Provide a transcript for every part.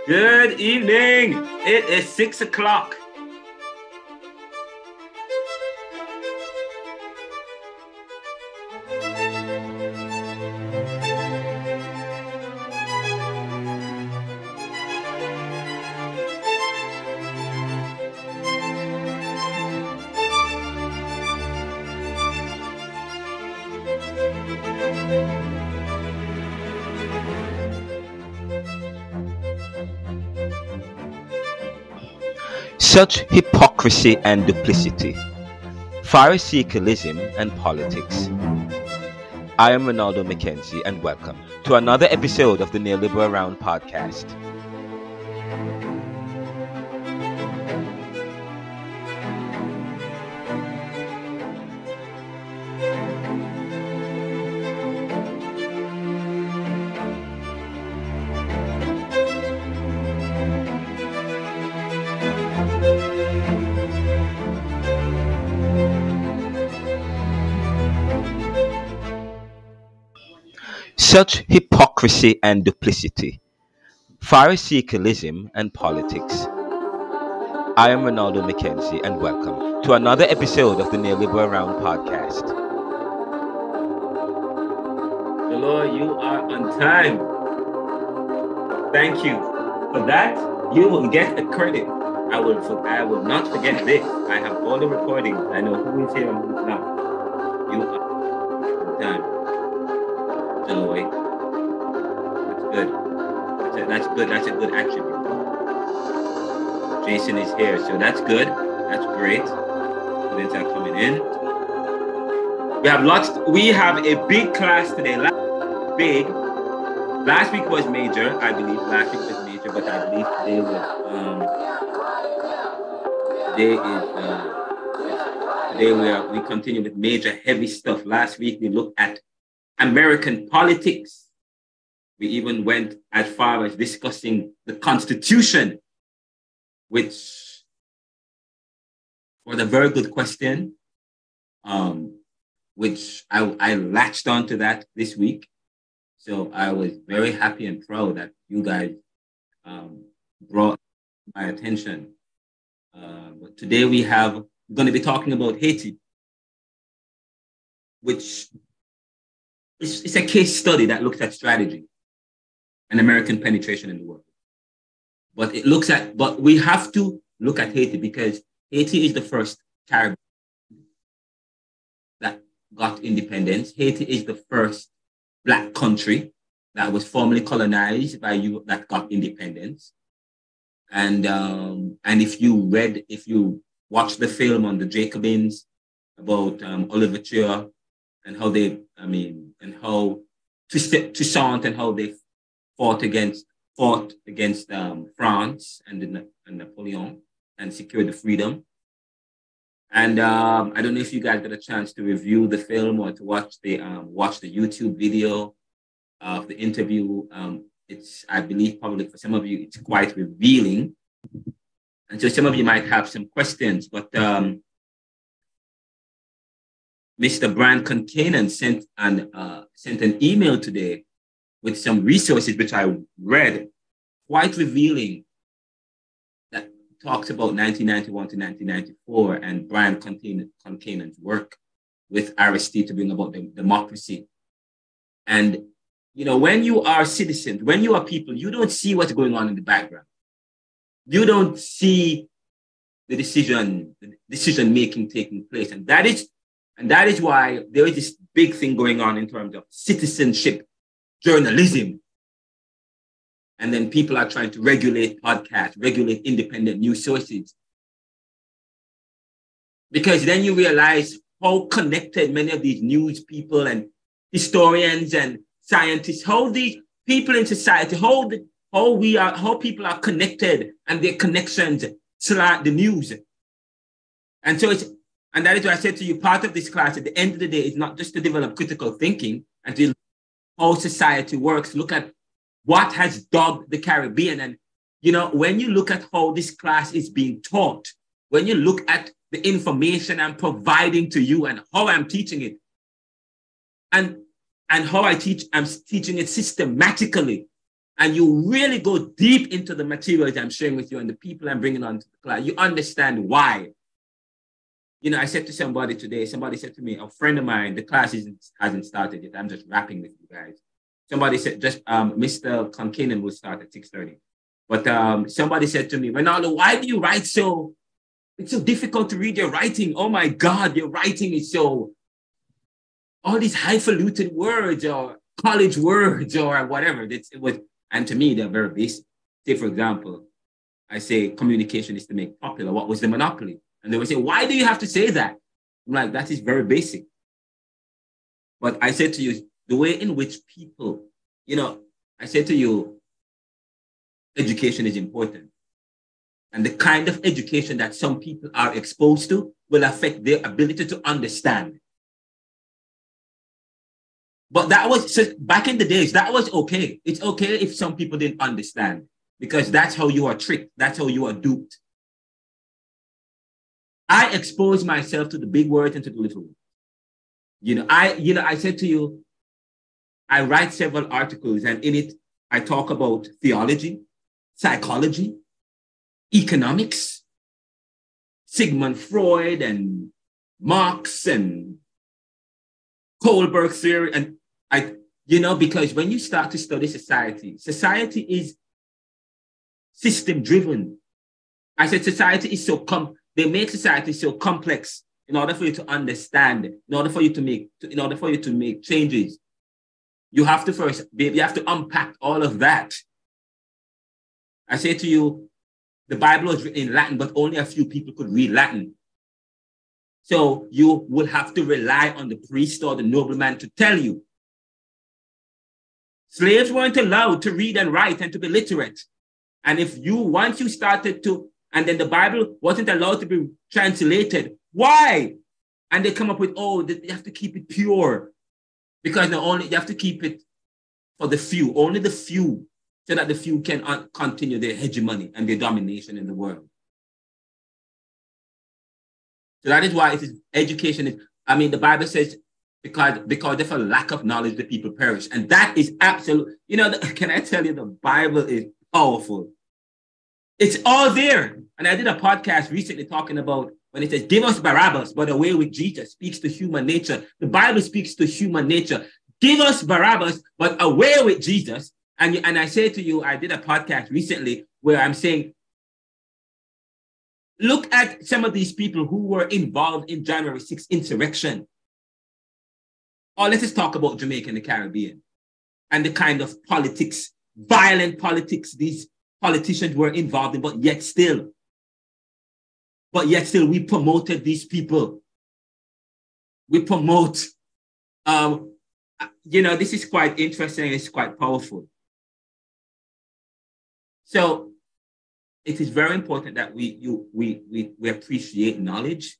Good evening. It is 6 o'clock. Such hypocrisy and duplicity, Pharisaicalism and politics. I am Ronaldo Mackenzie and welcome to another episode of the Neoliberal Round podcast. Such hypocrisy and duplicity, Pharisaicalism and politics. I am Ronaldo Mackenzie and welcome to another episode of the Neoliberal Round podcast. Hello, you are on time. Thank you for that. You will get a credit. I will not forget this. I have all the recordings. I know who is here and who is not. You are on time. Deloy. That's good. That's a good attribute. Jason is here, so that's good. That's great. Students are coming in. We have a big class today. Last week was major, I believe. Last week was major, but I believe today we continue with major heavy stuff. Last week we looked at American politics. We even went as far as discussing the Constitution, which was a very good question, which I latched onto that this week. So I was very happy and proud that you guys brought my attention. But today we're going to be talking about Haiti, which it's a case study that looks at strategy and American penetration in the world. But we have to look at Haiti because Haiti is the first Caribbean that got independence. Haiti is the first Black country that was formerly colonized by Europe that got independence. And if you watched the film on the Jacobins about Oliver Twist and how Toussaint and how they fought against France and Napoleon and secured the freedom. And I don't know if you guys got a chance to review the film or to watch the YouTube video of the interview. I believe probably for some of you it's quite revealing, and so some of you might have some questions. But Mr. Brian Concannon sent an email today with some resources which I read, quite revealing, that talks about 1991 to 1994 and Brian Concannon's work with Aristide to bring about democracy. And, when you are citizens, when you are people, you don't see what's going on in the background. You don't see the decision-making taking place. And that is why there is this big thing going on in terms of citizenship journalism. And then people are trying to regulate podcasts, regulate independent news sources. Because then you realize how connected many of these news people and historians and scientists, how these people in society, how people are connected and their connections to the news. And that is why I said to you, part of this class at the end of the day is not just to develop critical thinking and to how society works, look at what has dogged the Caribbean. And, when you look at how this class is being taught, when you look at the information I'm providing to you and how I'm teaching it, and how I'm teaching it systematically and you really go deep into the materials I'm sharing with you and the people I'm bringing onto the class, you understand why. You know, I said to somebody today, somebody said to me, a friend of mine, the class hasn't started yet. I'm just rapping with you guys. Somebody said, Mr. Concannon will start at 6:30. But somebody said to me, Ronaldo, why do you write so? It's so difficult to read your writing. Oh my God, your writing is so, all these highfalutin words or college words or whatever. And to me, they're very basic. Say, for example, I say communication is to make popular. What was the monopoly? And they would say, why do you have to say that? I'm like, that is very basic. But I said to you, the way in which people, you know, I said to you, education is important. And the kind of education that some people are exposed to will affect their ability to understand. But that was, so back in the days, that was okay. It's okay if some people didn't understand, because that's how you are tricked. That's how you are duped. I expose myself to the big words and to the little words. I said to you, I write several articles, and in it, I talk about theology, psychology, economics, Sigmund Freud and Marx and Kohlberg theory. And because when you start to study society is system driven. I said society is they make society so complex in order for you to understand, in order for you to make changes. You have to unpack all of that. I say to you, the Bible was written in Latin, but only a few people could read Latin. So you will have to rely on the priest or the nobleman to tell you. Slaves weren't allowed to read and write and to be literate. And once you started to, and then the Bible wasn't allowed to be translated. Why? And they come up with, they have to keep it pure. Because you have to keep it for the few, only the few, so that the few can continue their hegemony and their domination in the world. So that is why education is, the Bible says, because of a lack of knowledge, the people perish. And that is absolute, can I tell you, the Bible is powerful. It's all there. And I did a podcast recently talking about when it says, give us Barabbas, but away with Jesus, speaks to human nature. The Bible speaks to human nature. Give us Barabbas, but away with Jesus. And I say to you, I did a podcast recently where I'm saying, look at some of these people who were involved in January 6th insurrection. Or let's just talk about Jamaica and the Caribbean and the kind of politics, violent politics these politicians were involved in, but yet still we promoted these people. We promote, this is quite interesting. It's quite powerful. So it is very important that we appreciate knowledge,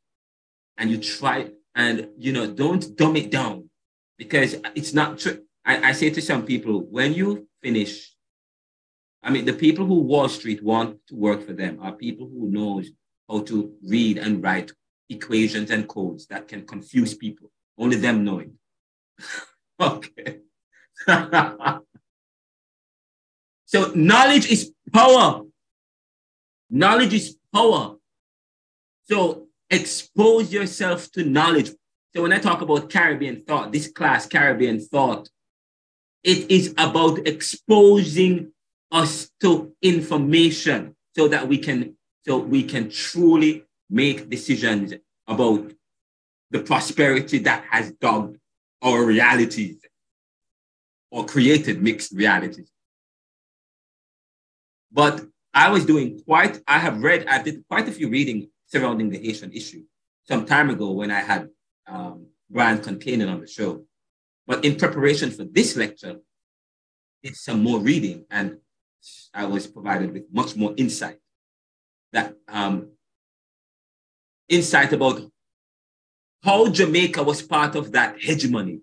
and you try and, don't dumb it down, because it's not true. I say to some people, when you finish, the people who Wall Street want to work for them are people who knows how to read and write equations and codes that can confuse people. Only them know it. Okay. So knowledge is power. Knowledge is power. So expose yourself to knowledge. So when I talk about Caribbean thought, this class, Caribbean thought, it is about exposing us to information so that we can truly make decisions about the prosperity that has dogged our realities or created mixed realities. But I did quite a few reading surrounding the Haitian issue some time ago when I had Brian Concannon on the show. But in preparation for this lecture, did some more reading, and I was provided with much more insight. That insight about how Jamaica was part of that hegemony,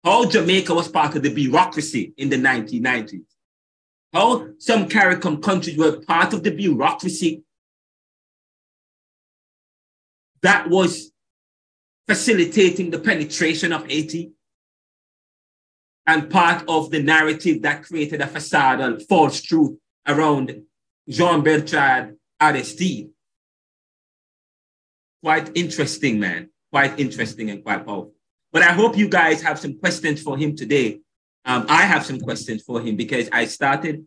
how Jamaica was part of the bureaucracy in the 1990s, how some CARICOM countries were part of the bureaucracy that was facilitating the penetration of Haiti. and part of the narrative that created a facade of false truth around Jean-Bertrand Aristide. Quite interesting, man. Quite interesting and quite powerful. But I hope you guys have some questions for him today. I have some questions for him because I started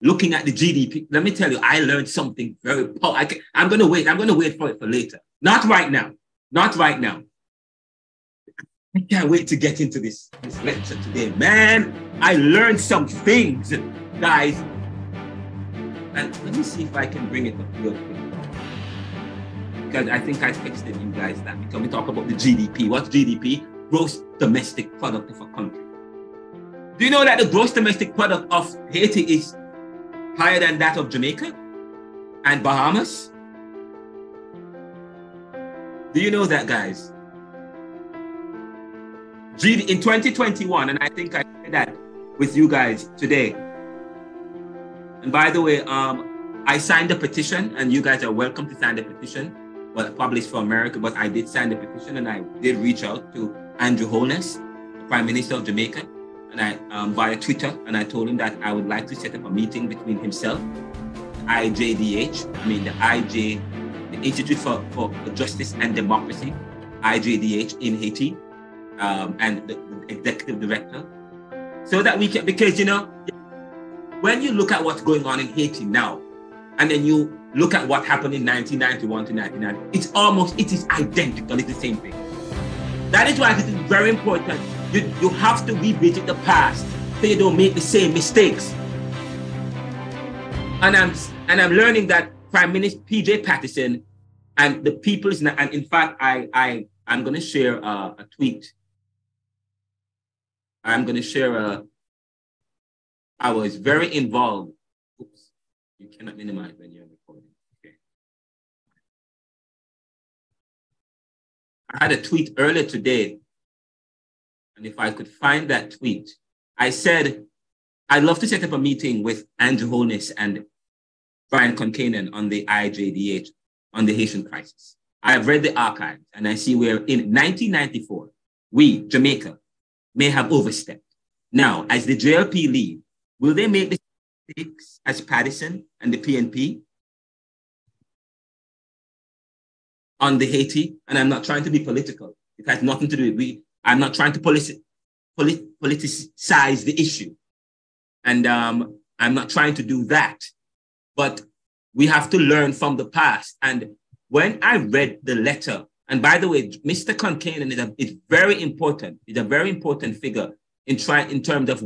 looking at the GDP. Let me tell you, I learned something very powerful. I'm going to wait. I'm going to wait for it for later. Not right now. Not right now. I can't wait to get into this lecture today. Man, I learned some things, guys. And let me see if I can bring it up real quick. Because I think I texted you guys that because we talk about the GDP. What's GDP? Gross domestic product of a country. Do you know that the gross domestic product of Haiti is higher than that of Jamaica and Bahamas? Do you know that, guys? In 2021, and I think I said that with you guys today. And by the way, I signed a petition, and you guys are welcome to sign the petition, well, published for America, but I did sign the petition, and I did reach out to Andrew Holness, the Prime Minister of Jamaica, and I via Twitter, and I told him that I would like to set up a meeting between himself, IJDH, the Institute for Justice and Democracy, IJDH in Haiti, and the executive director, so that we can, because you know, when you look at what's going on in Haiti now, and then you look at what happened in 1991 to 1990, it is identical, it's the same thing. That is why it is very important. You have to revisit the past so you don't make the same mistakes. And I'm learning that Prime Minister P.J. Patterson and the people is not, and in fact, I'm going to share a tweet. I'm going to share I was very involved. Oops, you cannot minimize when you're recording. Okay. I had a tweet earlier today, and if I could find that tweet, I said, I'd love to set up a meeting with Andrew Holness and Brian Concannon on the IJDH, on the Haitian crisis. I have read the archives, and I see where in 1994, we, Jamaica, may have overstepped. Now, as the JLP lead, will they make the mistakes as Patterson and the PNP on the Haiti? And I'm not trying to be political. It has nothing to do with I'm not trying to politicize the issue. And I'm not trying to do that. But we have to learn from the past. And when I read the letter, and by the way, Mr. Concannon is very important. He's a very important figure in terms of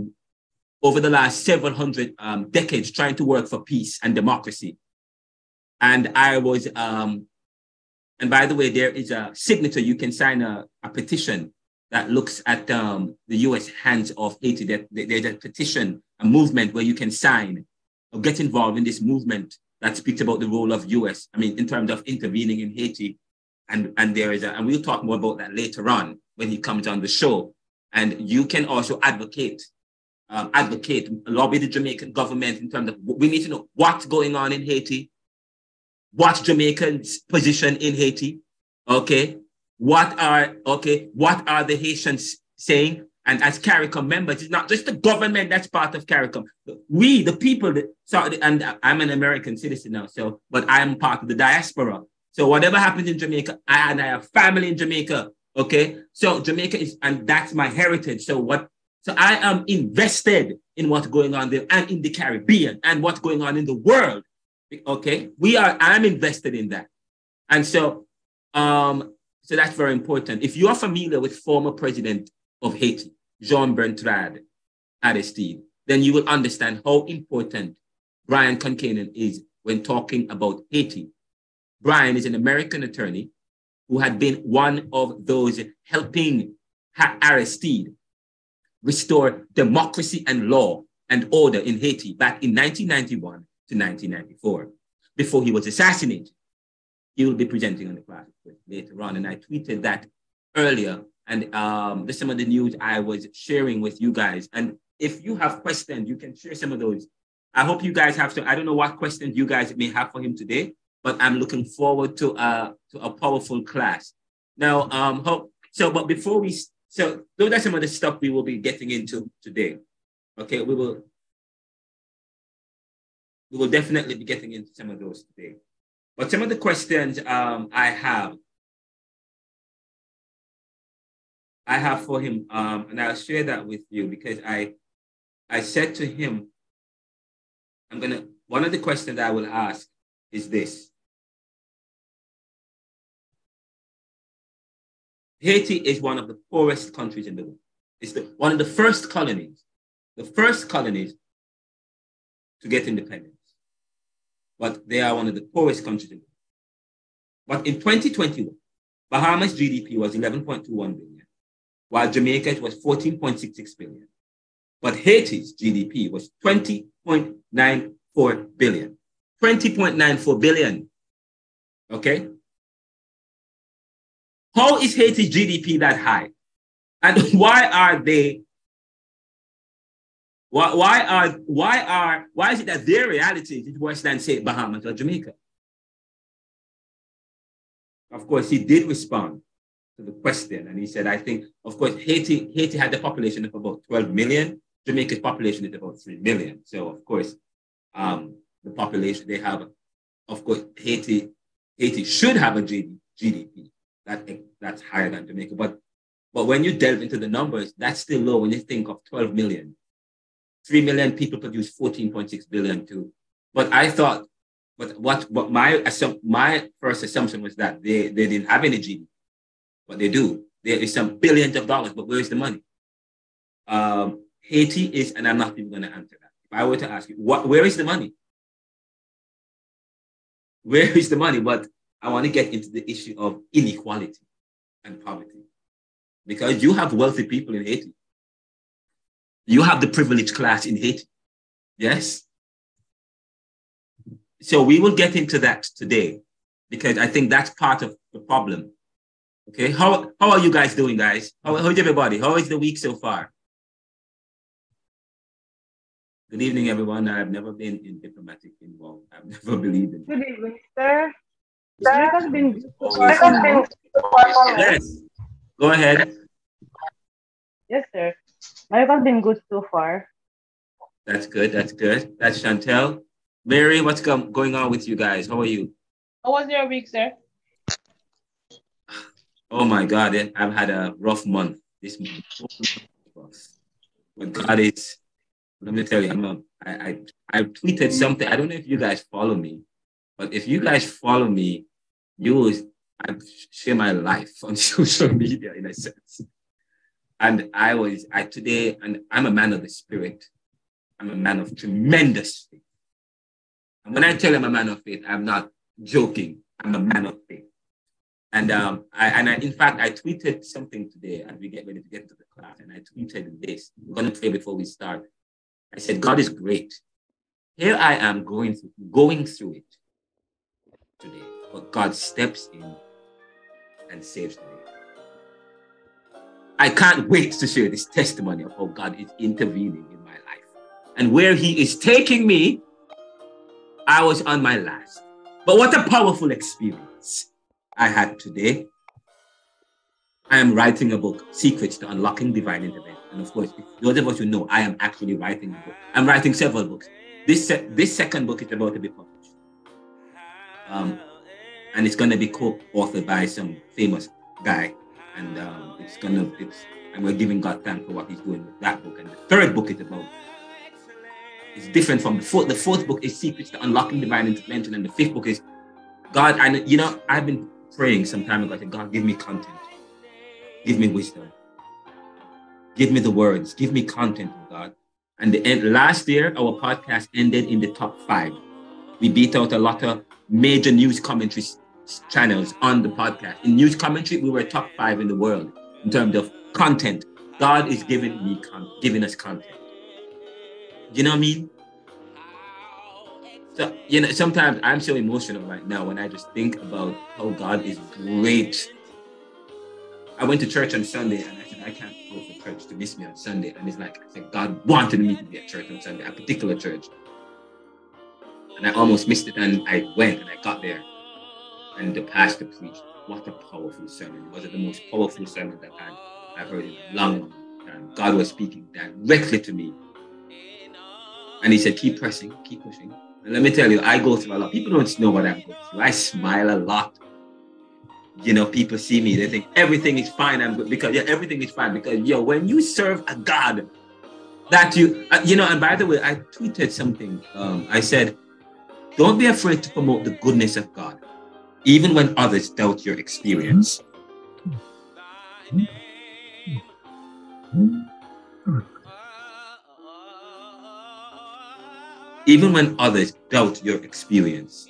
over the last several hundred decades trying to work for peace and democracy. And I was, and by the way, there is a signature. You can sign a petition that looks at the U.S. hands of Haiti. There's a petition, a movement where you can sign or get involved in this movement that speaks about the role of U.S. in terms of intervening in Haiti. And there is and we'll talk more about that later on when he comes on the show. And you can also advocate, lobby the Jamaican government in terms of, we need to know what's going on in Haiti, what's Jamaica's position in Haiti, okay? What are the Haitians saying? And as CARICOM members, it's not just the government that's part of CARICOM. We, the people, and I'm an American citizen now, but I am part of the diaspora. So whatever happens in Jamaica, I have family in Jamaica, okay? So Jamaica is, and that's my heritage. So I am invested in what's going on there and in the Caribbean and what's going on in the world, okay? I'm invested in that. And so that's very important. If you are familiar with former president of Haiti, Jean-Bertrand Aristide, then you will understand how important Brian Concannon is when talking about Haiti. Brian is an American attorney who had been one of those helping Aristide restore democracy and law and order in Haiti back in 1991 to 1994, before he was assassinated. He will be presenting on the class later on. And I tweeted that earlier. And there's some of the news I was sharing with you guys. And if you have questions, you can share some of those. I hope you guys have I don't know what questions you guys may have for him today, but I'm looking forward to a powerful class. Now, but before we So those are some of the stuff we will be getting into today. Okay, we will definitely be getting into some of those today. But some of the questions I have for him, and I'll share that with you because I said to him, one of the questions I will ask is this. Haiti is one of the poorest countries in the world. It's one of the first colonies to get independence. But they are one of the poorest countries in the world. But in 2021, Bahamas' GDP was 11.21 billion, while Jamaica's was 14.66 billion. But Haiti's GDP was 20.94 billion. 20.94 billion. Okay? How is Haiti's GDP that high? And why is it that their reality is worse than, say, Bahamas or Jamaica? Of course, he did respond to the question, and he said, I think, of course, Haiti had a population of about 12 million. Jamaica's population is about 3 million. So, of course, the population they have, of course, Haiti should have a GDP that's higher than Jamaica. But when you delve into the numbers, that's still low when you think of 12 million. 3 million people produce 14.6 billion too. But I thought, but my first assumption was that they didn't have any GDP. But they do. There is some billions of dollars, but where is the money? Haiti is, and I'm not even going to answer that. If I were to ask you, where is the money? Where is the money? But I want to get into the issue of inequality and poverty. Because you have wealthy people in Haiti. You have the privileged class in Haiti. Yes? So we will get into that today because I think that's part of the problem. Okay, how are you guys doing, guys? How's everybody? How is the week so far? Good evening, everyone. I've never been in diplomatic involved. I've never believed in. Good evening, sir. It has been good so Always. far. Yes. Go ahead. Yes, sir. My week has been good so far. That's good. That's good. That's Chantel. Mary, what's going on with you guys? How are you? How was your week, sir? Oh my God, I've had a rough month this month. But God is, let me tell you, I tweeted something. I don't know if you guys follow me, but if you guys follow me, I share my life on social media in a sense. And today, and I'm a man of the spirit. I'm a man of tremendous faith. And when I tell you I'm a man of faith, I'm not joking. I'm a man of faith. And in fact, I tweeted something today as we get ready to get to the class. And I tweeted this. We're going to pray before we start. I said, God is great. Here I am going through it today. But God steps in and saves the day. I can't wait to share this testimony of how God is intervening in my life. And where he is taking me, I was on my last. But what a powerful experience I had today. I am writing a book, Secrets to Unlocking Divine Intervention. And of course, those of us who know, I am actually writing a book. I'm writing several books. This second book is about to be published. And it's going to be co-authored by some famous guy. And we're giving God thanks for what he's doing with that book. And the third book is it's different from the fourth. The fourth book is Secrets to Unlocking Divine Intervention. And the fifth book is God. And I've been praying some time ago. I said, God, give me content. Give me wisdom. Give me the words. Give me content, God. And last year, our podcast ended in the top 5. We beat out a lot of major news commentary channels on the podcast. In news commentary, we were top 5 in the world in terms of content. God is giving us content. You know what I mean? So, sometimes I'm so emotional right now when I just think about how God is great. I went to church on Sunday and I said, I can't go for church to miss me on Sunday. And it's like, I said, God wanted me to be at church on Sunday, a particular church. And I almost missed it. And I went and I got there. And the pastor preached. What a powerful sermon. It was the most powerful sermon that I've heard it long time. God was speaking directly to me. And he said, keep pressing, keep pushing. And let me tell you, I go through a lot. People don't know what I'm going through. I smile a lot. You know, people see me, they think everything is fine. I'm good because everything is fine because when you serve a God that and by the way, I tweeted something. I said, don't be afraid to promote the goodness of God, even when others doubt your experience. Even when others doubt your experience.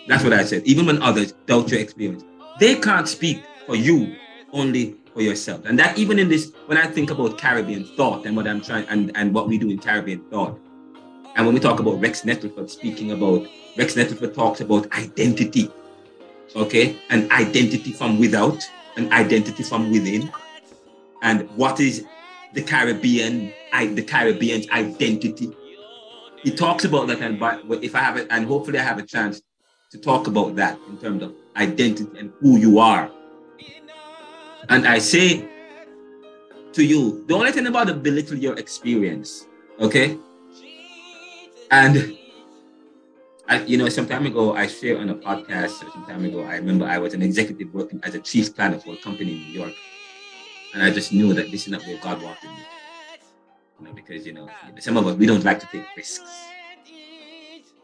That's what I said. Even when others doubt your experience. They can't speak for you, only for yourself. And that even in this, when I think about Caribbean thought and what I'm trying and what we do in Caribbean thought, and when we talk about Rex Nettleford talks about identity, okay? An identity from without, an identity from within. And what is the Caribbean's identity? He talks about that, and if I have it, and hopefully I have a chance to talk about that in terms of identity and who you are. And I say to you, don't let anybody belittle your experience, okay? And some time ago, I shared on a podcast, some time ago, I remember I was an executive working as a chief planner for a company in New York. And I just knew that this is not where God wanted me. Because, some of us, we don't like to take risks.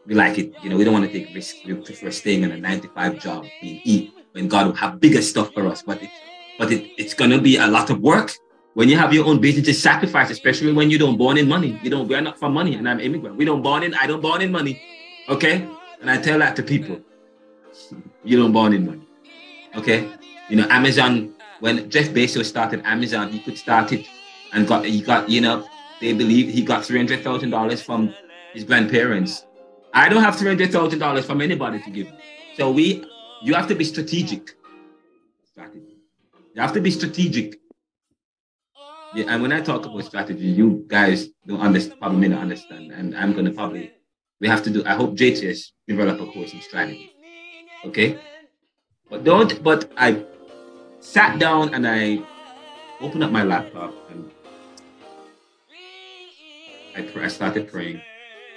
We like it, we don't want to take risks. We prefer staying in a 9-to-5 job, being eat, when God will have bigger stuff for us. But it's going to be a lot of work. When you have your own business, it's sacrifice, especially when you don't born in money. We are not from money, and I'm an immigrant. I don't born in money, okay? And I tell that to people. You don't born in money, okay? Amazon, when Jeff Bezos started Amazon, he could start it and they believe he got $300,000 from his grandparents. I don't have $300,000 from anybody to give. So you have to be strategic. You have to be strategic. Yeah, and when I talk about strategy, you guys probably may not understand. And I'm going to we have to do, I hope JTS develop a course in strategy. Okay? But I sat down and I opened up my laptop and I started praying.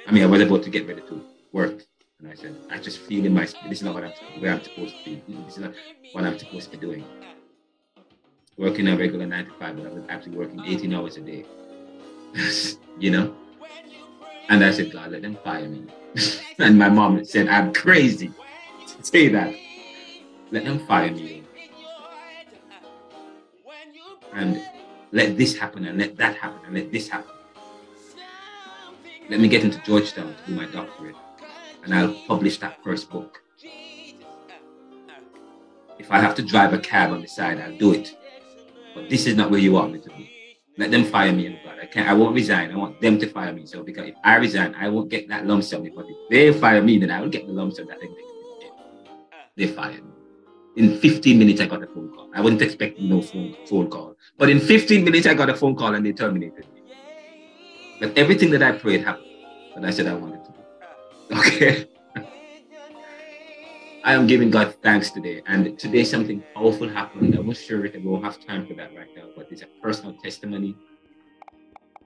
I was about to get ready to work. And I said, I just feel in my spirit, this is not where I'm supposed to be. This is not what I'm supposed to be doing. Working a regular 9-to-5, but I was actually working 18 hours a day. And I said, God, let them fire me. And my mom said, I'm crazy to say that. Let them fire me. And let this happen, and let that happen, and let this happen. Let me get into Georgetown to do my doctorate, and I'll publish that first book. If I have to drive a cab on the side, I'll do it. But this is not where you want me to be. Let them fire me, God. I won't resign. I want them to fire me. So because if I resign, I won't get that lump sum. But if they fire me, then I will get the lump sum that they fired me. In 15 minutes, I got a phone call. I wasn't expecting no phone call. But in 15 minutes, I got a phone call and they terminated me. But everything that I prayed happened. But I said I wanted to do. Okay? I am giving God thanks today. And today something powerful happened. I won't share it. I won't have time for that right now. But it's a personal testimony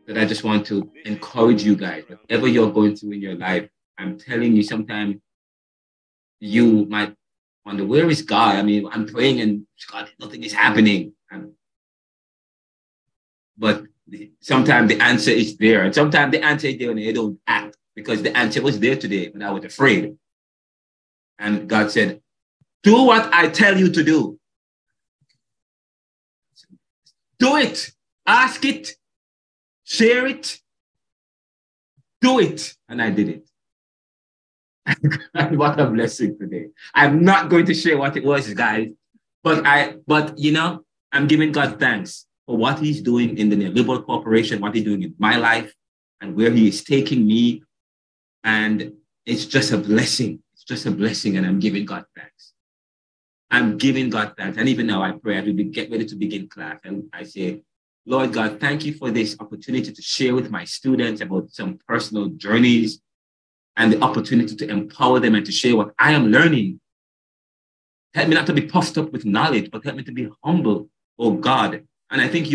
that I just want to encourage you guys. Whatever you're going through in your life, I'm telling you, sometimes you might wonder, where is God? I'm praying and God, nothing is happening. But sometimes the answer is there. And sometimes the answer is there and they don't act. Because the answer was there today, but I was afraid. And God said, do what I tell you to do. Do it. Ask it. Share it. Do it. And I did it. What a blessing today. I'm not going to share what it was, guys. But I'm giving God thanks for what he's doing in the Neoliberal Corporation, what he's doing in my life, and where he is taking me. And it's just a blessing. It's just a blessing, and I'm giving God thanks. I'm giving God thanks. And even now I pray, as we get ready to begin class, and I say, Lord God, thank you for this opportunity to share with my students about some personal journeys and the opportunity to empower them and to share what I am learning. Help me not to be puffed up with knowledge, but help me to be humble, oh God, And I think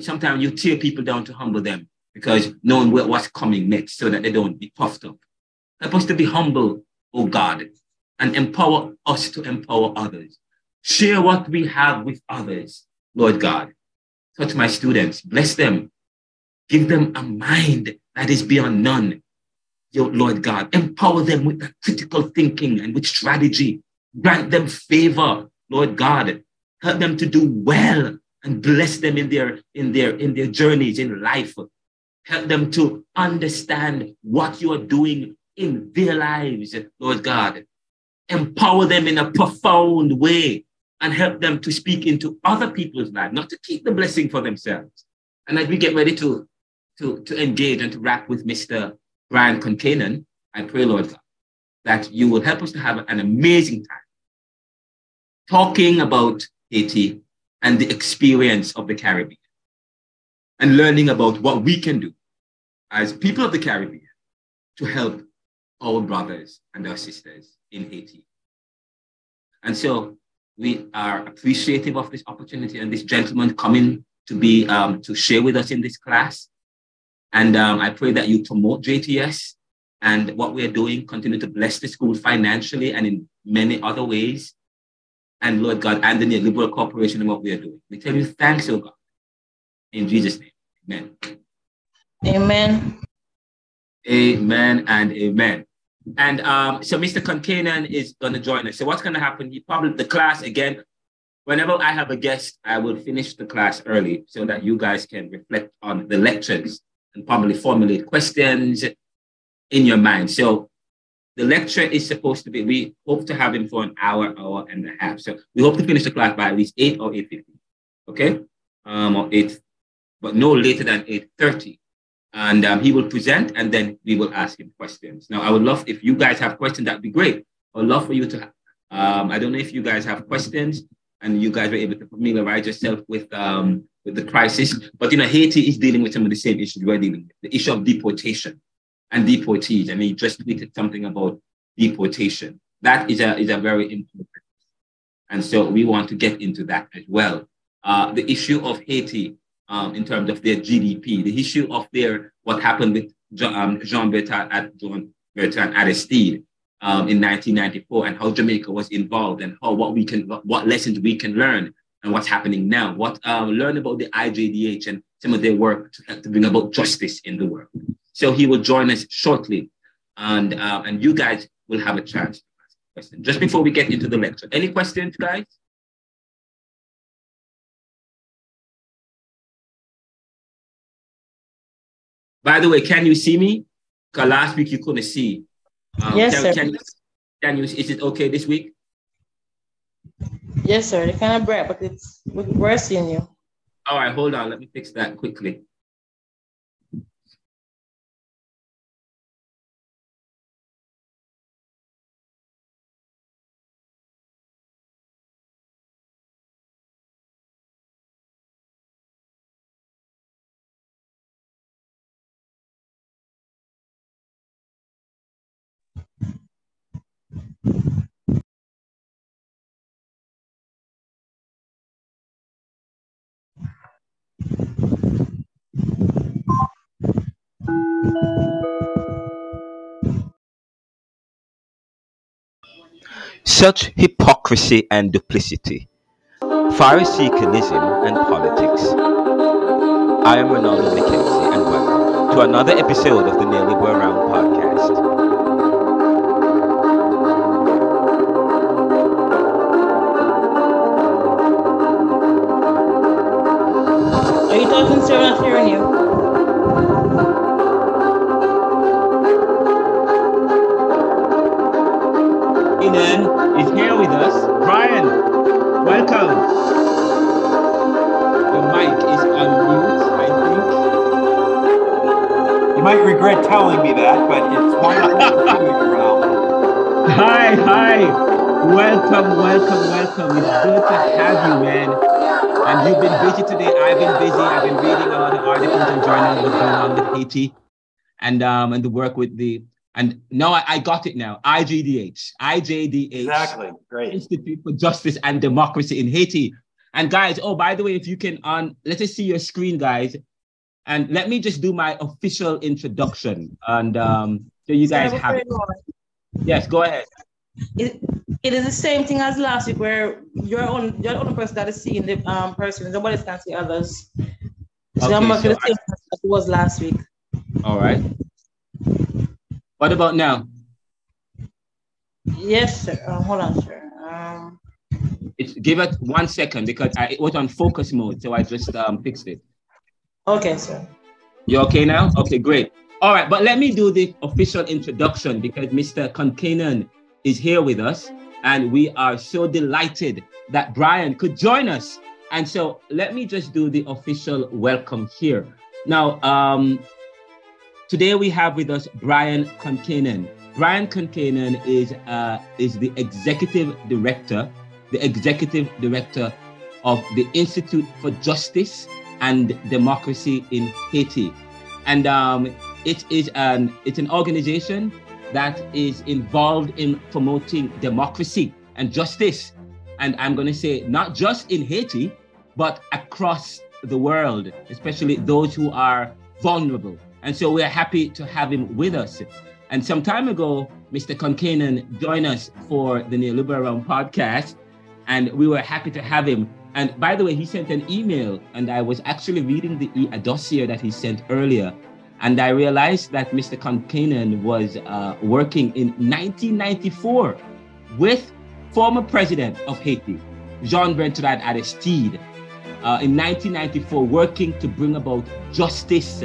sometimes you tear people down to humble them because knowing what's coming next so that they don't be puffed up. Help us to be humble, oh God, and empower us to empower others. Share what we have with others, Lord God. Touch my students, bless them. Give them a mind that is beyond none, Lord God. Empower them with that critical thinking and with strategy. Grant them favor, Lord God. Help them to do well and bless them in their journeys in life. Help them to understand what you are doing in their lives, Lord God. Empower them in a profound way and help them to speak into other people's lives, not to keep the blessing for themselves. And as we get ready to engage and to wrap with Mr. Brian Concannon, I pray, Lord God, that you will help us to have an amazing time talking about Haiti and the experience of the Caribbean and learning about what we can do as people of the Caribbean to help our brothers and our sisters in Haiti. And so we are appreciative of this opportunity and this gentleman coming to be to share with us in this class. And I pray that you promote JTS and what we're doing, continue to bless the school financially and in many other ways. And Lord God, and the Neoliberal Corporation and what we are doing. We tell you thanks, oh God. In Jesus' name, amen. Amen. Amen and amen. And so Mr. Concannon is going to join us. So what's going to happen? The class, again, whenever I have a guest, I will finish the class early so that you guys can reflect on the lectures and probably formulate questions in your mind. So the lecture is supposed to be, we hope to have him for an hour and a half. So we hope to finish the class by at least 8 or 8:50, okay? Or 8, but no later than 8:30. And he will present and then we will ask him questions. Now, I would love, if you guys have questions, that'd be great. I would love for you to, I don't know if you guys have questions and you guys were able to familiarize yourself with the crisis, but Haiti is dealing with some of the same issues we're dealing with, the issue of deportation and deportees. And he just tweeted something about deportation. That is a very important. And so we want to get into that as well. The issue of Haiti in terms of their GDP, the issue of what happened with Jean-Bertrand Aristide in 1994 and how Jamaica was involved and what lessons we can learn and what's happening now. Learn about the IJDH and some of their work to bring about justice in the world. So he will join us shortly, and you guys will have a chance to ask questions. Just before we get into the lecture, any questions, guys? By the way, can you see me? Because last week you couldn't see. Yes, sir. Is it okay this week? Yes, sir. It's kind of bright, but we're seeing you. All right, hold on. Let me fix that quickly. Such hypocrisy and duplicity, Pharisaicalism and politics. I am Ronaldo Mackenzie and welcome to another episode of the Neoliberal Round podcast. Are you talking, sir? I'm not hearing you. Concannon is here with us. Brian, welcome. Your mic is on mute, I think. You might regret telling me that, but it's wonderful to see you around. Hi. Welcome. It's good to have you, man. And you've been busy today. I've been busy. I've been reading a lot of articles and journals what's going on with Haiti and the work with and now I got it now. IJDH. Exactly. Great. Institute for Justice and Democracy in Haiti. And guys, oh, by the way, if you can let us see your screen, guys. And let me just do my official introduction. And so you guys have it. Yes, go ahead. It is the same thing as last week, where you're the only person that is seeing the person. Nobody can see others. So okay, I'm not the same as it was last week. All right. What about now? Yes, sir. Hold on, sir. Give it 1 second because it was on focus mode, so I just fixed it. Okay, sir. You okay now? Okay, great. All right, but let me do the official introduction because Mr. Concannon is here with us, and we are so delighted that Brian could join us. And so let me just do the official welcome here. Now, today we have with us Brian Concannon. Brian Concannon is the executive director of the Institute for Justice and Democracy in Haiti, and it's an organization that is involved in promoting democracy and justice, and I'm going to say not just in Haiti, but across the world, especially those who are vulnerable. And so we're happy to have him with us. And some time ago, Mr. Concannon joined us for the Neoliberal Round podcast, and we were happy to have him. And by the way, he sent an email, and I was actually reading a dossier that he sent earlier, and I realized that Mr. Concannon was working in 1994 with former president of Haiti, Jean-Bertrand Aristide, in 1994, working to bring about justice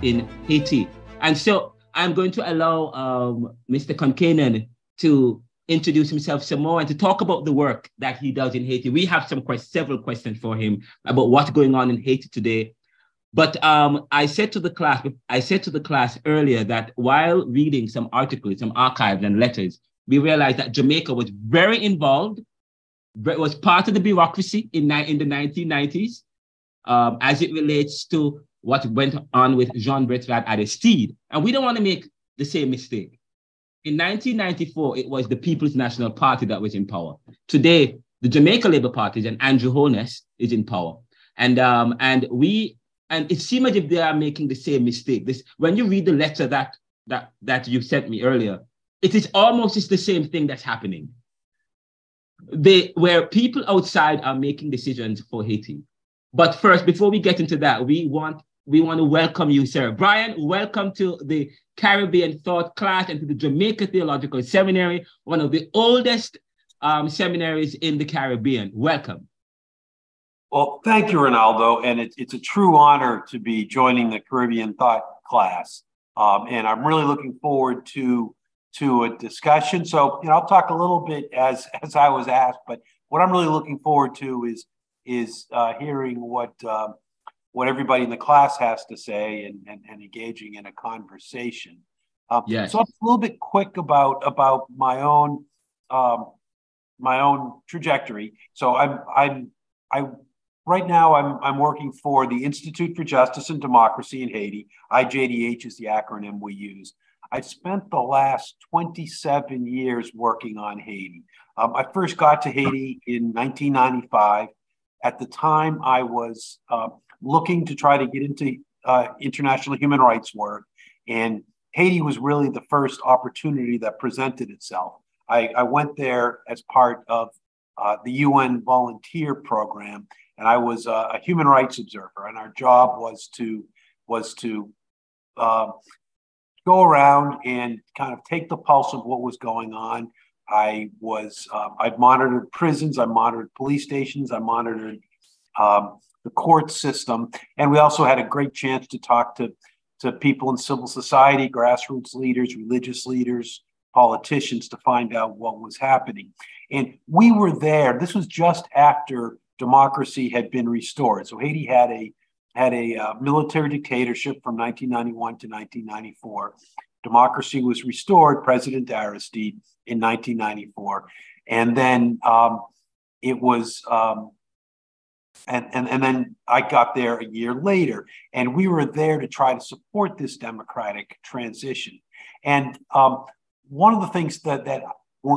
in Haiti. And so I'm going to allow Mr. Concannon to introduce himself some more and to talk about the work that he does in Haiti. We have several questions for him about what's going on in Haiti today. But I said to the class earlier that while reading some articles, some archives and letters, we realized that Jamaica was very involved, was part of the bureaucracy in the 1990s, as it relates to what went on with Jean-Bertrand Aristide. And we don't want to make the same mistake. In 1994, it was the People's National Party that was in power. Today, the Jamaica Labour Party and Andrew Holness is in power. And it seems as if they are making the same mistake. When you read the letter that you sent me earlier, it is almost just the same thing that's happening. Where people outside are making decisions for Haiti. But first, before we get into that, we want to welcome you, sir. Brian, welcome to the Caribbean Thought class and to the Jamaica Theological Seminary, one of the oldest seminaries in the Caribbean. Welcome. Well, thank you, Ronaldo. And it's a true honor to be joining the Caribbean Thought class. And I'm really looking forward to a discussion. So, I'll talk a little bit as I was asked, but what I'm really looking forward to is hearing what everybody in the class has to say and engaging in a conversation. Yes. So I'm a little bit quick about my own trajectory. So I'm right now I'm working for the Institute for Justice and Democracy in Haiti. IJDH is the acronym we use. I spent the last 27 years working on Haiti. I first got to Haiti in 1995. At the time, I was looking to try to get into international human rights work, and Haiti was really the first opportunity that presented itself. I went there as part of the UN volunteer program, and I was a human rights observer, and our job was to go around and kind of take the pulse of what was going on. I monitored prisons, I monitored police stations, I monitored the court system, and we also had a great chance to talk to people in civil society, grassroots leaders, religious leaders, politicians, to find out what was happening. And we were there. This was just after democracy had been restored. So Haiti had a military dictatorship from 1991 to 1994. Democracy was restored, President Aristide, in 1994. And then it was, and then I got there a year later, and we were there to try to support this democratic transition. And one of the things that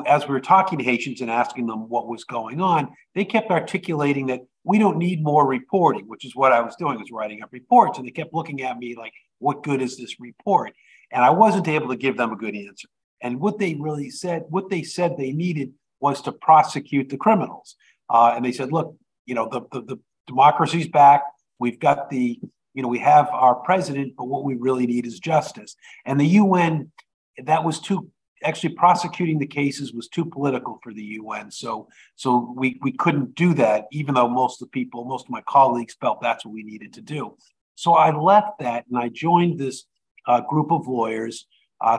as we were talking to Haitians and asking them what was going on, they kept articulating that we don't need more reporting, which is what I was doing, was writing up reports. And they kept looking at me like, what good is this report? And I wasn't able to give them a good answer. And what they said they needed was to prosecute the criminals. And they said, look, the democracy's back. We've got we have our president, but what we really need is justice. And the UN, actually prosecuting the cases was too political for the UN. So we couldn't do that, even though most of my colleagues felt that's what we needed to do. So I left that and I joined this group of lawyers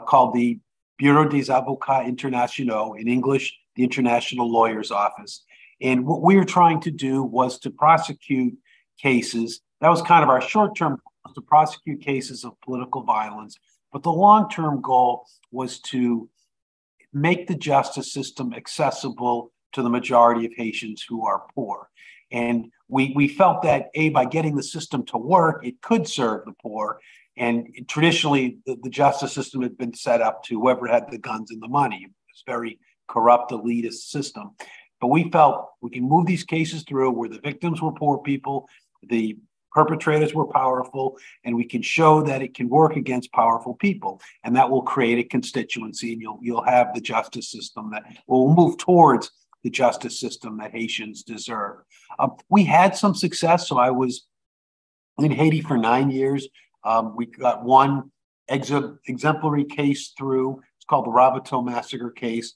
called the Bureau des Avocats Internationaux, in English, the International Lawyers Office. And what we were trying to do was to prosecute cases. That was kind of our short-term goal, to prosecute cases of political violence. But the long-term goal was to make the justice system accessible to the majority of Haitians who are poor. And we felt that, by getting the system to work, it could serve the poor. And traditionally, the justice system had been set up to whoever had the guns and the money. It was a very corrupt, elitist system. But we felt we can move these cases through where the victims were poor people, the perpetrators were powerful, and we can show that it can work against powerful people. And that will create a constituency, and you'll have the justice system that will move towards the justice system that Haitians deserve. We had some success. So I was in Haiti for 9 years. We got one exemplary case through. It's called the Rabateau Massacre case.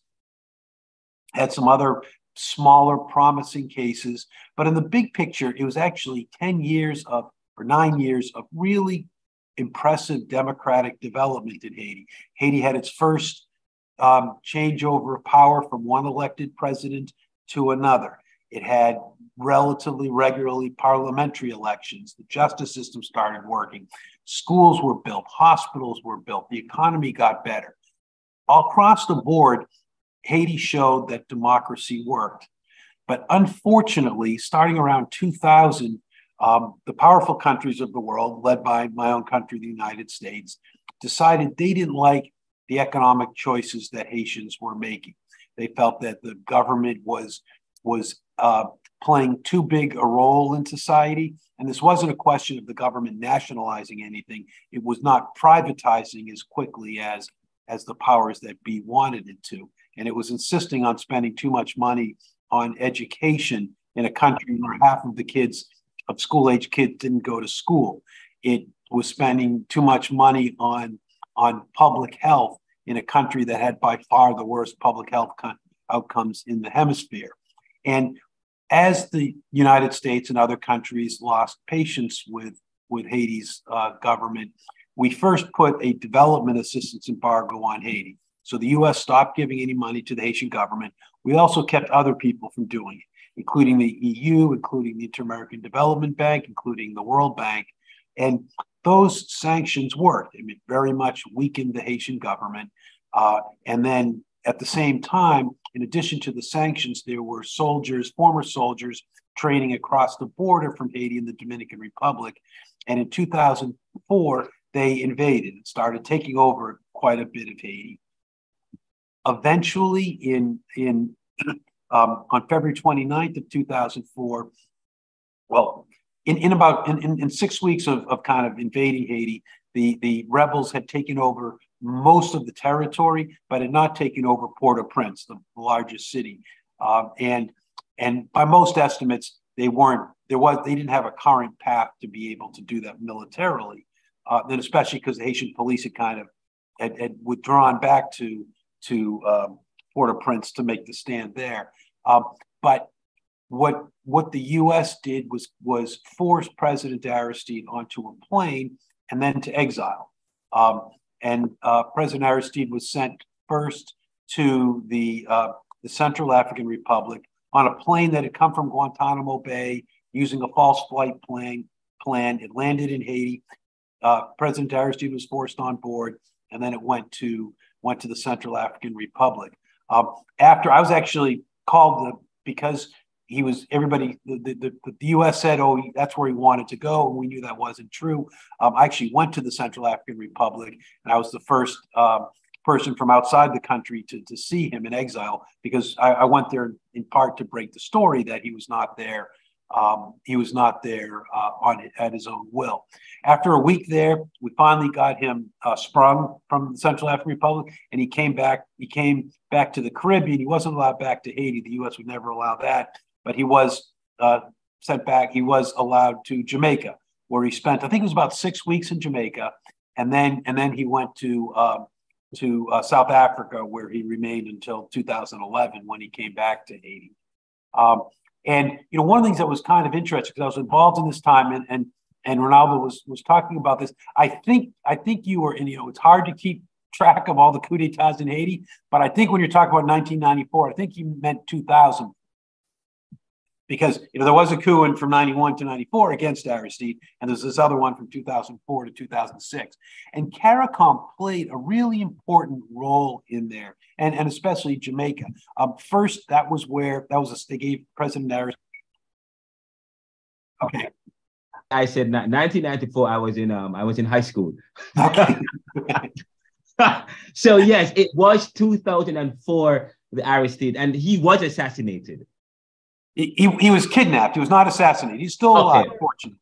Had some other smaller, promising cases. But in the big picture, it was actually 9 years of really impressive democratic development in Haiti. Haiti had its first changeover of power from one elected president to another. It had relatively regularly parliamentary elections. The justice system started working. Schools were built. Hospitals were built. The economy got better. All across the board, Haiti showed that democracy worked. But unfortunately, starting around 2000, the powerful countries of the world, led by my own country, the United States, decided they didn't like the economic choices that Haitians were making. They felt that the government was playing too big a role in society. And this wasn't a question of the government nationalizing anything. It was not privatizing as quickly as the powers that be wanted it to. And it was insisting on spending too much money on education in a country where half of the kids, of school-age kids, didn't go to school. It was spending too much money on public health in a country that had by far the worst public health outcomes in the hemisphere. And as the United States and other countries lost patience with Haiti's government, we first put a development assistance embargo on Haiti. So the U.S. stopped giving any money to the Haitian government. We also kept other people from doing it, including the EU, including the Inter-American Development Bank, including the World Bank. And those sanctions worked. I mean, very much weakened the Haitian government. And then at the same time, in addition to the sanctions, there were former soldiers training across the border from Haiti and the Dominican Republic. And in 2004, they invaded and started taking over quite a bit of Haiti. Eventually, on February 29th of 2004, well, in 6 weeks of kind of invading Haiti, the rebels had taken over most of the territory, but had not taken over Port-au-Prince, the largest city. And by most estimates, they didn't have a current path to be able to do that militarily. Then especially because the Haitian police had kind of had withdrawn back to Port-au-Prince to make the stand there. But what the U.S. did was force President Aristide onto a plane and then to exile. And President Aristide was sent first to the Central African Republic on a plane that had come from Guantanamo Bay using a false flight plan. It landed in Haiti. President Aristide was forced on board, and then it went to the Central African Republic. After I was actually called because the U.S. said, oh, that's where he wanted to go. And we knew that wasn't true. I actually went to the Central African Republic, and I was the first person from outside the country to see him in exile, because I went there in part to break the story that he was not there. He was not there at his own will. After a week there, we finally got him sprung from the Central African Republic, and he came back. He came back to the Caribbean. He wasn't allowed back to Haiti. The U.S. would never allow that, but he was sent back. He was allowed to Jamaica, where he spent, I think it was about 6 weeks in Jamaica, and then he went to South Africa, where he remained until 2011 when he came back to Haiti. And one of the things that was kind of interesting, because I was involved in this time, and Ronaldo was talking about this. I think you were, and it's hard to keep track of all the coups d'états in Haiti, but I think when you're talking about 1994, I think you meant 2000, because there was a coup from 91 to 94 against Aristide, and there's this other one from 2004 to 2006. And CARICOM played a really important role in there, and especially Jamaica. First, they gave President Aristide. Okay. I said 1994. I was in high school. Okay. So yes, it was 2004. The Aristide, and he was assassinated. He was kidnapped. He was not assassinated. He's still alive, fortunately.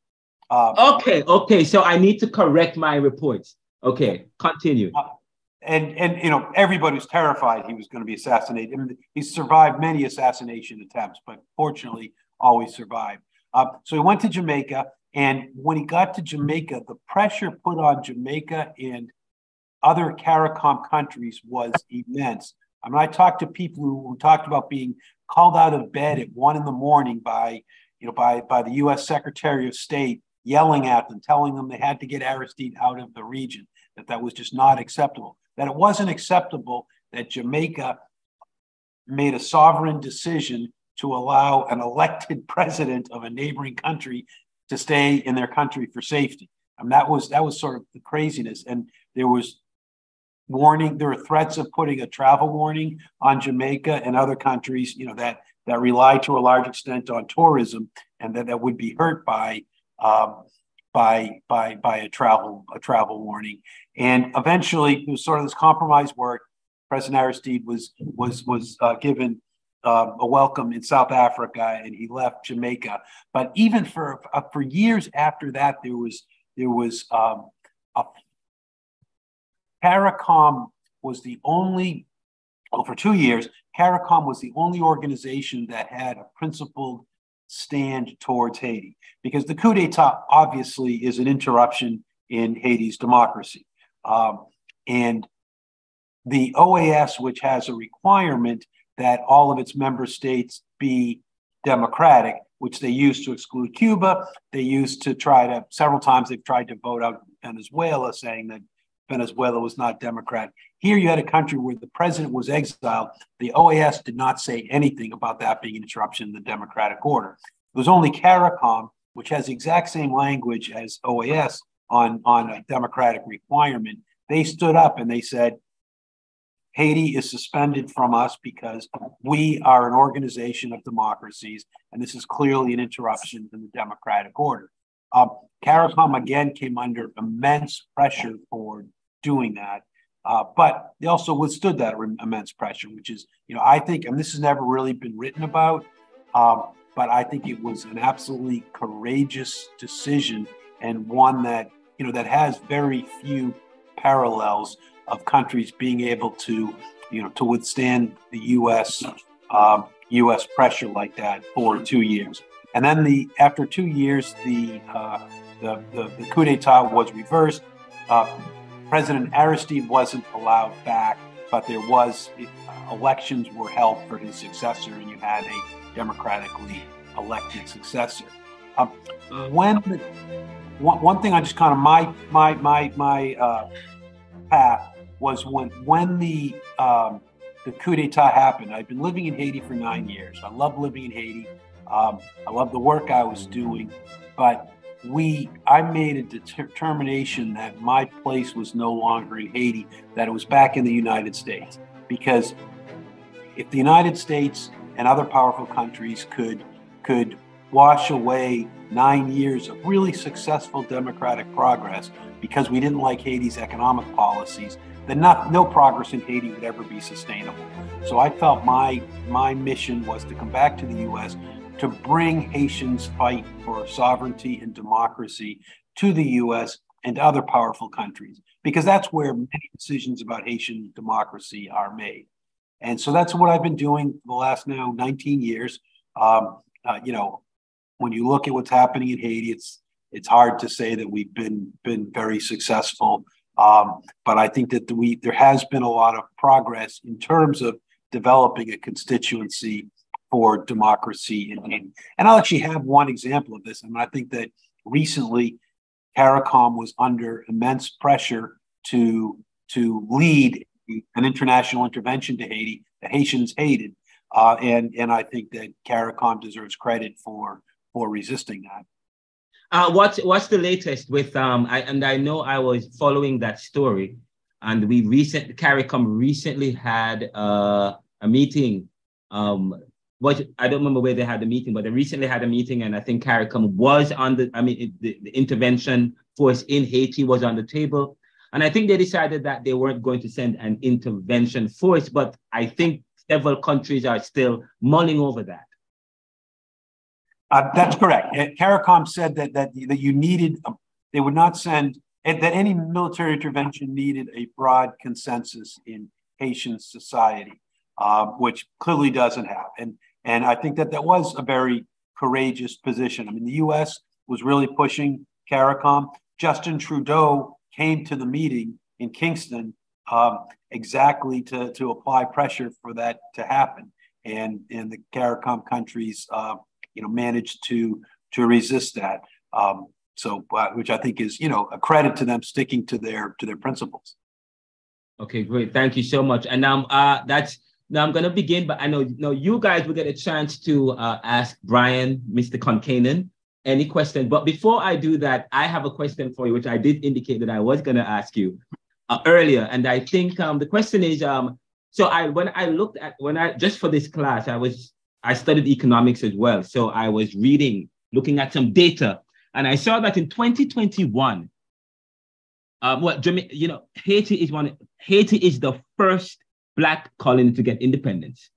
Okay. So I need to correct my reports. Okay, continue. And everybody was terrified he was going to be assassinated. And he survived many assassination attempts, but fortunately always survived. So he went to Jamaica, and when he got to Jamaica, the pressure put on Jamaica and other CARICOM countries was immense. I mean, I talked to people who talked about being called out of bed at 1 a.m. by the U.S. Secretary of State, yelling at them, telling them they had to get Aristide out of the region, that was just not acceptable. That it wasn't acceptable that Jamaica made a sovereign decision to allow an elected president of a neighboring country to stay in their country for safety. I mean, that was sort of the craziness. And there was there were threats of putting a travel warning on Jamaica and other countries, that rely to a large extent on tourism, and that would be hurt by a travel warning. And eventually, it was sort of this compromise where President Aristide was given a welcome in South Africa, and he left Jamaica. But even for years after that, there was CARICOM was the only, for 2 years, CARICOM was the only organization that had a principled stand towards Haiti, because the coup d'etat obviously is an interruption in Haiti's democracy. And the OAS, which has a requirement that all of its member states be democratic, which they used to exclude Cuba. They used to several times they've tried to vote out Venezuela, saying that Venezuela was not democratic. Here you had a country where the president was exiled. The OAS did not say anything about that being an interruption in the democratic order. It was only CARICOM, which has the exact same language as OAS on a democratic requirement. They stood up and they said, Haiti is suspended from us because we are an organization of democracies, and this is clearly an interruption in the democratic order. CARICOM again came under immense pressure for doing that, but they also withstood that immense pressure, which is, I think, and this has never really been written about, but I think it was an absolutely courageous decision, and one that, that has very few parallels of countries being able to, to withstand the U.S. pressure like that for 2 years. And then after 2 years, the coup d'état was reversed. President Aristide wasn't allowed back, but there was elections were held for his successor, and you had a democratically elected successor. One thing I just kind of my path was when the coup d'état happened. I'd been living in Haiti for 9 years. I loved living in Haiti. I loved the work I was doing, but I made a determination that my place was no longer in Haiti, that it was back in the United States. Because if the United States and other powerful countries could wash away 9 years of really successful democratic progress because we didn't like Haiti's economic policies, that no progress in Haiti would ever be sustainable. So I felt my mission was to come back to the U.S. to bring Haitians' fight for sovereignty and democracy to the U.S. and to other powerful countries, because that's where many decisions about Haitian democracy are made. And so that's what I've been doing for the last now 19 years. When you look at what's happening in Haiti, it's hard to say that we've been very successful. But I think that there has been a lot of progress in terms of developing a constituency for democracy in Haiti. And I'll actually have one example of this. I mean, I think that recently CARICOM was under immense pressure to lead an international intervention to Haiti. The Haitians hated, and I think that CARICOM deserves credit for resisting that. What's the latest with I know I was following that story, and CARICOM recently had a meeting. I don't remember where they had the meeting, but they recently had a meeting, and I think CARICOM was on the intervention force in Haiti was on the table. And I think they decided that they weren't going to send an intervention force, but I think several countries are still mulling over that. That's correct. CARICOM said that you needed, they would not send, that any military intervention needed a broad consensus in Haitian society, which clearly doesn't have. And I think that was a very courageous position. I mean, the U.S. was really pushing CARICOM. Justin Trudeau came to the meeting in Kingston exactly to apply pressure for that to happen. And the CARICOM countries, managed to resist that. Which I think is, a credit to them sticking to their principles. Okay, great. Thank you so much. And now I'm going to begin, but I know you guys will get a chance to ask Brian, Mr. Concannon, any question. But before I do that, I have a question for you, which I did indicate that I was going to ask you earlier. And I think the question is, just for this class, I studied economics as well. So I was looking at some data, and I saw that in 2021, Haiti is the first Black colony to get independence.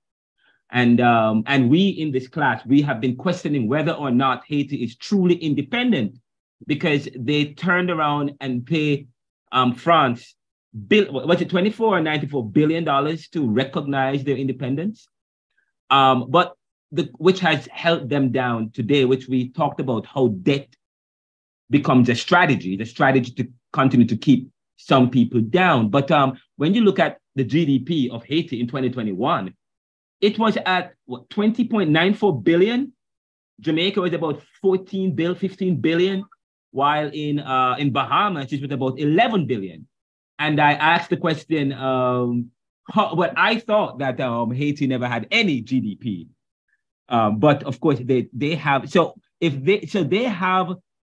And we in this class, we have been questioning whether or not Haiti is truly independent, because they turned around and pay France, was it $24 or $94 billion to recognize their independence? But which has held them down today, which we talked about how debt becomes the strategy to continue to keep some people down. But when you look at the GDP of Haiti in 2021, it was at 20.94 billion. Jamaica was about 15 billion, while in Bahamas it was about 11 billion. And I asked the question, I thought that Haiti never had any GDP, but of course they have. So they have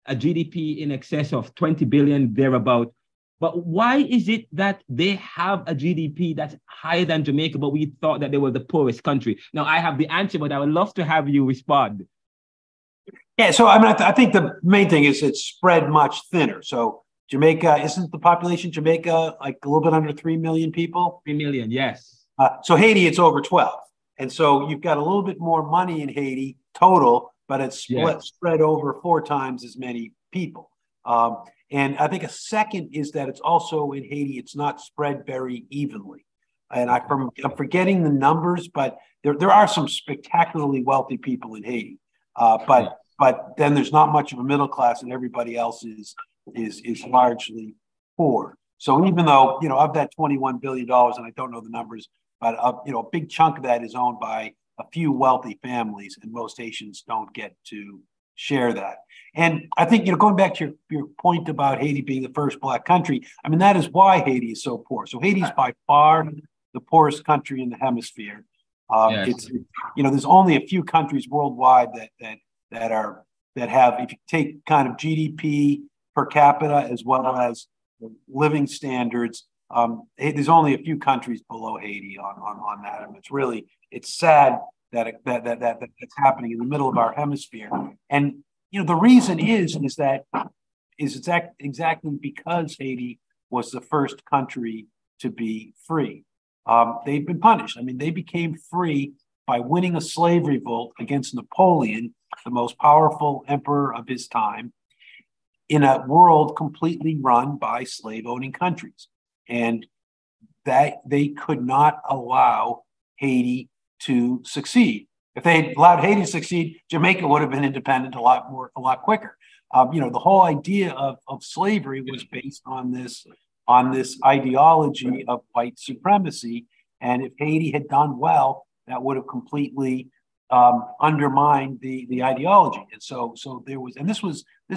a GDP in excess of 20 billion thereabout. But why is it that they have a GDP that's higher than Jamaica, but we thought that they were the poorest country? Now, I have the answer, but I would love to have you respond. Yeah, so I think the main thing is it's spread much thinner. So Jamaica, isn't the population Jamaica like a little bit under 3 million people? 3 million, yes. So Haiti, it's over 12. And so you've got a little bit more money in Haiti total, but it's spread over 4 times as many people. And I think a second is that it's also in Haiti, it's not spread very evenly. And I'm forgetting the numbers, but there are some spectacularly wealthy people in Haiti. But then there's not much of a middle class, and everybody else is largely poor. So even though, of that $21 billion, and I don't know the numbers, but a big chunk of that is owned by a few wealthy families, and most Haitians don't get to share that. And I think, going back to your point about Haiti being the first Black country, I mean, that is why Haiti is so poor. So Haiti is by far the poorest country in the hemisphere. It's, there's only a few countries worldwide that have, if you take kind of GDP per capita as well as living standards, there's only a few countries below Haiti on that. And it's sad that that's happening in the middle of our hemisphere. And the reason is exactly because Haiti was the first country to be free. They've been punished. I mean, they became free by winning a slave revolt against Napoleon, the most powerful emperor of his time, in a world completely run by slave-owning countries. And that they could not allow Haiti to succeed. If they had allowed Haiti to succeed, Jamaica would have been independent a lot quicker. The whole idea of slavery was based on this ideology of white supremacy. And if Haiti had done well, that would have completely undermined the ideology. And so there was, and this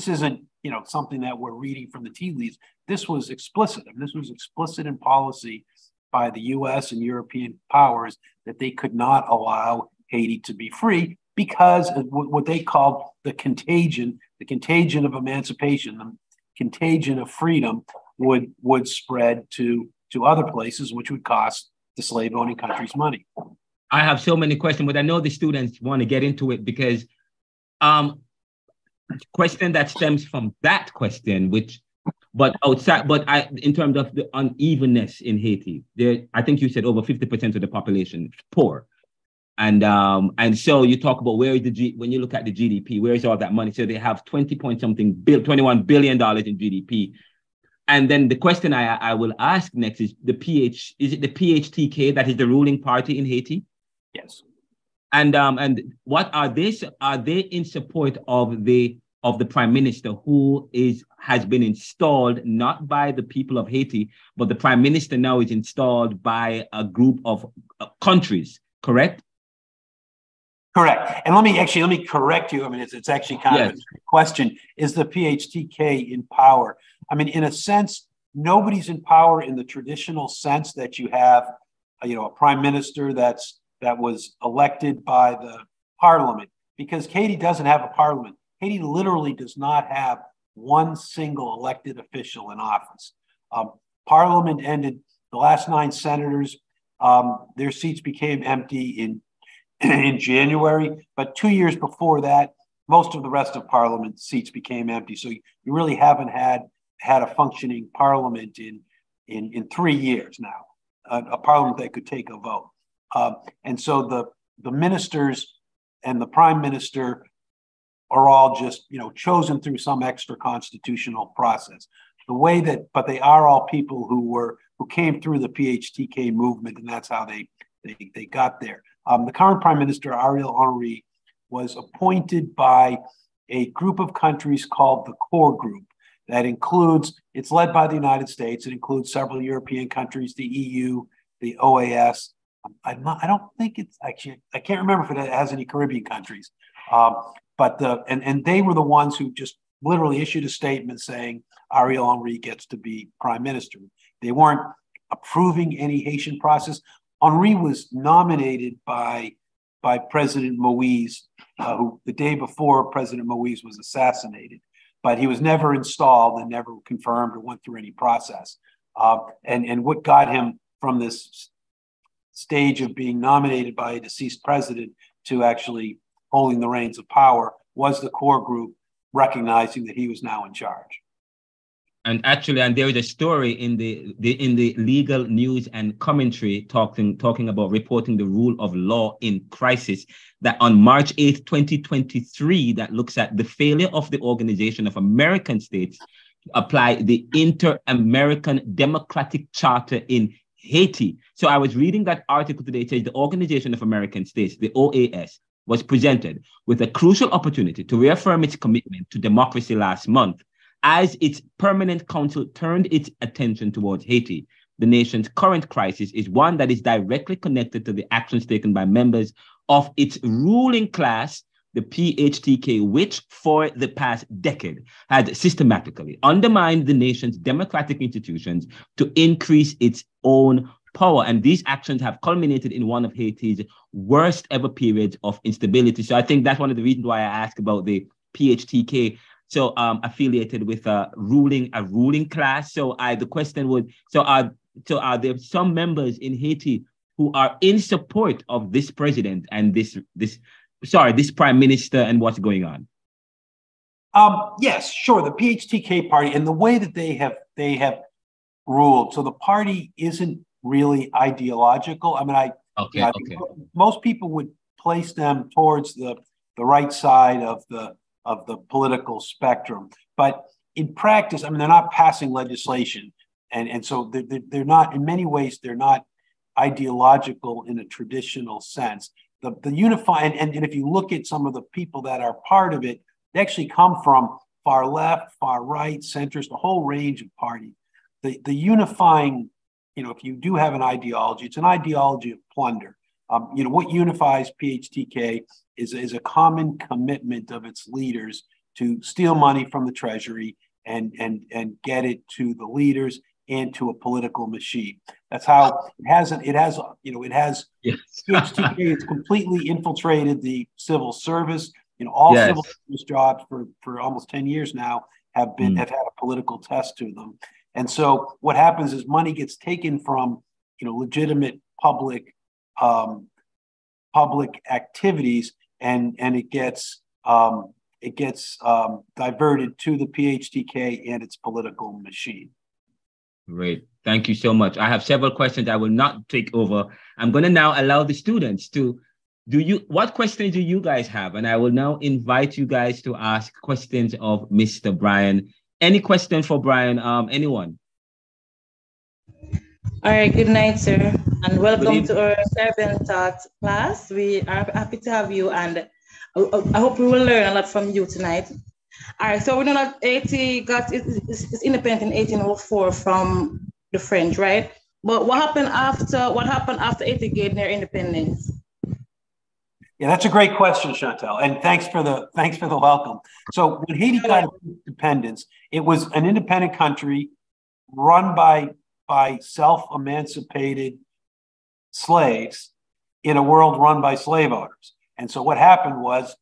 isn't, something that we're reading from the tea leaves. This was explicit. I mean, this was explicit in policy by the US and European powers that they could not allow Haiti to be free because of what they called the contagion of emancipation, the contagion of freedom would spread to other places, which would cost the slave-owning countries money. I have so many questions, but I know the students want to get into it because question that stems from that question, in terms of the unevenness in Haiti, I think you said over 50% of the population is poor. And so you talk about when you look at the GDP, where is all that money? So they have $21 billion in GDP. And then the question I will ask next is is it the PHTK that is the ruling party in Haiti? Yes. And what are they? Are they in support of the prime minister who has been installed not by the people of Haiti, but the prime minister now is installed by a group of countries, correct? Correct. And let me correct you. I mean, it's actually kind of a question. Is the PHTK in power? I mean, in a sense, nobody's in power in the traditional sense that you have, a prime minister that was elected by the parliament, because Haiti doesn't have a parliament. Haiti literally does not have one single elected official in office. Parliament ended. The last 9 senators, their seats became empty in January, but 2 years before that, most of the rest of Parliament seats became empty. So you really haven't had a functioning Parliament in 3 years now, a Parliament that could take a vote. And so the ministers and the prime minister are all just, chosen through some extra constitutional process. But they are all people who came through the PHTK movement, and that's how they got there. The current prime minister, Ariel Henry, was appointed by a group of countries called the Core Group. It's led by the United States. It includes several European countries, the EU, the OAS. I don't think it's actually, I can't remember if it has any Caribbean countries. But they were the ones who just literally issued a statement saying Ariel Henry gets to be prime minister. They weren't approving any Haitian process. Henry was nominated by President Moïse, who the day before President Moïse was assassinated, but he was never installed and never confirmed or went through any process. And what got him from this stage of being nominated by a deceased president to actually holding the reins of power was the Core Group recognizing that he was now in charge. And there is a story in the legal news and commentary talking about reporting the rule of law in crisis, that on March 8th, 2023, that looks at the failure of the Organization of American States to apply the Inter-American Democratic Charter in Haiti. So I was reading that article today. It says the Organization of American States, the OAS, was presented with a crucial opportunity to reaffirm its commitment to democracy last month, as its permanent council turned its attention towards Haiti. The nation's current crisis is one that is directly connected to the actions taken by members of its ruling class, the PHTK, which for the past decade had systematically undermined the nation's democratic institutions to increase its own power. And these actions have culminated in one of Haiti's worst ever periods of instability. So I think that's one of the reasons why I asked about the PHTK. So affiliated with a ruling class. So the question would, are there some members in Haiti who are in support of this president and this prime minister and what's going on? Yes, sure. The PHTK party, and the way that they have ruled. So the party isn't really ideological. I mean, most people would place them towards the right side of the political spectrum, but in practice, I mean, they're not passing legislation, and so they're not, in many ways, they're not ideological in a traditional sense. The unifying, and if you look at some of the people that are part of it, they actually come from far left, far right, centrist, a whole range of parties. The unifying, if you do have an ideology, it's an ideology of plunder. What unifies PHTK is a common commitment of its leaders to steal money from the treasury and get it to the leaders and to a political machine. That's how it has Yes. PHTK has completely infiltrated the civil service. All Yes. civil service jobs for almost 10 years now have had a political test to them. And so what happens is money gets taken from legitimate public activities, and it gets diverted to the PHTK and its political machine. Great. Thank you so much. I have several questions. I will not take over. I'm going to now allow the students to what questions do you guys have? And I will now invite you guys to ask questions of Mr. Brian. Any question for Brian? Anyone? All right, good night, sir, and welcome to our Caribbean Thought class. We are happy to have you, and I hope we will learn a lot from you tonight. All right, so we know that Haiti got its independence in 1804 from the French, right? But what happened after Haiti gained their independence? Yeah, that's a great question, Chantal, and thanks for the welcome. So when Haiti got its independence, it was an independent country run by self-emancipated slaves in a world run by slave owners. And so what happened was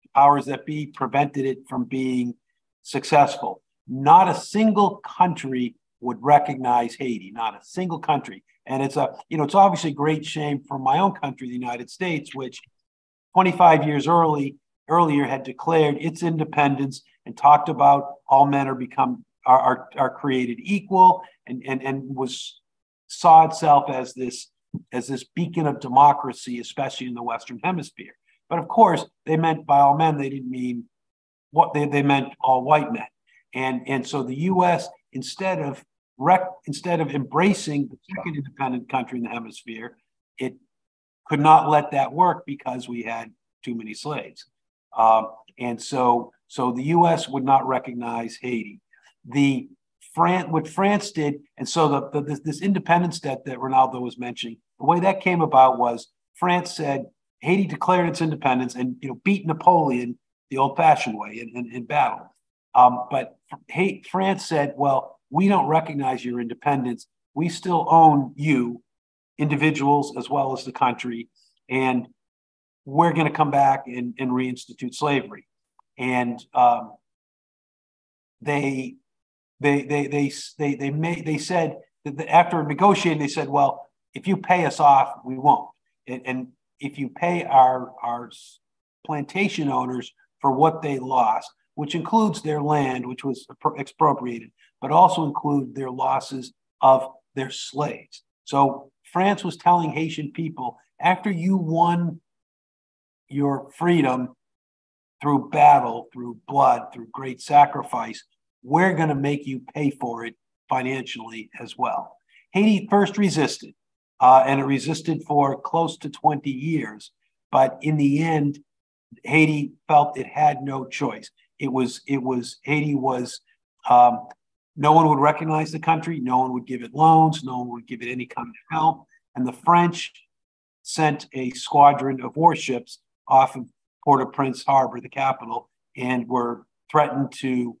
the powers that be prevented it from being successful. Not a single country would recognize Haiti, not a single country. And it's obviously a great shame for my own country, the United States, which 25 years earlier had declared its independence and talked about all men are created equal, and saw itself as this beacon of democracy, especially in the Western Hemisphere. But of course, they meant by all men, they didn't mean what they meant all white men. And so the U.S., instead of embracing the second independent country in the hemisphere, it could not let that work because we had too many slaves. And so the U.S. would not recognize Haiti. What France did, and so this independence that Ronaldo was mentioning, the way that came about was France said Haiti declared its independence and beat Napoleon the old-fashioned way in battle. But France said, well, we don't recognize your independence. We still own you, individuals as well as the country, and we're going to come back and reinstitute slavery. And they said that after negotiating, they said, well, if you pay us off, we won't. And if you pay our plantation owners for what they lost, which includes their land, which was expropriated, but also include their losses of their slaves. So France was telling Haitian people, after you won your freedom through battle, through blood, through great sacrifice, we're going to make you pay for it financially as well. Haiti first resisted, and it resisted for close to 20 years. But in the end, Haiti felt it had no choice. Haiti was, no one would recognize the country. No one would give it loans. No one would give it any kind of help. And the French sent a squadron of warships off of Port-au-Prince Harbor, the capital, and were threatened to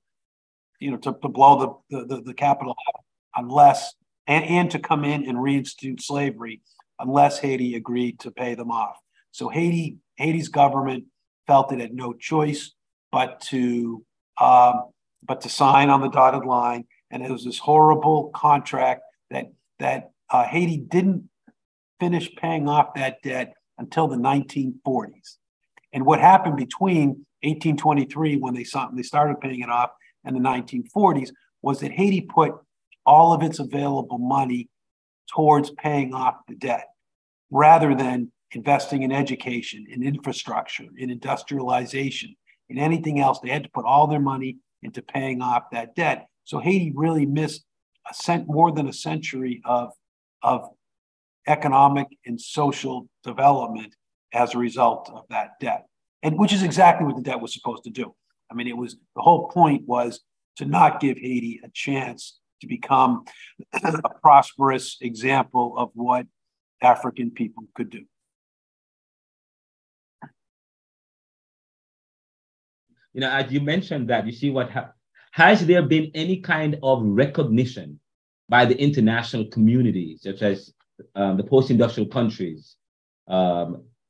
blow the capital up unless, and to come in and reinstitute slavery unless Haiti agreed to pay them off. So Haiti's government felt it had no choice but to sign on the dotted line, and it was this horrible contract that Haiti didn't finish paying off that debt until the 1940s. And what happened between 1823, when they started paying it off, and the 1940s, was that Haiti put all of its available money towards paying off the debt, rather than investing in education, in infrastructure, in industrialization, in anything else. They had to put all their money into paying off that debt. So Haiti really missed more than a century of economic and social development as a result of that debt, and which is exactly what the debt was supposed to do. I mean, the whole point was to not give Haiti a chance to become a prosperous example of what African people could do. You know, as you mentioned that, you see has there been any kind of recognition by the international community, such as the post-industrial countries,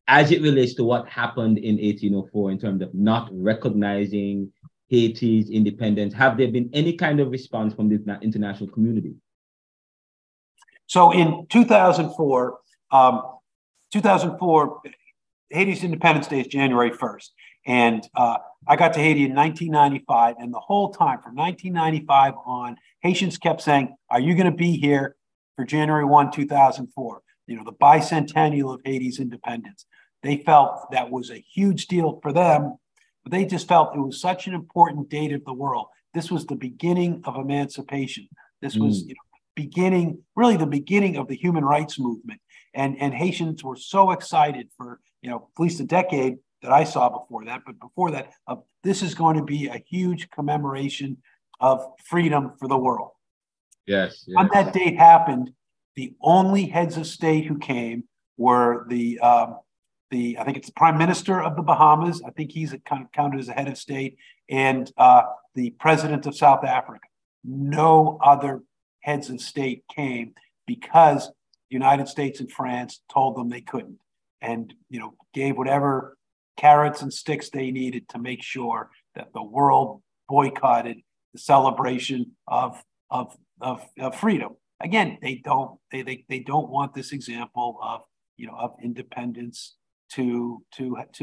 as it relates to what happened in 1804 in terms of not recognizing Haiti's independence? Have there been any kind of response from the international community? So in 2004, Haiti's Independence Day is January 1st. And I got to Haiti in 1995. And the whole time from 1995 on, Haitians kept saying, are you going to be here for January 1, 2004? You know, the bicentennial of Haiti's independence. They felt that was a huge deal for them, but they just felt it was such an important date of the world. This was the beginning of emancipation. This was really the beginning of the human rights movement. And Haitians were so excited for, at least a decade that I saw before that, but before that, this is going to be a huge commemoration of freedom for the world. Yes. When that date happened, the only heads of state who came were I think it's the Prime Minister of the Bahamas. I think he's kind of counted as a head of state, and the President of South Africa. No other heads of state came because the United States and France told them they couldn't, and gave whatever carrots and sticks they needed to make sure that the world boycotted the celebration of freedom. Again, they don't want this example of independence to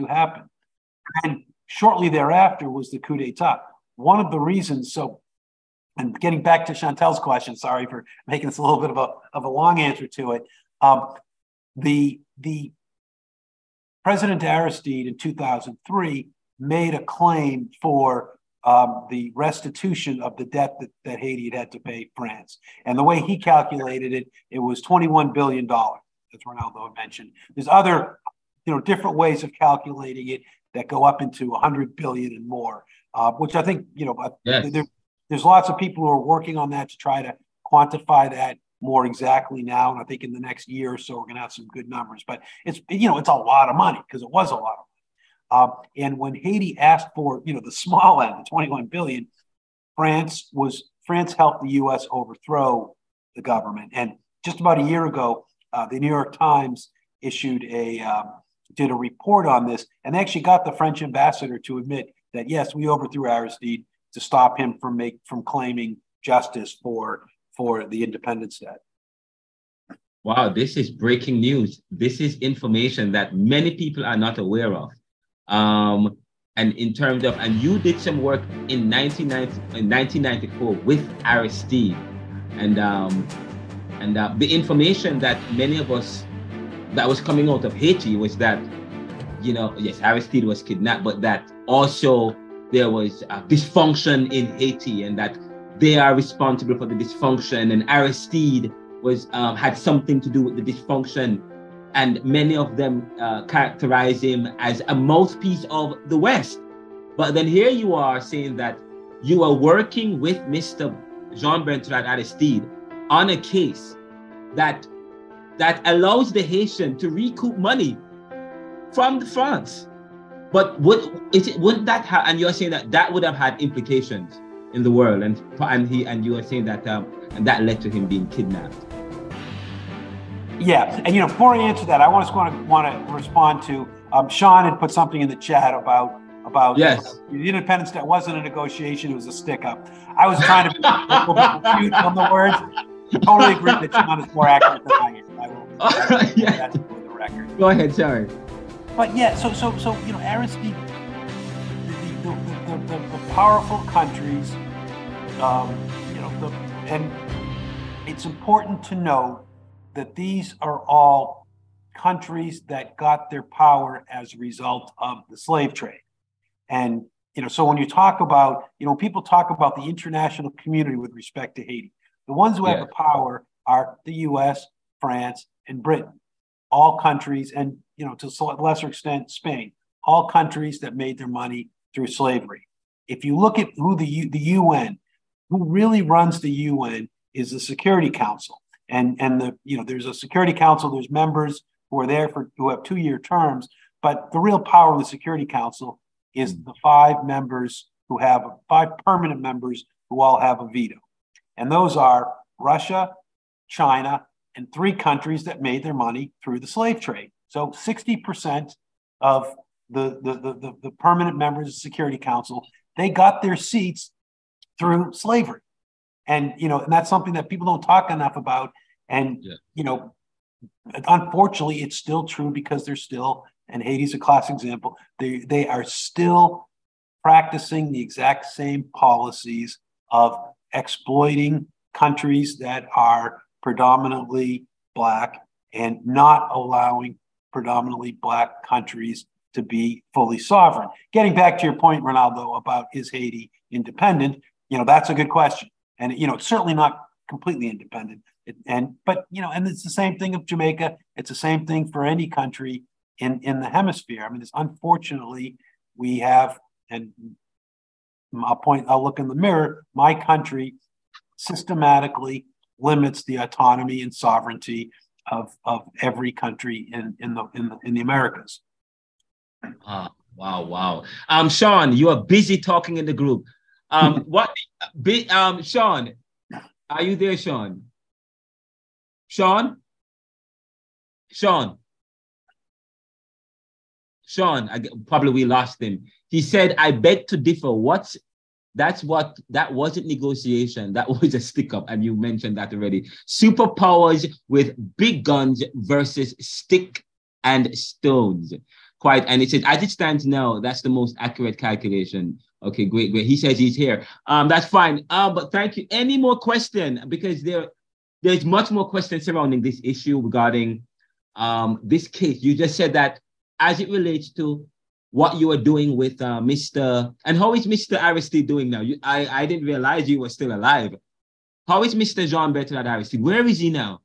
happen. And shortly thereafter was the coup d'etat. One of the reasons, and getting back to Chantel's question, sorry for making this a little bit of a long answer to it. The President Aristide in 2003 made a claim for the restitution of the debt that Haiti had to pay France. And the way he calculated it, it was $21 billion, as Ronaldo had mentioned. There's other different ways of calculating it that go up into 100 billion and more, which I think, there's lots of people who are working on that to try to quantify that more exactly now. And I think in the next year or so, we're going to have some good numbers, but it's a lot of money, because it was a lot of money. And when Haiti asked for, the small end, the 21 billion, France helped the U.S. overthrow the government. And just about a year ago, the New York Times did a report on this, and they actually got the French ambassador to admit that, yes, we overthrew Aristide to stop him from claiming justice for the independence debt. Wow, this is breaking news. This is information that many people are not aware of. And in terms of, and you did some work in 1994 with Aristide, and the information that many of us that was coming out of Haiti was that, yes, Aristide was kidnapped, but that also there was dysfunction in Haiti, and that they are responsible for the dysfunction, and Aristide had something to do with the dysfunction, and many of them characterize him as a mouthpiece of the West. But then here you are saying that you are working with Mr. Jean-Bertrand Aristide on a case that allows the Haitian to recoup money from France. But wouldn't that have, and you're saying that would have had implications in the world, and you are saying that and that led to him being kidnapped. Yeah, and before I answer that, I want to respond to Sean had put something in the chat about yes, the independence debt wasn't a negotiation; it was a stick up. I was trying to be a little bit cute on the words. I totally agree that Sean is more accurate than I am. I will that's for the record. Go ahead, sorry. But yeah, so Aristide, the powerful countries, and it's important to note that these are all countries that got their power as a result of the slave trade. And, so when you talk about, people talk about the international community with respect to Haiti, the ones who have the power are the US, France, and Britain, all countries, and, to a lesser extent, Spain, all countries that made their money through slavery. If you look at who the UN, who really runs the UN is the Security Council. And there's a Security Council, there's members who are there who have 2-year terms, but the real power of the Security Council is the 5 permanent members who all have a veto. And those are Russia, China, and 3 countries that made their money through the slave trade. So 60% of the permanent members of the Security Council, they got their seats through slavery. And, and that's something that people don't talk enough about. And, unfortunately, it's still true because they're still, and Haiti's a classic example, they are still practicing the exact same policies of exploiting countries that are predominantly Black and not allowing predominantly Black countries to be fully sovereign. Getting back to your point, Ronaldo, about is Haiti independent? That's a good question. And, it's certainly not completely independent. But it's the same thing of Jamaica. It's the same thing for any country in the hemisphere. I mean, unfortunately, we have, and I'll look in the mirror, my country systematically limits the autonomy and sovereignty of every country in the Americas. Wow. Sean, you are busy talking in the group. Sean, are you there, Sean? Sean, probably we lost him. He said, I beg to differ. That wasn't negotiation. That was a stick up. And you mentioned that already. Superpowers with big guns versus stick and stones. Quite. And it says, as it stands now, that's the most accurate calculation. Okay, great. He says he's here. That's fine. But thank you. Any more question? Because there's much more questions surrounding this issue regarding this case. You just said that as it relates to what you are doing with Mr. And how is Mr. Aristide doing now? I didn't realize you were still alive. How is Mr. Jean-Bertrand Aristide? Where is he now?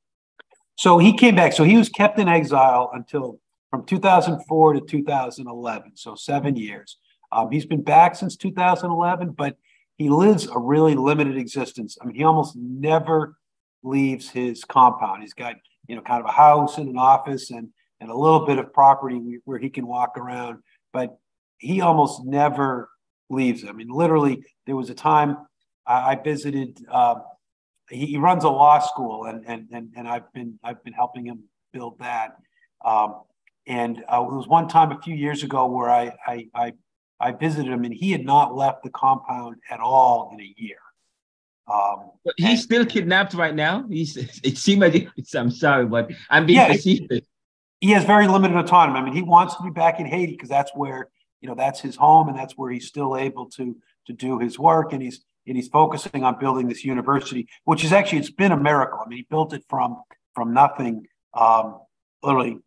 So he came back. So he was kept in exile from 2004 to 2011. So 7 years. He's been back since 2011, but he lives a really limited existence. I mean, he almost never leaves his compound. He's got, kind of a house and an office and a little bit of property where he can walk around, but he almost never leaves. I mean, literally, there was a time I visited. He runs a law school, and I've been helping him build that. And there was one time a few years ago where I visited him, and he had not left the compound at all in a year. But he's still kidnapped right now. It seemed like I'm sorry, but I'm being facetious. He has very limited autonomy. I mean, he wants to be back in Haiti because that's where, that's his home, and that's where he's still able to do his work. And he's focusing on building this university, which is actually, it's been a miracle. I mean, he built it from nothing, literally,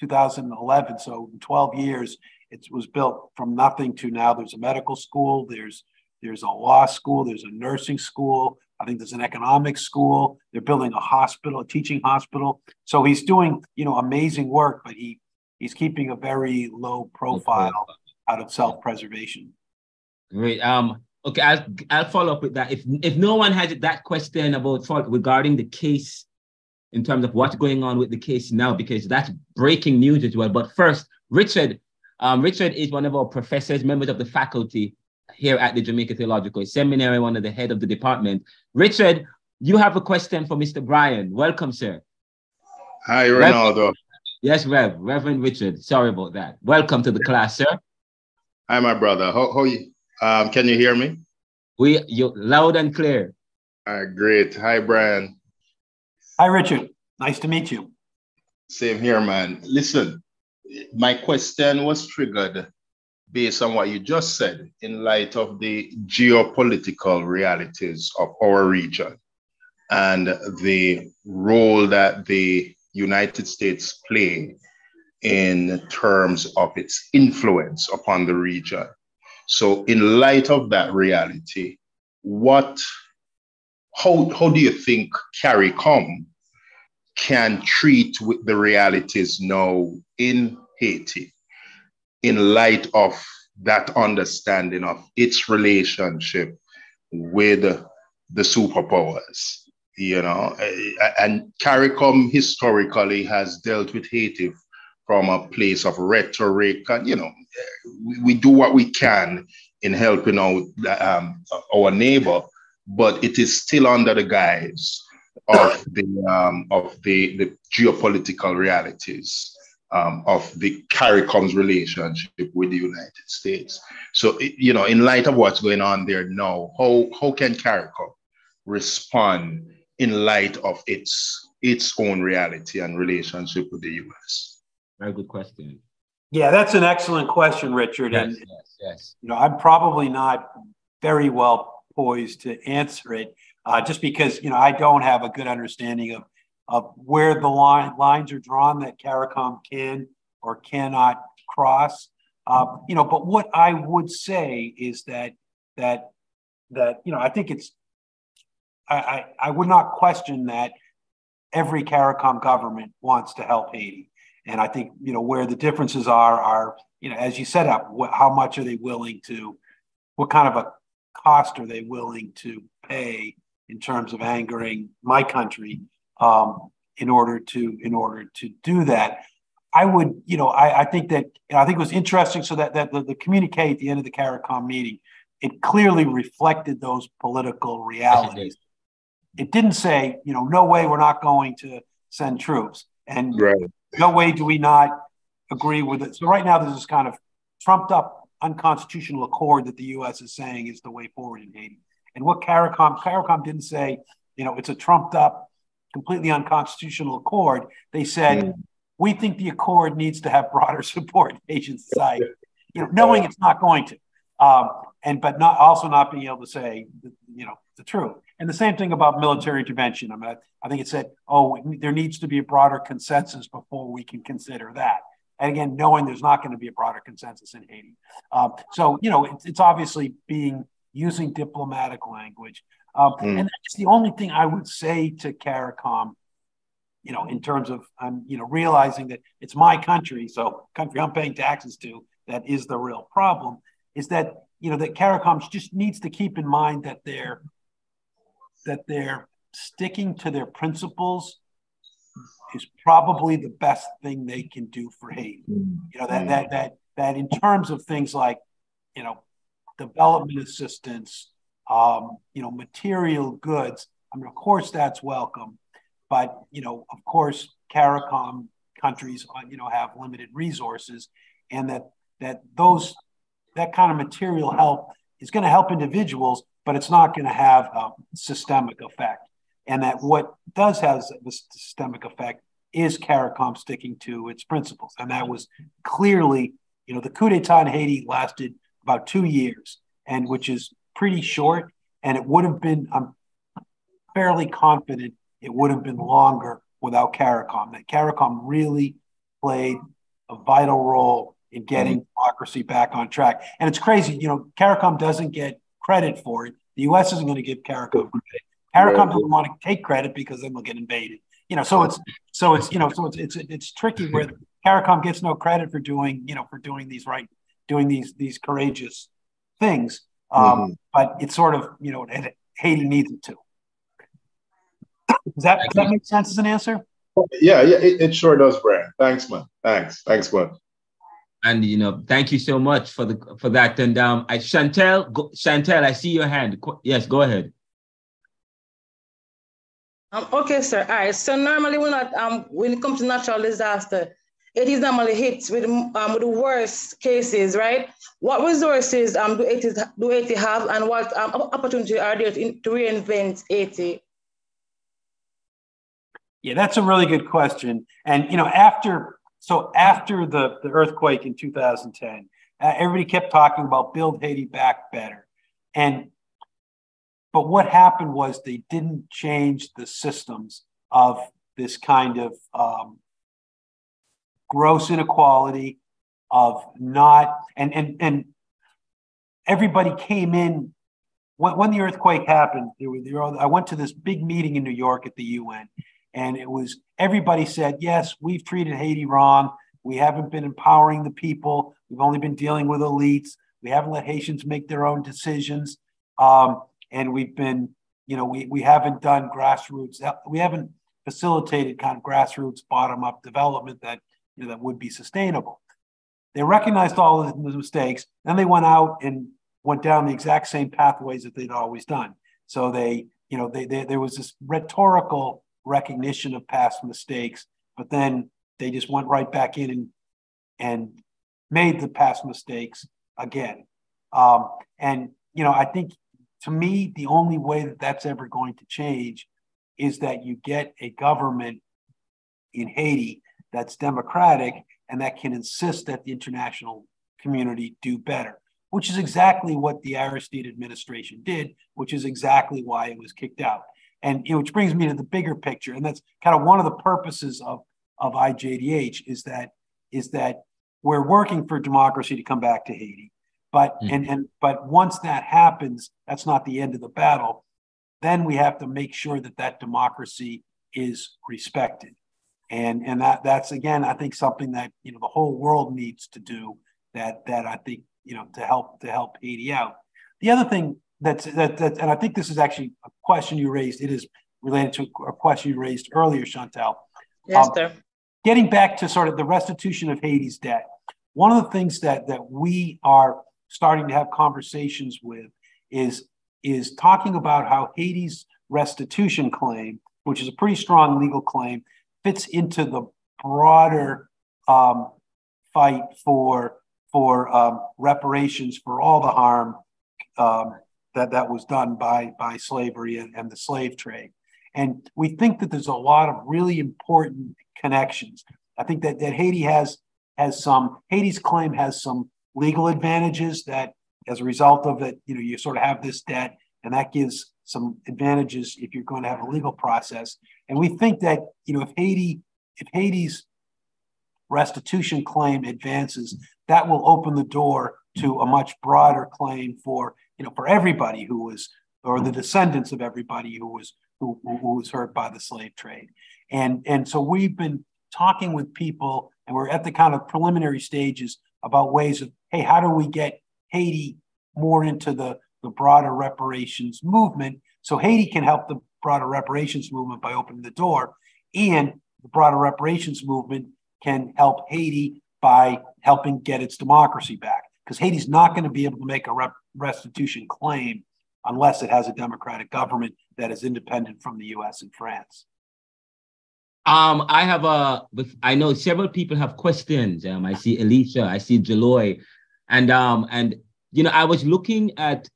2011. So in 12 years, it was built from nothing to now there's a medical school, there's a law school, there's a nursing school, I think there's an economics school, they're building a hospital, a teaching hospital. So he's doing, amazing work, but he's keeping a very low profile out of self-preservation. Great. Okay, I'll follow up with that. If no one has that question regarding the case in terms of what's going on with the case now, because that's breaking news as well. But first, Richard is one of our professors, members of the faculty here at the Jamaica Theological Seminary, one of the head of the department. Richard, you have a question for Mr. Brian. Welcome, sir. Hi, Ronaldo. Yes, Reverend Richard. Sorry about that. Welcome to the class, sir. Hi, my brother. How you? Can you hear me? You loud and clear. Great. Hi, Brian. Hi, Richard. Nice to meet you. Same here, man. Listen, my question was triggered based on what you just said in light of the geopolitical realities of our region. and the role that the United States play in terms of its influence upon the region. So in light of that reality, how do you think CARICOM can treat with the realities now in Haiti in light of that understanding of its relationship with the superpowers? You know, and CARICOM historically has dealt with Haiti from a place of rhetoric, and you know, we do what we can in helping out our neighbor, but it is still under the guise of the geopolitical realities of the CARICOM's relationship with the United States. So, you know, in light of what's going on there now, how can CARICOM respond in light of its own reality and relationship with the US? Very good question. Yeah, that's an excellent question, Richard. Yes, and yes. You know, I'm probably not very well poised to answer it, just because, you know, I don't have a good understanding of where the lines are drawn that CARICOM can or cannot cross. You know, but what I would say is that you know, I think it's I would not question that every CARICOM government wants to help Haiti. And I think, you know, where the differences are, you know, as you set up, how much are they willing to, what kind of a cost are they willing to pay in terms of angering my country in order to do that? I would, you know, I think it was interesting. So that the communique at the end of the CARICOM meeting, it clearly reflected those political realities. It didn't say, you know, no way, we're not going to send troops, and no way do we not agree with it. So right now there's this kind of trumped up unconstitutional accord that the U.S. is saying is the way forward in Haiti. And what CARICOM didn't say, you know, it's a trumped up, completely unconstitutional accord. They said, we think the accord needs to have broader support in Haitian society, you know, knowing it's not going to, but not being able to say, you know, the truth. And the same thing about military intervention. I mean, I think it said, there needs to be a broader consensus before we can consider that. And again, knowing there's not going to be a broader consensus in Haiti. So, you know, it's obviously using diplomatic language. And that's the only thing I would say to CARICOM, you know, in terms of, you know, realizing that it's my country, so country I'm paying taxes to, that is the real problem, is that, you know, that CARICOM just needs to keep in mind that they're sticking to their principles is probably the best thing they can do for Haiti. You know, that in terms of things like, you know, development assistance, you know, material goods, I mean, of course that's welcome, but, you know, of course, CARICOM countries, you know, have limited resources, and that kind of material help is going to help individuals, but it's not going to have a systemic effect. And that what does have the systemic effect is CARICOM sticking to its principles. And that was clearly, you know, the coup d'etat in Haiti lasted about 2 years, and which is pretty short. And it would have been, I'm fairly confident it would have been longer without CARICOM. That CARICOM really played a vital role in getting democracy back on track. And it's crazy, you know, CARICOM doesn't get credit for it. The U.S. isn't going to give CARICOM credit. CARICOM doesn't want to take credit because then they'll get invaded. You know, so it's tricky where CARICOM gets no credit for doing these courageous things. But it's sort of, you know, Haiti needs it to. Does that make sense as an answer? Yeah, it sure does, Brian. Thanks, man. Thanks, man. And you know, thank you so much for that. And Chantel, I see your hand. Yes, go ahead. Okay, sir. All right. So normally we're not when it comes to natural disaster, it is normally hit with the worst cases, right? What resources do Haiti have, and what opportunity are there to reinvent Haiti? Yeah, that's a really good question. And you know, after the earthquake in 2010, everybody kept talking about build Haiti back better. And but what happened was they didn't change the systems of this kind of gross inequality of not, and everybody came in. When the earthquake happened, I went to this big meeting in New York at the UN, and it was, everybody said, yes, we've treated Haiti wrong. We haven't been empowering the people. We've only been dealing with elites. We haven't let Haitians make their own decisions. And we've been, we haven't done grassroots, we haven't facilitated kind of grassroots bottom-up development that, that would be sustainable. They recognized all of the mistakes, then they went out and went down the exact same pathways that they'd always done. So there was this rhetorical recognition of past mistakes, but then they just went right back in and made the past mistakes again. I think, to me, the only way that that's ever going to change is that you get a government in Haiti that's democratic and that can insist that the international community do better, which is exactly what the Aristide administration did, which is exactly why it was kicked out. And which brings me to the bigger picture, and that's kind of one of the purposes of IJDH is that we're working for democracy to come back to Haiti. But but once that happens, that's not the end of the battle. Then we have to make sure that democracy is respected, and that's again, I think, something that the whole world needs to do. That I think to help Haiti out. The other thing that and I think this is actually a question you raised. It is related to a question you raised earlier, Chantal. Yes, sir. Getting back to sort of the restitution of Haiti's debt. One of the things that we are starting to have conversations with is talking about how Haiti's restitution claim, which is a pretty strong legal claim, fits into the broader fight for reparations for all the harm that was done by slavery and the slave trade. And we think that there's a lot of really important connections. I think that Haiti Haiti's claim has some legal advantages that, as a result of it, you sort of have this debt, and that gives some advantages if you're going to have a legal process. And we think that if Haiti's restitution claim advances, that will open the door to a much broader claim for everybody who was, or the descendants of everybody who was hurt by the slave trade. And so we've been talking with people, and we're at the kind of preliminary stages about ways of, hey, how do we get Haiti more into the broader reparations movement, so Haiti can help the broader reparations movement by opening the door, and the broader reparations movement can help Haiti by helping get its democracy back. Because Haiti's not going to be able to make a restitution claim unless it has a democratic government that is independent from the US and France. I know several people have questions. I see Alicia, I see Jaloy, and I was looking at,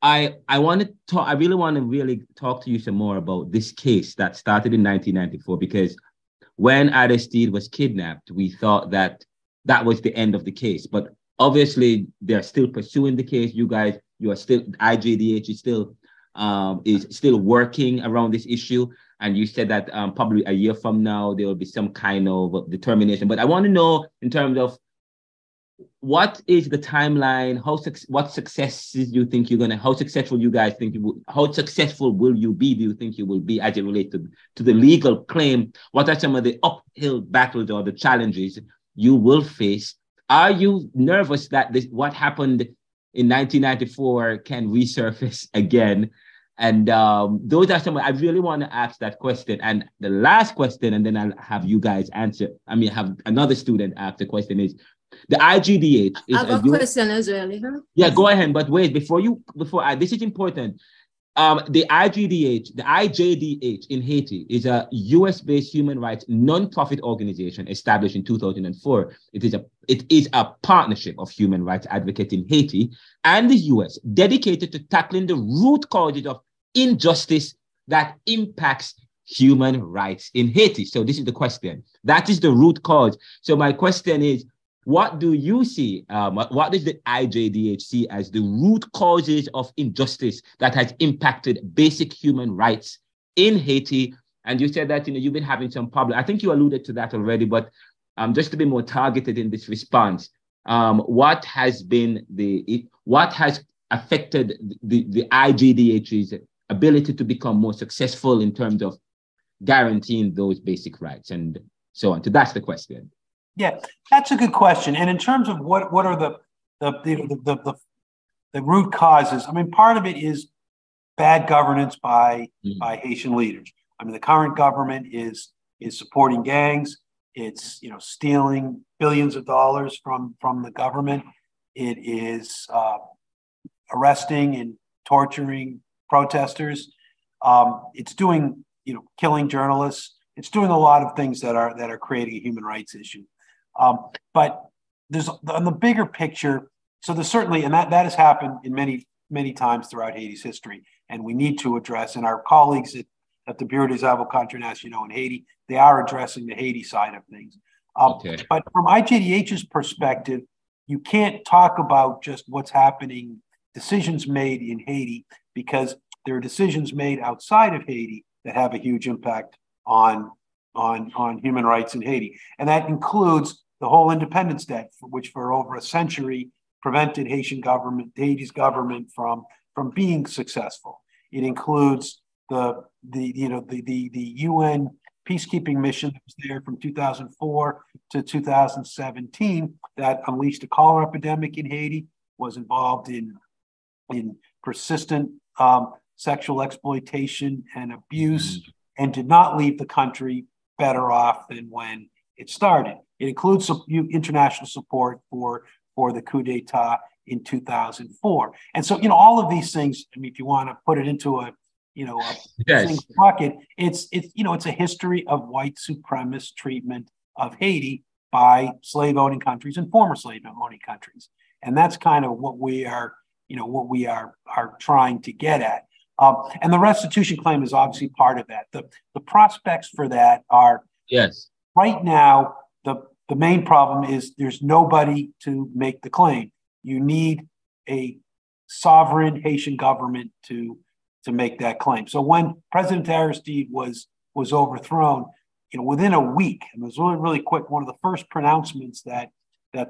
I really want to talk to you some more about this case that started in 1994, because when Aristide was kidnapped, we thought that was the end of the case, but obviously they're still pursuing the case. You are still, IJDH is still working around this issue. And you said that probably a year from now, there will be some kind of determination. But I want to know, in terms of what is the timeline, what successes you think you're going to, how successful you guys think how successful will you be, do you think you will be as it relates to the legal claim? What are some of the uphill battles or the challenges you will face? Are you nervous that what happened in 1994 can resurface again? And those are some, I really want to ask that question. And the last question, and then I'll have you guys answer. Have another student ask the question is, the IJDH is I have a question as well. Huh? Yeah, go ahead. But wait, this is important. The IJDH in Haiti is a US-based human rights non-profit organization established in 2004. It is a partnership of human rights advocates in Haiti and the US dedicated to tackling the root causes of injustice that impacts human rights in Haiti. So this is the question. That is the root cause. So my question is, what do you see? What does the IJDH see as the root causes of injustice that has impacted basic human rights in Haiti? And you said that you've been having some problem. I think you alluded to that already, but just to be more targeted in this response, what has affected the IJDH's ability to become more successful in terms of guaranteeing those basic rights and so on? So that's the question. Yeah, that's a good question. And in terms of what are the root causes, I mean, part of it is bad governance by Haitian leaders. I mean, the current government is supporting gangs. It's stealing billions of dollars from the government. It is arresting and torturing protesters. It's doing killing journalists. It's doing a lot of things that are creating a human rights issue. But there's on the bigger picture. So there's certainly, and that has happened in many times throughout Haiti's history, and we need to address. And our colleagues at the Bureau des Avocats Internationaux in Haiti, they are addressing the Haiti side of things. Okay. But from IJDH's perspective, you can't talk about just what's happening, decisions made in Haiti, because there are decisions made outside of Haiti that have a huge impact on human rights in Haiti. And that includes the whole independence debt, which for over a century prevented Haiti's government from being successful. It includes the UN peacekeeping mission that was there from 2004 to 2017 that unleashed a cholera epidemic in Haiti, was involved in persistent sexual exploitation and abuse, and did not leave the country better off than when it started. It includes international support for the coup d'etat in 2004. And so, all of these things, I mean, if you want to put it into a single bucket, it's a history of white supremacist treatment of Haiti by slave owning countries and former slave owning countries. And that's kind of what we are trying to get at. And the restitution claim is obviously part of that. The prospects for that are, right now, the main problem is there's nobody to make the claim. You need a sovereign Haitian government to make that claim. So when President Aristide was overthrown, within a week, and it was really quick, one of the first pronouncements that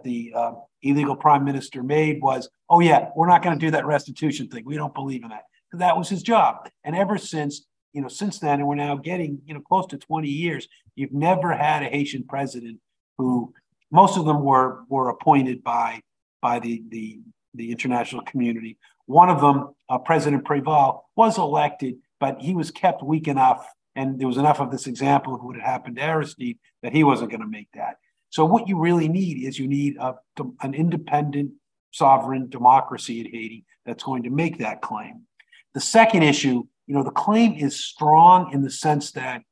the illegal prime minister made was, "Oh yeah, we're not going to do that restitution thing. We don't believe in that." That was his job. And ever since then, and we're now getting close to 20 years, you've never had a Haitian president who, most of them were appointed by the international community. One of them, President Préval, was elected, but he was kept weak enough, and there was enough of this example of what had happened to Aristide that he wasn't going to make that. So what you really need is an independent, sovereign democracy in Haiti that's going to make that claim. The second issue, the claim is strong in the sense that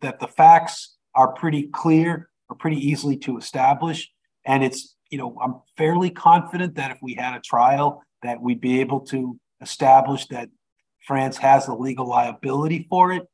the facts are pretty clear, or pretty easily to establish. And it's, I'm fairly confident that if we had a trial, that we'd be able to establish that France has the legal liability for it.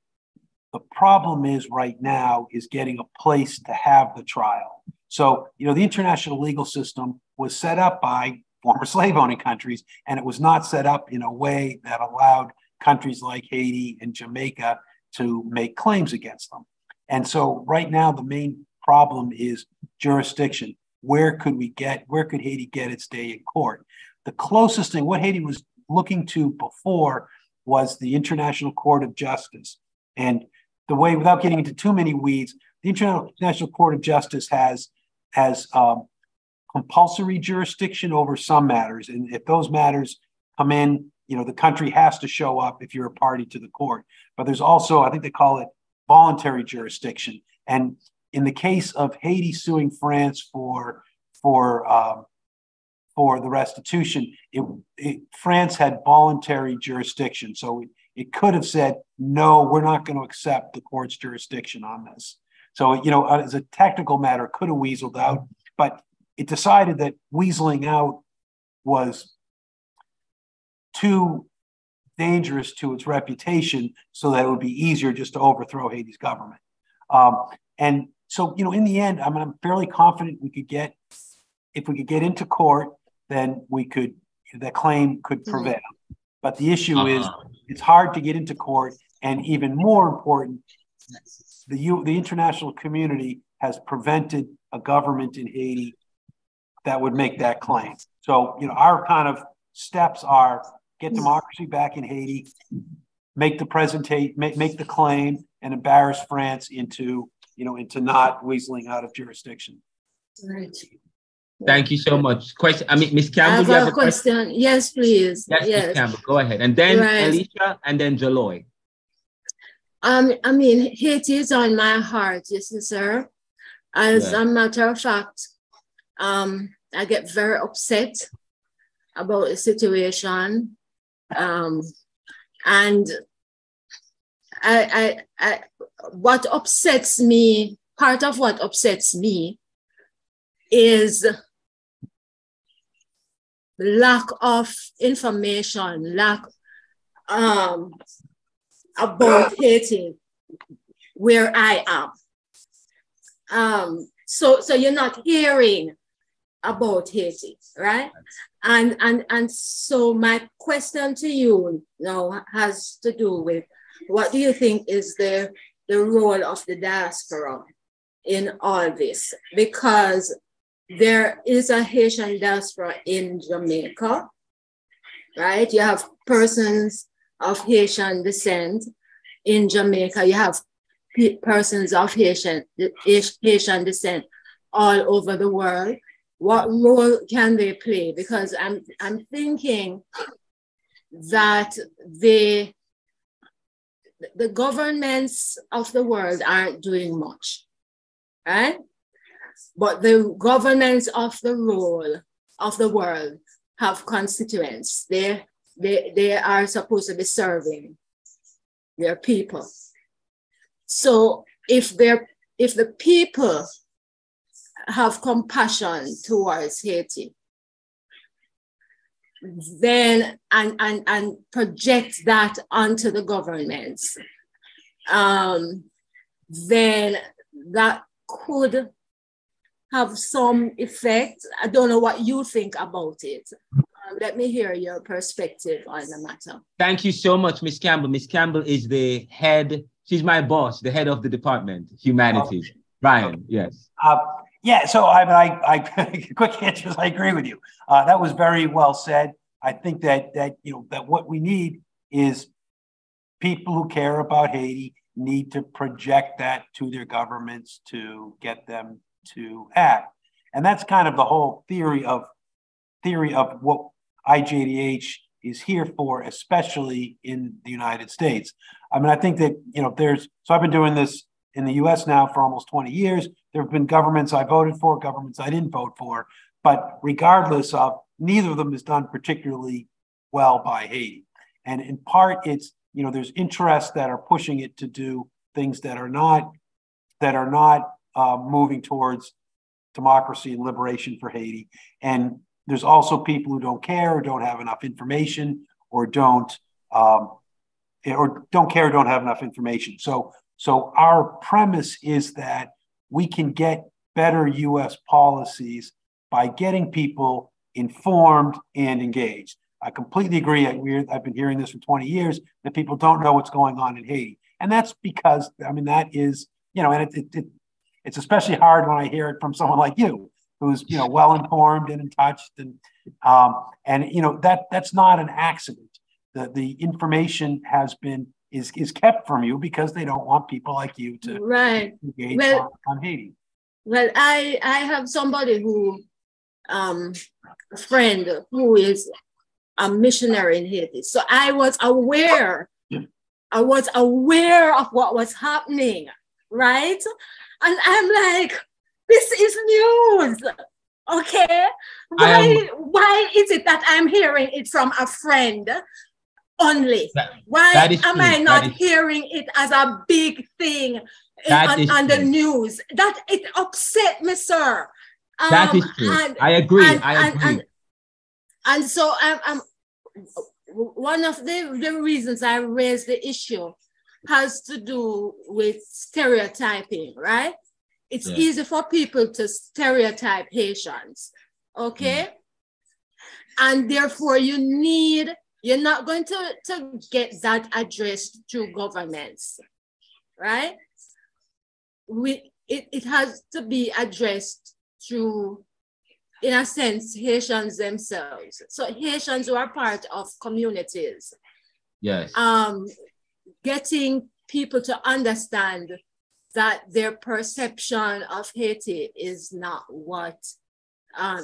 The problem is right now is getting a place to have the trial. So, the international legal system was set up by former slave owning countries, and it was not set up in a way that allowed countries like Haiti and Jamaica to make claims against them. And so right now, the main problem is jurisdiction. Where could Haiti get its day in court? The closest thing, what Haiti was looking to before, was the International Court of Justice. And the way, without getting into too many weeds, the International Court of Justice has compulsory jurisdiction over some matters. And if those matters come in, the country has to show up if you're a party to the court. But there's also, I think they call it voluntary jurisdiction. And in the case of Haiti suing France for the restitution, France had voluntary jurisdiction. So it could have said, no, we're not going to accept the court's jurisdiction on this. So, as a technical matter, it could have weaseled out, but it decided that weaseling out was too dangerous to its reputation, so that it would be easier just to overthrow Haiti's government. And so, you know, in the end, I'm fairly confident if we could get into court, then the claim could prevail. But the issue is, it's hard to get into court, and even more important, the international community has prevented a government in Haiti that would make that claim. So, you know, our kind of steps are get democracy back in Haiti, make the claim, and embarrass France into not weaseling out of jurisdiction. Right. Thank you so much. Question. I mean, Ms. Campbell, I have a question. Yes, please. Yes, Ms. Campbell, go ahead. And then right. Alicia, and then Jaloy. I mean, Haiti is on my heart, you see, sir. As a matter of fact, I get very upset about the situation. And what upsets me, part of what upsets me is lack of information, about Haiti, where I am. So you're not hearing about Haiti, right? And so my question to you now has to do with, what do you think is the role of the diaspora in all this? Because there is a Haitian diaspora in Jamaica, right? You have persons of Haitian descent in Jamaica. You have persons of Haitian descent all over the world. What role can they play? Because I'm thinking that the governments of the world aren't doing much, right? But the governments of the world have constituents. They are supposed to be serving their people. So if the people have compassion towards Haiti, then and project that onto the governments, then that could have some effect. I don't know what you think about it. Let me hear your perspective on the matter. Thank you so much, Ms. Campbell. Ms. Campbell is the head, she's my boss, the head of the department, humanities. Ryan, yes. Yeah, so I quick answer is I agree with you. That was very well said. I think that what we need is people who care about Haiti need to project that to their governments to get them to act. And that's kind of the whole theory of what IJDH is here for, especially in the United States. I mean, I think that, so I've been doing this in the US now for almost 20 years. There have been governments I voted for, governments I didn't vote for, but regardless of, neither of them is done particularly well by Haiti. And in part, it's, there's interests that are pushing it to do things that are not moving towards democracy and liberation for Haiti. And there's also people who don't care, or don't have enough information, or don't care, or don't have enough information. So our premise is that we can get better U.S. policies by getting people informed and engaged. I completely agree. I've been hearing this for 20 years, that people don't know what's going on in Haiti. And that's because, that is, and it's especially hard when I hear it from someone like you, who's, well informed and in touch. And that's not an accident. The information is kept from you because they don't want people like you to engage on Haiti. Well, I have somebody who, a friend who is a missionary in Haiti. So I was aware of what was happening, right? And I'm like, this is news, okay? Why is it that I'm hearing it from a friend only? Why am I not hearing it as a big thing on the news? That it upset me, sir. That is true. I agree. And so I'm one of the reasons I raised the issue has to do with stereotyping, right? it's easy for people to stereotype Haitians, okay? And therefore you're not going to get that addressed through governments, right? It has to be addressed through, in a sense, Haitians themselves. So Haitians who are part of communities. Yes. Getting people to understand that their perception of Haiti is not what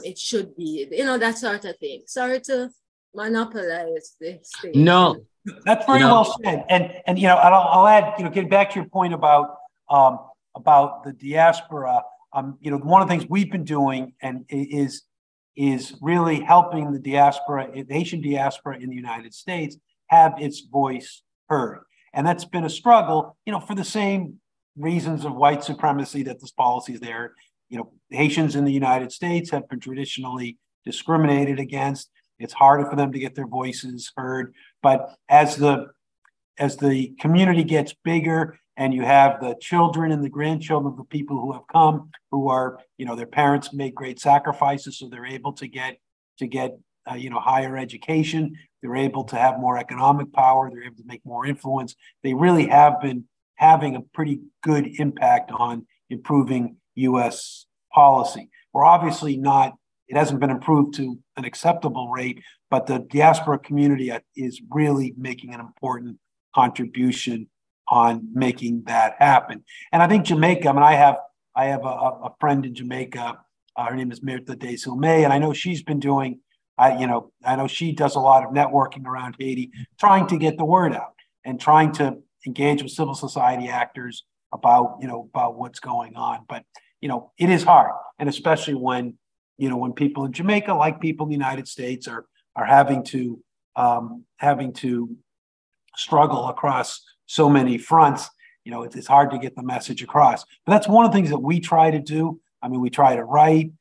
it should be, that sort of thing. Sorry to monopolize this thing. No, that's very well said. And I'll add, getting back to your point about the diaspora. One of the things we've been doing and is really helping the diaspora, the Haitian diaspora in the United States, have its voice heard. And that's been a struggle, for the same reasons of white supremacy that this policy is there. Haitians in the United States have been traditionally discriminated against. It's harder for them to get their voices heard. But as the community gets bigger and you have the children and the grandchildren of the people who have come, who are, their parents made great sacrifices, so they're able to get higher education. They're able to have more economic power. They're able to make more influence. They really have been having a pretty good impact on improving U.S. policy. We're obviously not, it hasn't been improved to an acceptable rate, but the diaspora community is really making an important contribution on making that happen. And I think Jamaica, I have a friend in Jamaica. Her name is Mirta de Silme, and I know she's been doing, I know she does a lot of networking around Haiti, trying to get the word out and trying to engage with civil society actors about what's going on. But, it is hard. And especially when people in Jamaica, like people in the United States, are having to struggle across so many fronts, it's hard to get the message across. But that's one of the things that we try to do. We try to write.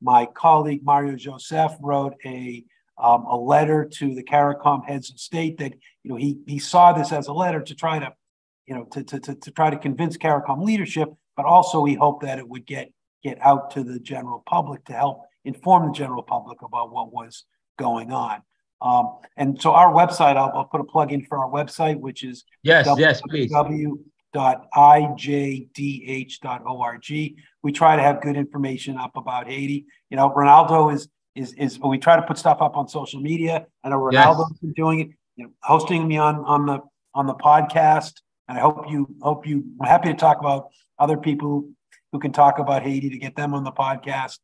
My colleague Mario Joseph wrote a letter to the CARICOM heads of state that he saw this as a letter to try to to try to convince CARICOM leadership, but also he hoped that it would get out to the general public to help inform the general public about what was going on. And so our website, I'll put a plug in for our website, which is www.ijdh.org. We try to have good information up about Haiti. Ronaldo is we try to put stuff up on social media. I know Ronaldo's been doing it, hosting me on the podcast. And I hope I'm happy to talk about other people who can talk about Haiti to get them on the podcast.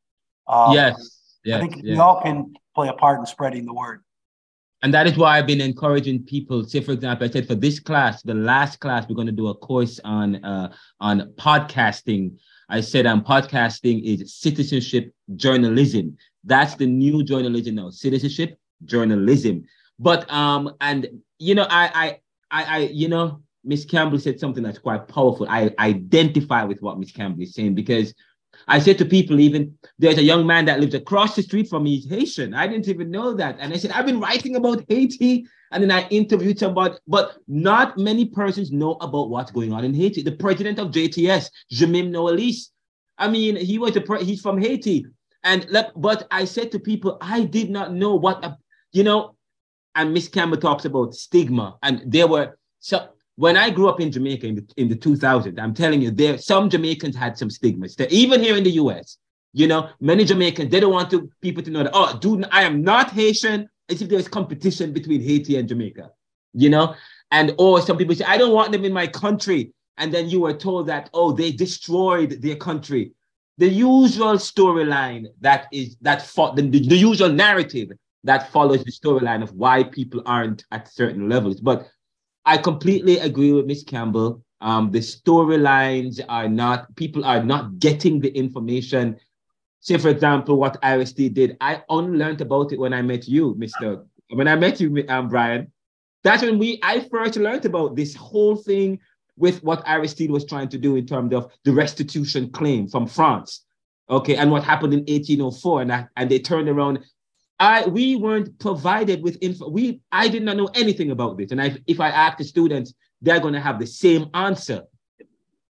I think we all can play a part in spreading the word. And that is why I've been encouraging people. Say, for example, I said for this class, the last class, we're going to do a course on podcasting. I said podcasting is citizenship journalism. That's the new journalism now, citizenship journalism. But Miss Campbell said something that's quite powerful. I identify with what Miss Campbell is saying, because I said to people, even there's a young man that lives across the street from me, he's Haitian. I didn't even know that. And I said, I've been writing about Haiti. And then I interviewed somebody, but not many persons know about what's going on in Haiti. The president of JTS, Jamim Noelis, he's from Haiti. But I said to people, I did not know and Miss Campbell talks about stigma. And when I grew up in Jamaica in the 2000s, I'm telling you, some Jamaicans had some stigmas. Even here in the US, many Jamaicans, they don't want people to know that, I am not Haitian, as if there's competition between Haiti and Jamaica, or some people say, I don't want them in my country. And then you were told that, they destroyed their country. The usual storyline the usual narrative that follows the storyline of why people aren't at certain levels. But I completely agree with Ms. Campbell. The storylines people are not getting the information. Say, for example, what IRSD did. I only learned about it when I met you, Brian. That's when I first learned about this whole thing with what IRSD was trying to do in terms of the restitution claim from France. Okay, and what happened in 1804, and they turned around. We weren't provided with info. I did not know anything about this. And if I ask the students, they're going to have the same answer.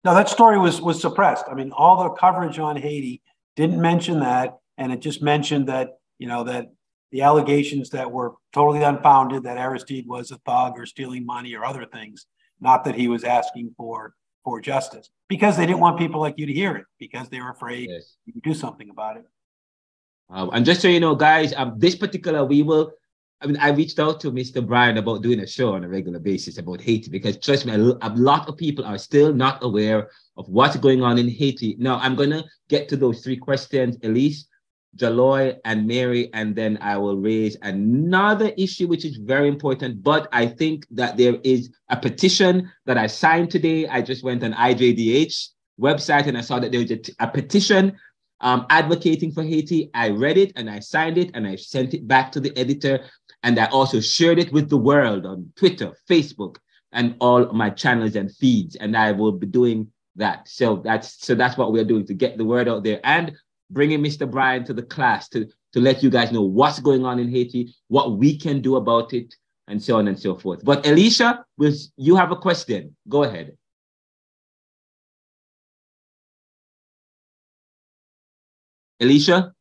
No, that story was suppressed. I mean, all the coverage on Haiti didn't mention that, and it just mentioned that, you know, that the allegations that were totally unfounded, that Aristide was a thug or stealing money or other things, not that he was asking for justice, because they didn't want people like you to hear it, because they were afraid you could do something about it. And just so you know, guys, this particular, I reached out to Mr. Brian about doing a show on a regular basis about Haiti, because trust me, a lot of people are still not aware of what's going on in Haiti. Now, I'm going to get to those three questions, Elise, Jaloy, and Mary, and then I will raise another issue, which is very important. But I think that there is a petition that I signed today. I just went on IJDH website and I saw that there was a petition advocating for Haiti. I read it and I signed it and I sent it back to the editor. And I also shared it with the world on Twitter, Facebook, and all my channels and feeds. And I will be doing that. So that's what we're doing, to get the word out there and bringing Mr. Brian to the class to let you guys know what's going on in Haiti, what we can do about it, and so on and so forth. But Alicia, you have a question. Go ahead. Alicia,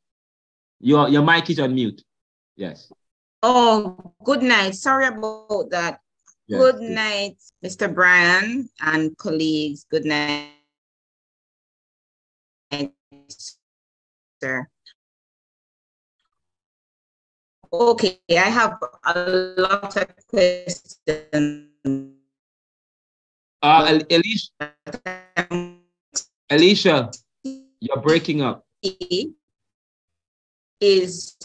your mic is on mute. Yes. Oh, good night. Sorry about that. Yes. Good night, Mr. Brian and colleagues. Good night, sir. Okay, I have a lot of questions. Alicia, you're breaking up. Is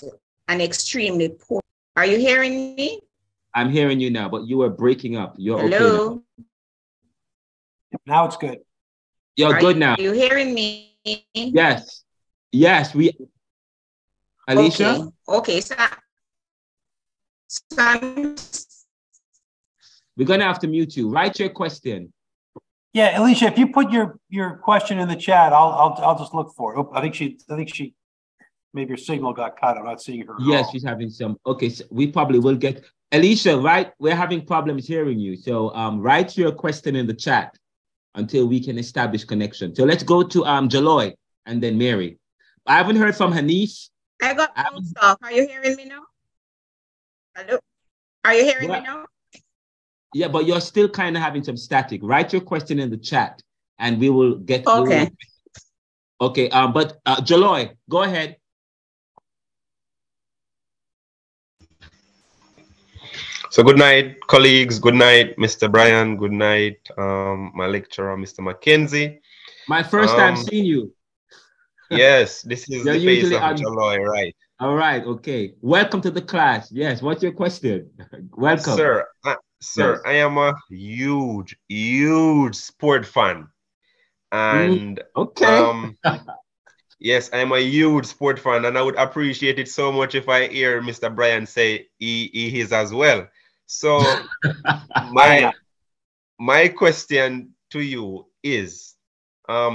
an extremely poor. Are you hearing me? I'm hearing you now, but you were breaking up. You're Hello? okay now it's good. You're good now. Are you hearing me? Yes. Yes, Alicia? Okay. So we're going to have to mute you. Write your question. Yeah, Alicia, if you put your question in the chat, I'll just look for it. Oh, I think she maybe her signal got cut. I'm not seeing her. Yes, she's having some. Okay, so we probably will get Alicia, right? We're having problems hearing you. So write your question in the chat until we can establish connection. So let's go to Jaloy and then Mary. I haven't heard from Hanif. I got bounced off. Are you hearing me now? Hello? Are you hearing me now? Yeah, but you're still kind of having some static. Write your question in the chat and we will get. Okay. Okay, but Jaloy, go ahead. So good night, colleagues. Good night, Mr. Brian. Good night, my lecturer, Mr. Mackenzie. My first time seeing you. Yes, this is the face of Jaloy, right? All right, okay. Welcome to the class. Yes, what's your question? Welcome. Sir, yes. I am a huge sport fan. And okay. yes, I'm a huge sport fan, and I would appreciate it so much if I hear Mr. Brian say he is as well. So my question to you is,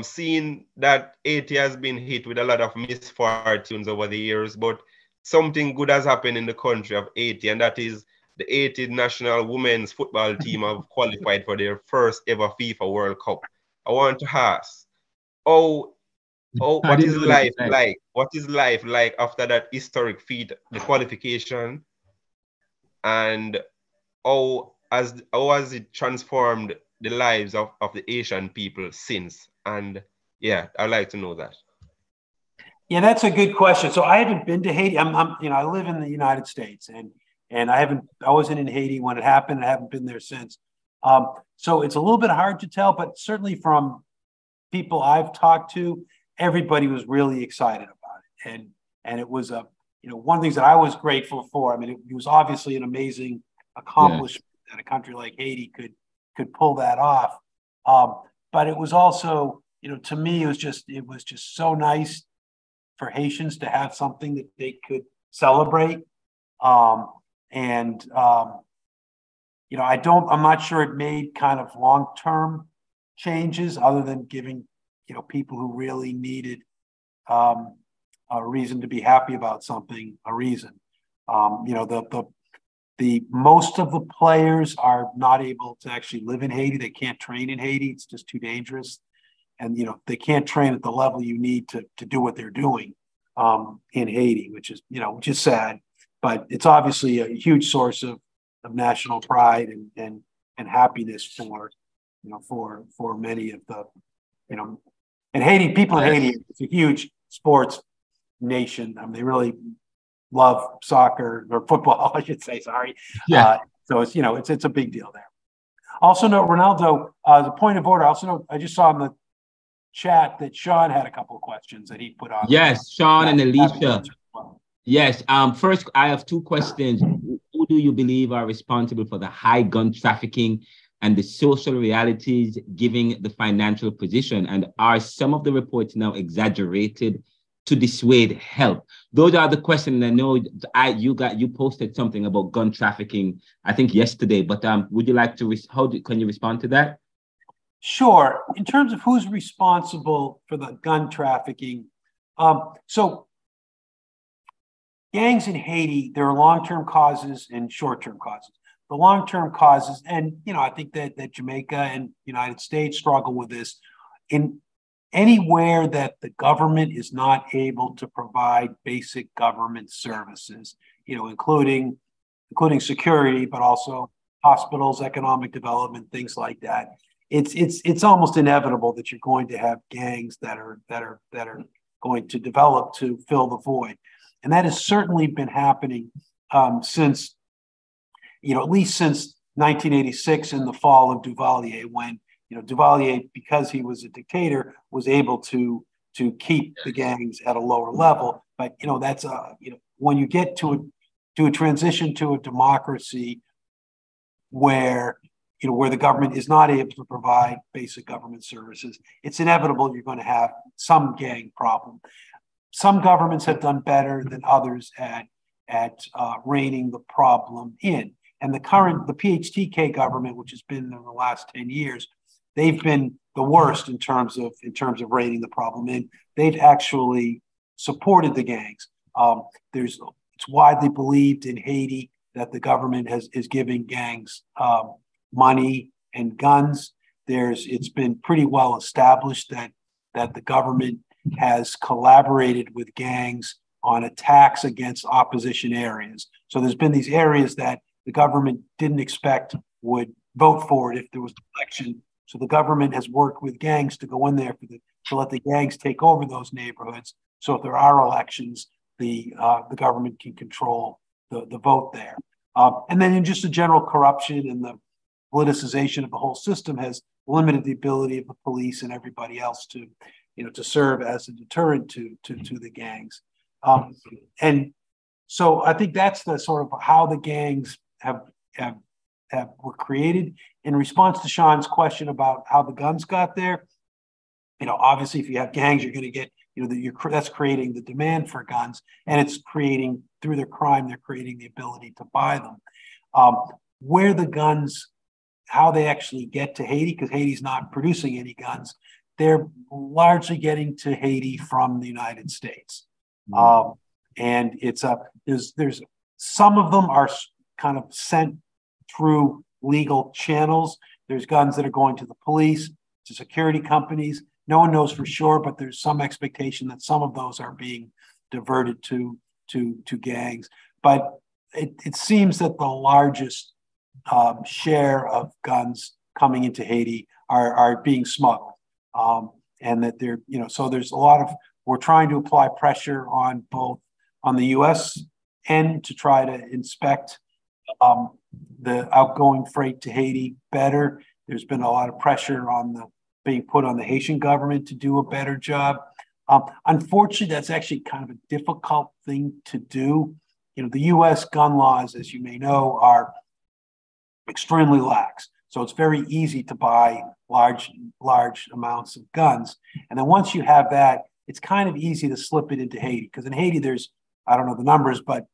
seeing that Haiti has been hit with a lot of misfortunes over the years, but something good has happened in the country of Haiti, and that is the Haiti national women's football team have qualified for their first ever FIFA World Cup. I want to ask, what is life like? What is life like after that historic feat, the qualification, and how has it transformed the lives of the Asian people since? And yeah, I'd like to know that. Yeah, that's a good question. So I haven't been to Haiti. I live in the United States, and I wasn't in Haiti when it happened. I haven't been there since. So it's a little bit hard to tell, but certainly from people I've talked to, everybody was really excited about it. And it was one of the things that I was grateful for. I mean, it was obviously an amazing accomplishment that a country like Haiti could pull that off. But it was also, to me, it was just so nice for Haitians to have something that they could celebrate. I'm not sure it made kind of long-term changes other than giving, people who really needed a reason to be happy about something, a reason. The most of the players are not able to actually live in Haiti. They can't train in Haiti. It's just too dangerous. they can't train at the level you need to do what they're doing in Haiti, which is sad, but it's obviously a huge source of national pride and happiness for many of the, and Haiti, people in Haiti, it's a huge sports nation. They really love soccer or football, I should say, sorry. Yeah. So it's a big deal there. Also note, Ronaldo, as a point of order, I just saw in the chat that Sean had a couple of questions that he put on. Yes, Sean and Alicia. Yes. First, I have two questions. Who do you believe are responsible for the high gun trafficking and the social realities giving the financial position? And are some of the reports now exaggerated to dissuade help? Those are the questions. I know you posted something about gun trafficking, I think yesterday, but would you like to, can you respond to that? Sure. In terms of who's responsible for the gun trafficking, so gangs in Haiti, there are long-term causes and short-term causes. The long-term causes, and I think that Jamaica and United States struggle with this, in anywhere that the government is not able to provide basic government services, including security, but also hospitals, economic development, things like that. It's almost inevitable that you're going to have gangs that are going to develop to fill the void, and that has certainly been happening since, at least since 1986 in the fall of Duvalier, when Duvalier, because he was a dictator, was able to keep the gangs at a lower level. But that's when you get to a transition to a democracy where the government is not able to provide basic government services, it's inevitable you're going to have some gang problem. Some governments have done better than others at reining the problem in. And the PHTK government, which has been in the last 10 years, they've been the worst in terms of reining the problem in. They've actually supported the gangs. It's widely believed in Haiti that the government is giving gangs money and guns. It's been pretty well established that the government has collaborated with gangs on attacks against opposition areas. So there's been these areas that the government didn't expect would vote for it if there was an election. So the government has worked with gangs to go in there to let the gangs take over those neighborhoods. So if there are elections, the government can control the vote there. And then in just the general corruption and the politicization of the whole system has limited the ability of the police and everybody else to serve as a deterrent to the gangs. And so I think that's the sort of how the gangs were created. In response to Sean's question about how the guns got there, obviously if you have gangs, you're going to get, that's creating the demand for guns, and it's creating, through their crime, they're creating the ability to buy them. Where the guns, how they actually get to Haiti, because Haiti's not producing any guns, they're largely getting to Haiti from the United States. And there's some of them are kind of sent through legal channels. There's guns that are going to the police, to security companies. No one knows for sure, but there's some expectation that some of those are being diverted to gangs. But it seems that the largest share of guns coming into Haiti are being smuggled. And that so there's a lot of, we're trying to apply pressure on the U.S. end to try to inspect the outgoing freight to Haiti better. There's been a lot of pressure being put on the Haitian government to do a better job. Unfortunately, that's actually kind of a difficult thing to do. The U.S. gun laws, as you may know, are extremely lax. So it's very easy to buy large amounts of guns. And then once you have that, it's kind of easy to slip it into Haiti. Because in Haiti, there's, I don't know the numbers, but,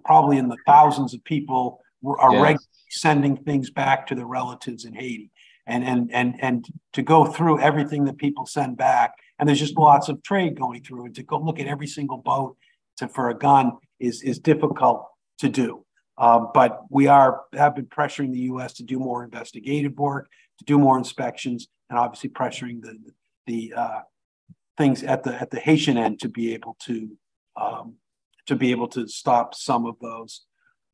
probably in the thousands of people are regularly sending things back to their relatives in Haiti. And to go through everything that people send back, and there's just lots of trade going through, and to go look at every single boat for a gun is difficult to do. But we have been pressuring the U.S. to do more investigative work, to do more inspections, obviously pressuring the things at the Haitian end to be able to stop some of those.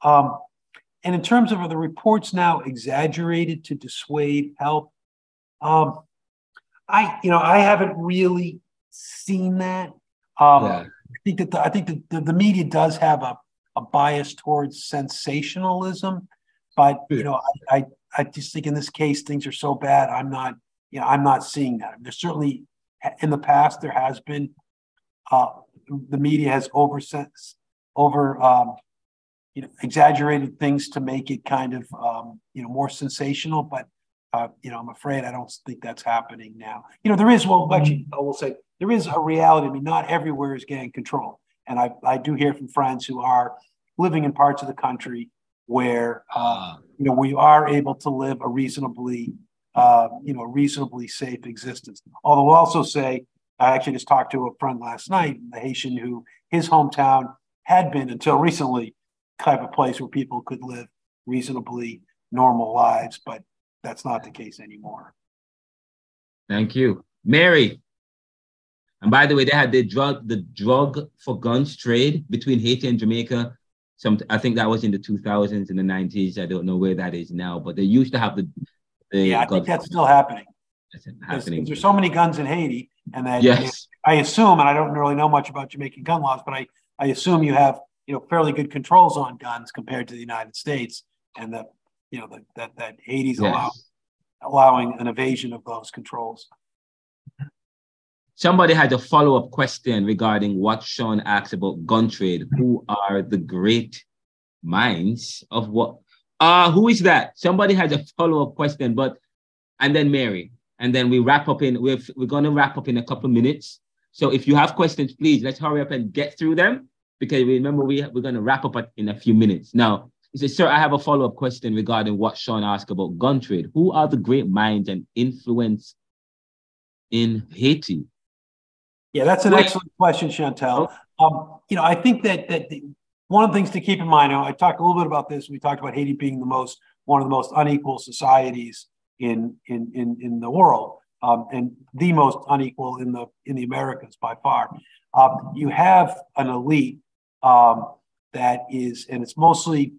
And in terms of, are the reports now exaggerated to dissuade help? I haven't really seen that. I think that the media does have a bias towards sensationalism, but I just think in this case things are so bad. I'm not seeing that. There's certainly in the past there has been the media has exaggerated things to make it kind of more sensational, but I'm afraid I don't think that's happening now. There is, well, actually, I will say there is a reality. I mean, not everywhere is gang control, and I do hear from friends who are living in parts of the country where we are able to live a reasonably safe existence. Although I'll also say, I actually just talked to a friend last night, the Haitian, who his hometown had been until recently type of place where people could live reasonably normal lives, but that's not the case anymore. Thank you. Mary. And by the way, they had the drug for guns trade between Haiti and Jamaica. I think that was in the 2000s and the 90s. I don't know where that is now, but they used to have the I think that's still happening. There's so many guns in Haiti, and that I assume, and I don't really know much about Jamaican gun laws, but I assume you have fairly good controls on guns compared to the United States, and that Haiti's allowing an evasion of those controls. Somebody had a follow-up question regarding what Sean asked about gun trade. Who are the great minds of what? Who is that? Somebody has a follow-up question, and then Mary, and then we wrap up we're going to wrap up in a couple of minutes. So if you have questions, please, let's hurry up and get through them, because remember, we're going to wrap up in a few minutes. Now, he says, sir, I have a follow-up question regarding what Sean asked about gun trade. Who are the great minds and influence in Haiti? Yeah, that's an excellent question, Chantel. I think that one of the things to keep in mind, I talked a little bit about this. We talked about Haiti being one of the most unequal societies in the world, and the most unequal in the Americas by far. You have an elite that is, and it's mostly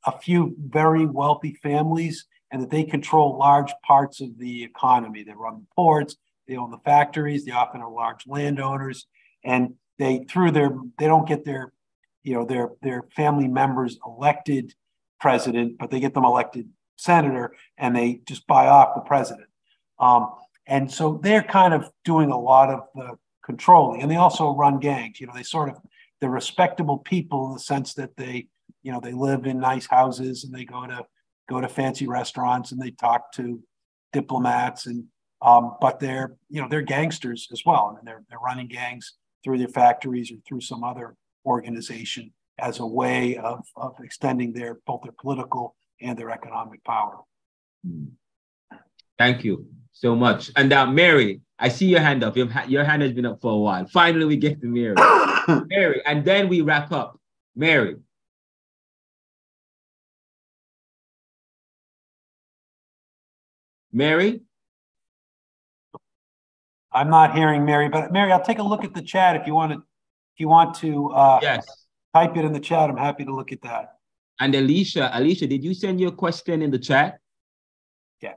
a few very wealthy families, and that they control large parts of the economy. They run the ports, they own the factories, they often are large landowners, and they don't get their family members elected president, but they get them elected senator, and they just buy off the president. And so they're kind of doing a lot of the controlling, and they also run gangs. They're respectable people in the sense that they live in nice houses, and they go to fancy restaurants, and they talk to diplomats, and but they're gangsters as well, and they're running gangs through their factories or through some other organization as a way of extending both their political and their economic power. Thank you so much. And Mary, I see your hand up. Your hand has been up for a while. Finally, we get to Mary. Mary, and then we wrap up. Mary. Mary? I'm not hearing Mary, but Mary, I'll take a look at the chat if you want to yes, type it in the chat. I'm happy to look at that. And Alicia, did you send your question in the chat? Yeah.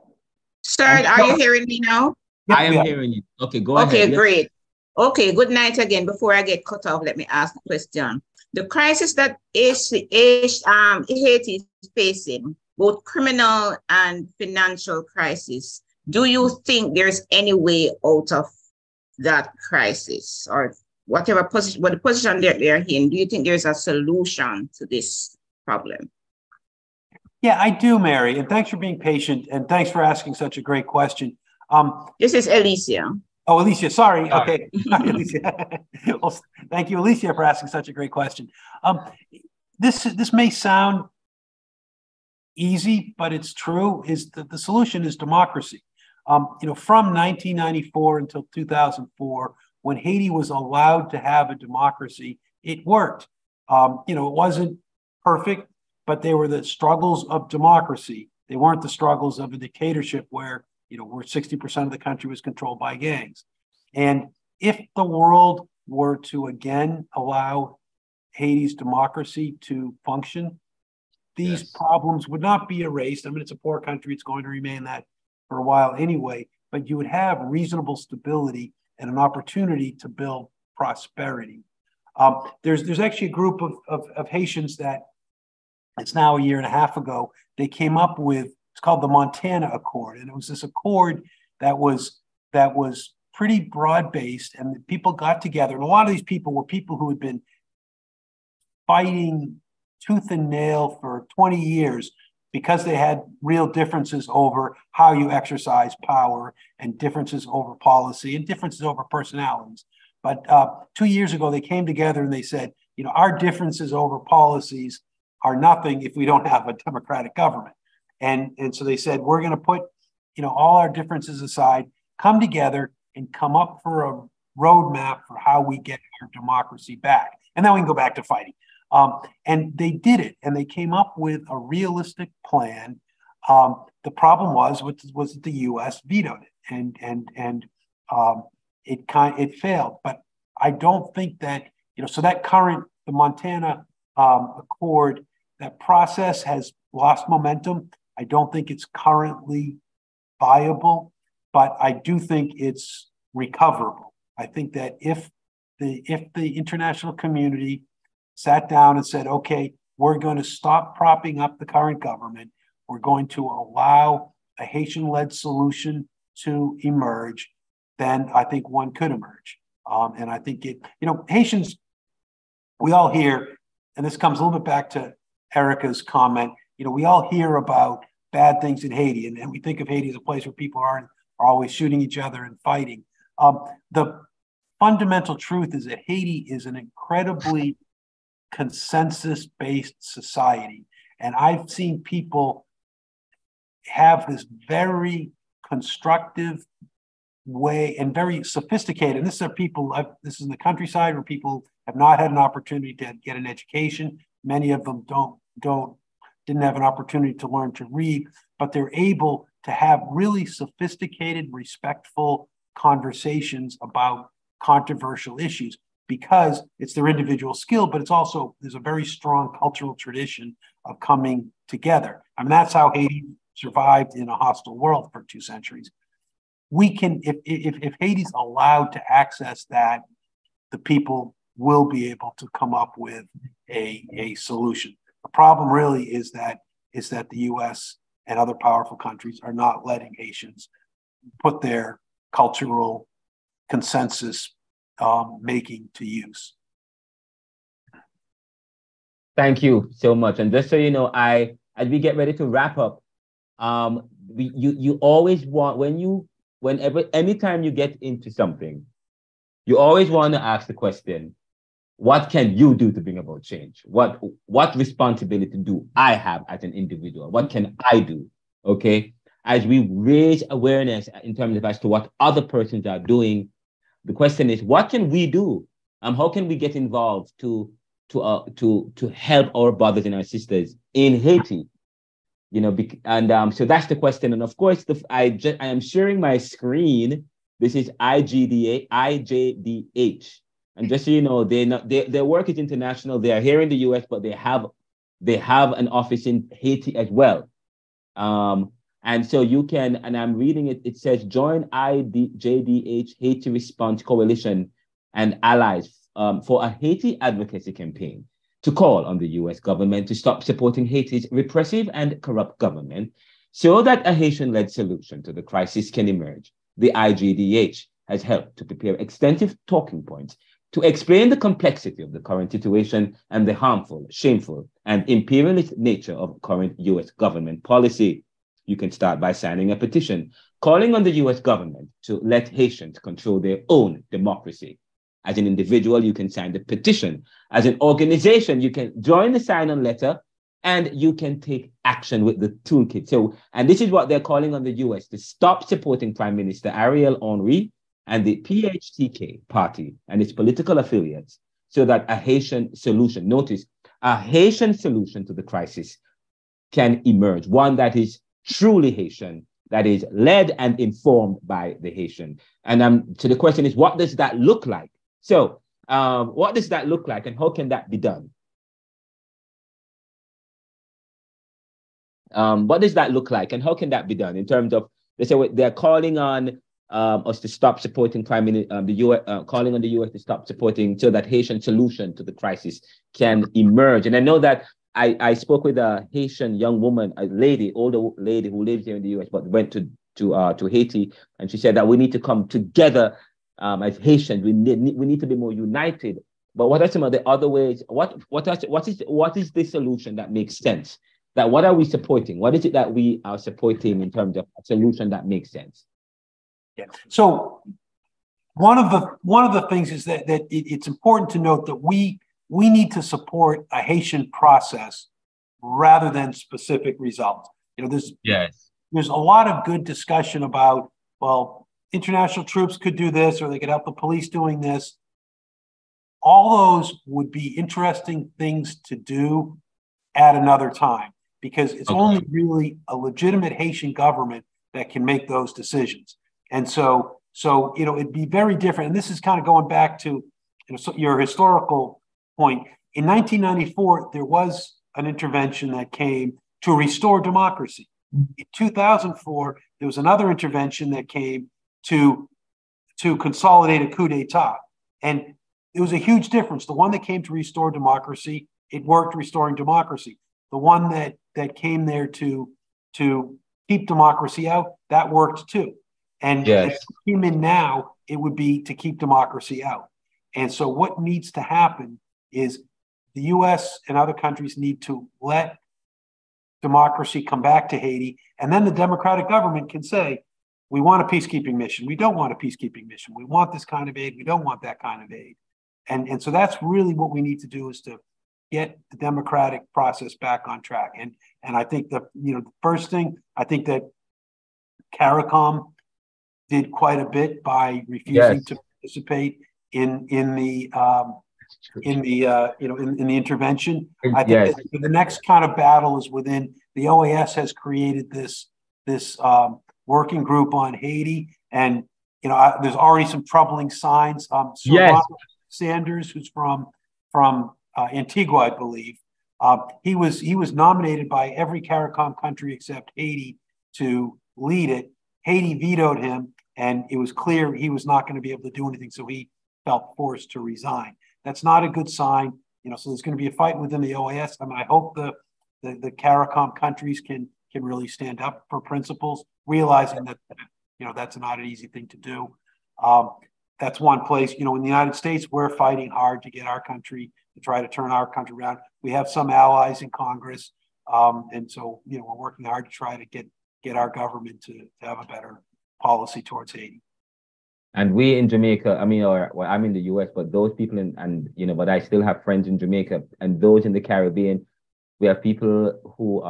Sir, are you hearing me now? Yep, I am hearing you. Okay, go ahead. Okay, great. Okay, good night again. Before I get cut off, let me ask a question. The crisis that Haiti is facing, both criminal and financial crisis, do you think there's any way out of that crisis, or whatever position, the position they're in? Do you think there's a solution to this problem? Yeah, I do, Mary, and thanks for being patient, and thanks for asking such a great question. This is Alicia. Oh, Alicia, sorry. Okay. Alicia. Well, thank you, Alicia, for asking such a great question. This may sound easy, but it's true, is that the solution is democracy. From 1994 until 2004, when Haiti was allowed to have a democracy, it worked. It wasn't perfect, but they were the struggles of democracy. They weren't the struggles of a dictatorship where, where 60% of the country was controlled by gangs. And if the world were to again allow Haiti's democracy to function, these problems would not be erased. I mean, it's a poor country. It's going to remain that for a while anyway, but you would have reasonable stability and an opportunity to build prosperity. There's actually a group of Haitians that it's now a year and a half ago, they came up with, it's called the Montana Accord. And it was this accord that was pretty broad-based, and people got together. And a lot of these people were people who had been fighting tooth and nail for 20 years because they had real differences over how you exercise power and differences over policy and differences over personalities. But 2 years ago, they came together and they said, our differences over policies are nothing if we don't have a democratic government. And so they said, we're going to put, all our differences aside, come together and come up for a roadmap for how we get our democracy back. And then we can go back to fighting. And they did it, and they came up with a realistic plan. The problem was that the U.S. vetoed it, and it failed. But I don't think that so that the Montana Accord, that process has lost momentum. I don't think it's currently viable, but I do think it's recoverable. I think that if the international community sat down and said, okay, we're going to stop propping up the current government. We're going to allow a Haitian-led solution to emerge, then I think one could emerge. And I think Haitians, we all hear, and this comes a little bit back to Erica's comment, we all hear about bad things in Haiti, and we think of Haiti as a place where people are always shooting each other and fighting. The fundamental truth is that Haiti is an incredibly consensus-based society. And I've seen people have this very constructive way and very sophisticated. And this is in the countryside where people have not had an opportunity to get an education. Many of them didn't have an opportunity to learn to read, but they're able to have really sophisticated, respectful conversations about controversial issues, because it's their individual skill, but there's a very strong cultural tradition of coming together. I mean, that's how Haiti survived in a hostile world for 2 centuries. We can, if Haiti's allowed to access that, the people will be able to come up with a solution. The problem really is that the US and other powerful countries are not letting Haitians put their cultural consensus making to use. Thank you so much. And just so you know, as we get ready to wrap up, you always want, anytime you get into something, you always want to ask the question, what can you do to bring about change? What responsibility do I have as an individual? What can I do? Okay. As we raise awareness in terms of as to what other persons are doing, the question is, what can we do? How can we get involved to help our brothers and our sisters in Haiti? So that's the question. And of course, I am sharing my screen. This is IJDH. And just so you know, their work is international. They are here in the US, but they have an office in Haiti as well. And so you can, and I'm reading it, it says, join IJDH Haiti Response Coalition and allies for a Haiti advocacy campaign to call on the US government to stop supporting Haiti's repressive and corrupt government so that a Haitian-led solution to the crisis can emerge. The IJDH has helped to prepare extensive talking points to explain the complexity of the current situation and the harmful, shameful, and imperialist nature of current US government policy. You can start by signing a petition calling on the US government to let Haitians control their own democracy. As an individual, you can sign the petition. As an organization, you can join the sign-on letter and you can take action with the toolkit. And this is what they're calling on the US to stop supporting Prime Minister Ariel Henry and the PHTK party and its political affiliates so that a Haitian solution, notice, a Haitian solution to the crisis can emerge, one that is truly Haitian, that is led and informed by the Haitian. And so the question is, what does that look like? So what does that look like, and how can that be done? What does that look like, and how can that be done in terms of, they say they're calling on us to stop supporting the U.S., calling on the U.S. to stop supporting, so that Haitian solution to the crisis can emerge. And I know that I spoke with a Haitian young woman, older lady who lives here in the U.S. but went to Haiti, and she said that we need to come together as Haitians. We need to be more united. But what are some of the other ways? What is the solution that makes sense? That what are we supporting? What is it that we are supporting in terms of a solution that makes sense? Yeah. So one of the things is that it's important to note that we need to support a Haitian process rather than specific results. You know, there's a lot of good discussion about, well, international troops could do this, or they could help the police doing this. All those would be interesting things to do at another time, because it's only really a legitimate Haitian government that can make those decisions. And so you know, it'd be very different. And this is kind of going back to your historical point. In 1994, there was an intervention that came to restore democracy. In 2004, there was another intervention that came to consolidate a coup d'etat. And it was a huge difference. The one that came to restore democracy, it worked restoring democracy. The one that came there to keep democracy out, that worked too. And if it came in now, it would be to keep democracy out. And so what needs to happen is the US and other countries need to let democracy come back to Haiti. And then the democratic government can say, we want a peacekeeping mission. We don't want a peacekeeping mission. We want this kind of aid. We don't want that kind of aid. And so that's really what we need to do, is to get the democratic process back on track. And I think the first thing, I think that CARICOM did quite a bit by refusing to participate in the intervention. I think that the next kind of battle is within the OAS has created this working group on Haiti, and there's already some troubling signs. Sanders, who's from Antigua, I believe, he was nominated by every CARICOM country except Haiti to lead it. Haiti vetoed him, and it was clear he was not going to be able to do anything, so he felt forced to resign. That's not a good sign. So there's going to be a fight within the OAS. I mean, I hope the CARICOM countries can really stand up for principles, realizing that that's not an easy thing to do. That's one place. In the United States, we're fighting hard to get our country to try to turn our country around. We have some allies in Congress, and so we're working hard to try to get our government to have a better policy towards Haiti. And we in Jamaica, I'm in the US, but those people but I still have friends in Jamaica, and those in the Caribbean, we have people who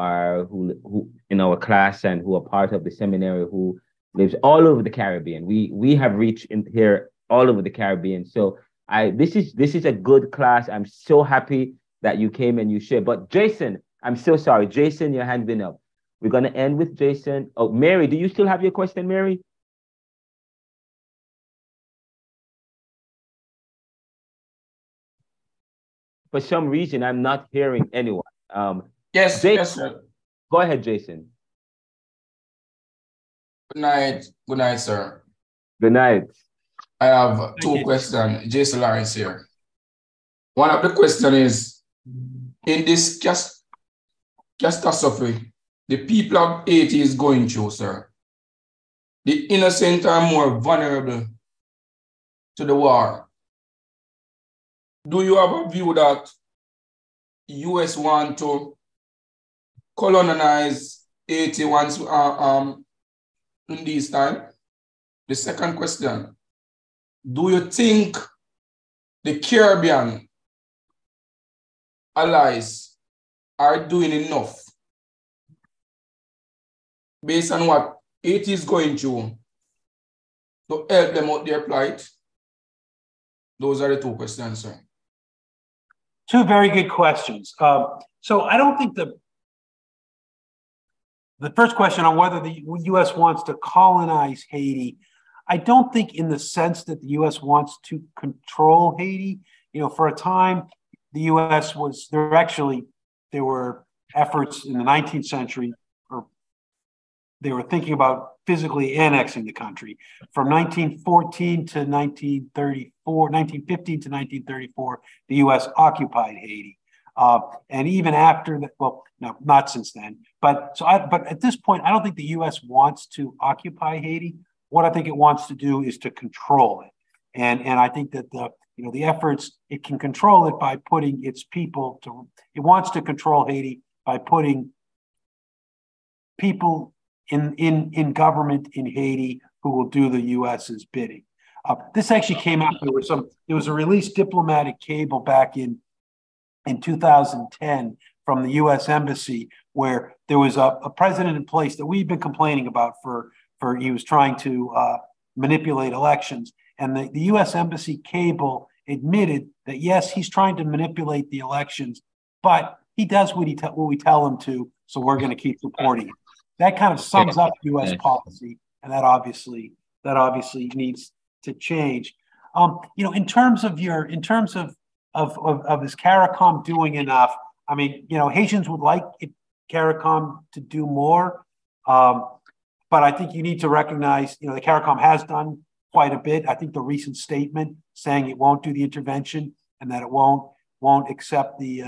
in our class and who are part of the seminary who lives all over the Caribbean. We have reached in here all over the Caribbean. So this is a good class. I'm so happy that you came and you shared. But Jason, I'm so sorry. Jason, your hand's been up. We're going to end with Jason. Oh, Mary, do you still have your question, Mary? For some reason, I'm not hearing anyone. Yes, Jason, yes, sir. Go ahead, Jason. Good night, sir. Good night. I have two questions. Jason Lawrence here. One of the questions is, in this catastrophe the people of Haiti is going through, sir, the innocent are more vulnerable to the war. Do you have a view that US want to colonize Haiti once in this time? The second question, do you think the Caribbean allies are doing enough based on what Haiti is going through to help them out their plight? Those are the two questions, sir. Two very good questions. So I don't think the first question on whether the U.S. wants to colonize Haiti, I don't think in the sense that the U.S. wants to control Haiti. You know, for a time, the U.S. was there were efforts in the 19th century, or they were thinking about physically annexing the country. From 1914 to 1915 to 1934, the U.S. occupied Haiti. And even after that, well, no, not since then. But at this point, I don't think the U.S. wants to occupy Haiti. What I think it wants to do is to control it. And I think that the efforts, it can control it by putting its people it wants to control Haiti by putting people in government in Haiti who will do the U.S.'s bidding. This actually came out, there was a released diplomatic cable back in 2010 from the U.S. Embassy, where there was a president in place that we've been complaining about for he was trying to manipulate elections. And the U.S. Embassy cable admitted that, yes, he's trying to manipulate the elections, but he does what we tell him to, so we're going to keep supporting him. That kind of sums up U.S. policy, and that obviously needs to change. In terms of is CARICOM doing enough? I mean, Haitians would like CARICOM to do more, but I think you need to recognize, the CARICOM has done quite a bit. I think the recent statement saying it won't do the intervention and that it won't accept the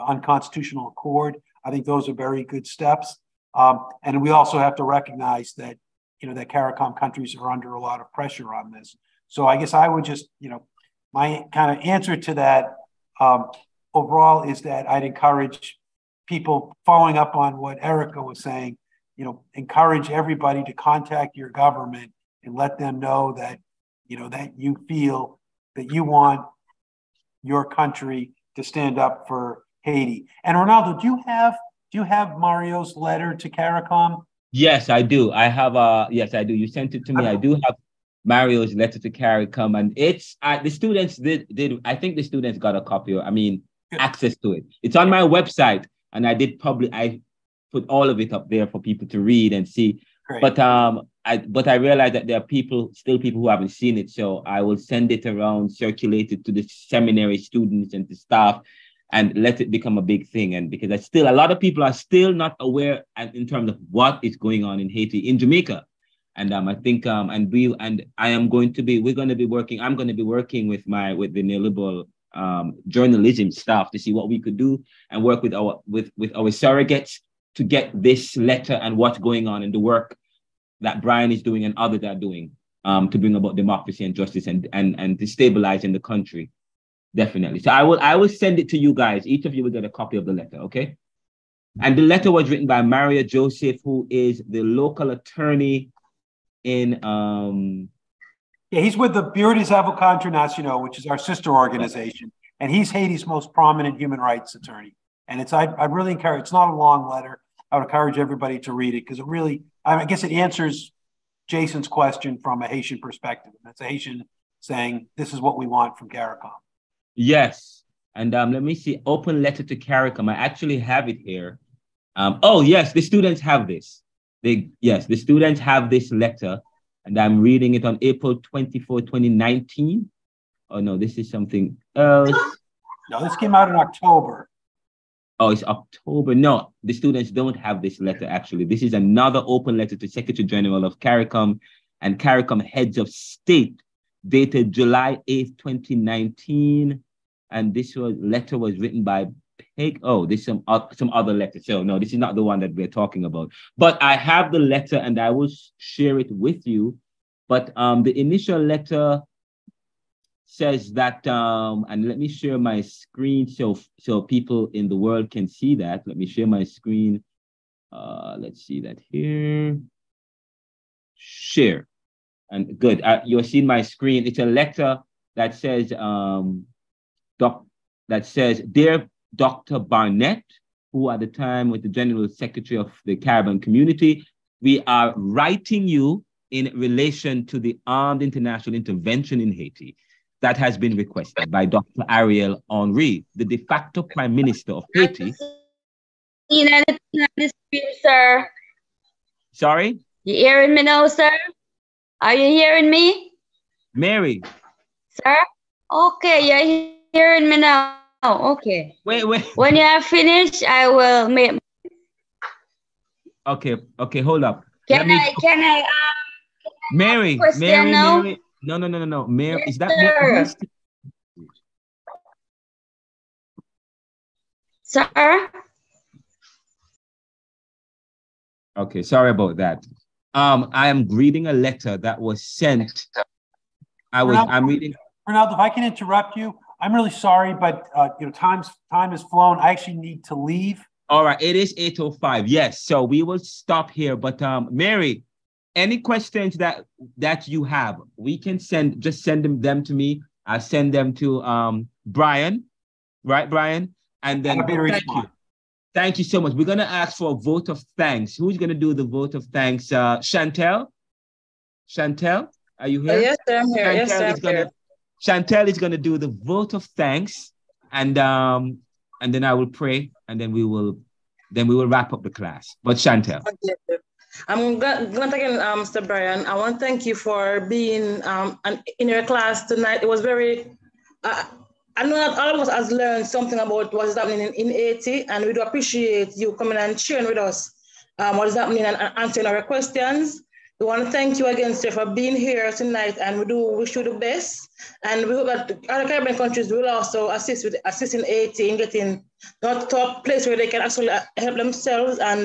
unconstitutional accord, I think those are very good steps. And we also have to recognize that, that CARICOM countries are under a lot of pressure on this. So I guess I would just, my kind of answer to that overall is that I'd encourage people, following up on what Erica was saying, encourage everybody to contact your government and let them know that, that you feel that you want your country to stand up for Haiti. And Ronaldo, do you have Mario's letter to CARICOM? Yes, I do. Yes, I do. You sent it to me. I do have Mario's letter to CARICOM, and it's the students did. I think the students got a copy. Access to it. It's on my website, and I put all of it up there for people to read and see. Great. But I realize that there are people who haven't seen it, so I will send it around, circulate it to the seminary students and the staff, and let it become a big thing. And because a lot of people are still not aware in terms of what is going on in Haiti, in Jamaica. And I think I'm going to be working with the neoliberal journalism staff to see what we could do and work with our surrogates to get this letter and what's going on in the work that Brian is doing and others are doing to bring about democracy and justice and destabilizing the country. Definitely. So I will send it to you guys. Each of you will get a copy of the letter, okay? And the letter was written by Maria Joseph, who is the local attorney in he's with the Bureau des Avocats Internationaux, which is our sister organization, and he's Haiti's most prominent human rights attorney. And I really encourage, it's not a long letter. I would encourage everybody to read it because it really, I guess it answers Jason's question from a Haitian perspective. That's a Haitian saying, this is what we want from CARICOM. Yes. And let me see, open letter to CARICOM. I actually have it here. Oh, yes, the students have this. The students have this letter, and I'm reading it on April 24, 2019. Oh, no, this is something else. No, this came out in October. Oh, it's October. No, the students don't have this letter, actually. This is another open letter to Secretary General of CARICOM and CARICOM heads of state, dated July 8th, 2019. And this letter was written by there's some other letter. So no, this is not the one that we're talking about. But I have the letter and I will share it with you. But the initial letter says that, and let me share my screen so people in the world can see that. Let me share my screen. Let's see that here. Share. And good. You're seeing my screen. It's a letter that says, Dear Dr. Barnett, who at the time was the General Secretary of the Caribbean Community, we are writing you in relation to the armed international intervention in Haiti that has been requested by Dr. Ariel Henry, the de facto Prime Minister of Haiti. Sir. Sorry? You hearing me now, sir? Are you hearing me? Mary. Sir? Okay, you're hearing me now. Okay. Wait. When you are finished, I will make. Okay, hold up. Can I Mary, question now? Mary. No. Mary, Yes, is that sir. Sir? Okay, sorry about that. I am reading a letter that was sent. I'm reading. Ronaldo, if I can interrupt you, I'm really sorry, but time has flown. I actually need to leave. All right, it is 8:05. Yes, so we will stop here. But Mary, any questions that you have, we can send them to me. I'll send them to Brian, right, Brian? And then Thank you so much. We're gonna ask for a vote of thanks. Who's gonna do the vote of thanks? Chantel, are you here? Yes, sir, I'm here. Chantel is gonna do the vote of thanks, and then I will pray, and then we will wrap up the class. But Chantel. Okay, I'm glad again, Mr. Brian. I want to thank you for being in your class tonight. It was very, I know that all of us has learned something about what is happening in Haiti, and we do appreciate you coming and sharing with us what is happening and answering our questions. We want to thank you again, sir, for being here tonight, and we do wish you the best. And we hope that other Caribbean countries will also assist in Haiti in getting not to a place where they can actually help themselves and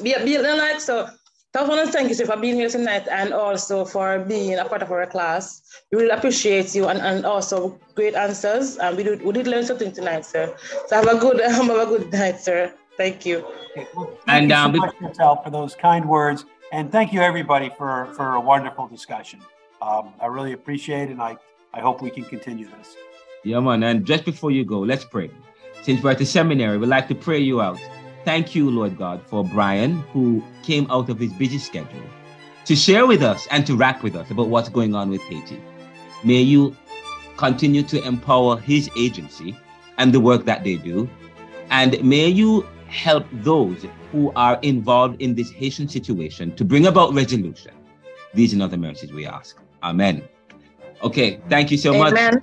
be like. So I want to thank you, sir, for being here tonight and also for being a part of our class. We really appreciate you and also great answers. And we did learn something tonight, sir. So have a good night, sir. Thank you. Okay, well, thank you so much, Chantel, for those kind words. And thank you, everybody, for a wonderful discussion. I really appreciate it, and I hope we can continue this. Yeah, man. And just before you go, let's pray. Since we're at the seminary, we'd like to pray you out. Thank you, Lord God, for Brian, who came out of his busy schedule to share with us and to rap with us about what's going on with Haiti. May you continue to empower his agency and the work that they do. And may you help those who are involved in this Haitian situation to bring about resolution. These and other mercies we ask. Amen. Okay, thank you so much, Brian.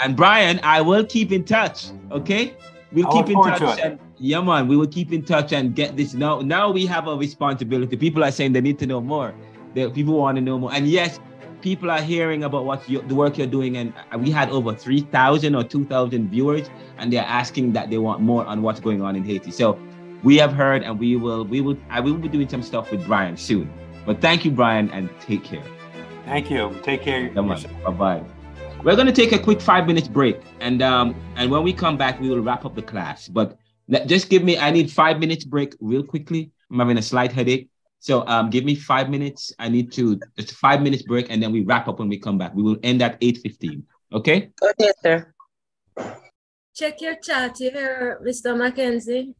And Brian, I will keep in touch, okay? We'll keep in touch. And, yeah, man, we will keep in touch and get this. Now we have a responsibility. People are saying they need to know more. People want to know more. And yes, people are hearing about the work you're doing. And we had over 3,000 or 2,000 viewers, and they're asking that they want more on what's going on in Haiti. So we have heard, and I will be doing some stuff with Brian soon. But thank you, Brian, and take care. Thank you. Take care. Bye-bye. We're going to take a quick 5 minutes break, and when we come back, we will wrap up the class. But I need 5 minutes break real quickly. I'm having a slight headache. So give me 5 minutes. I need just 5 minutes break, and then we wrap up when we come back. We will end at 8:15. Okay? Okay, sir. Check your chat here, Mr. Mackenzie.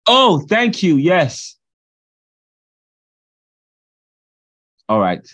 Oh, thank you. Yes. All right.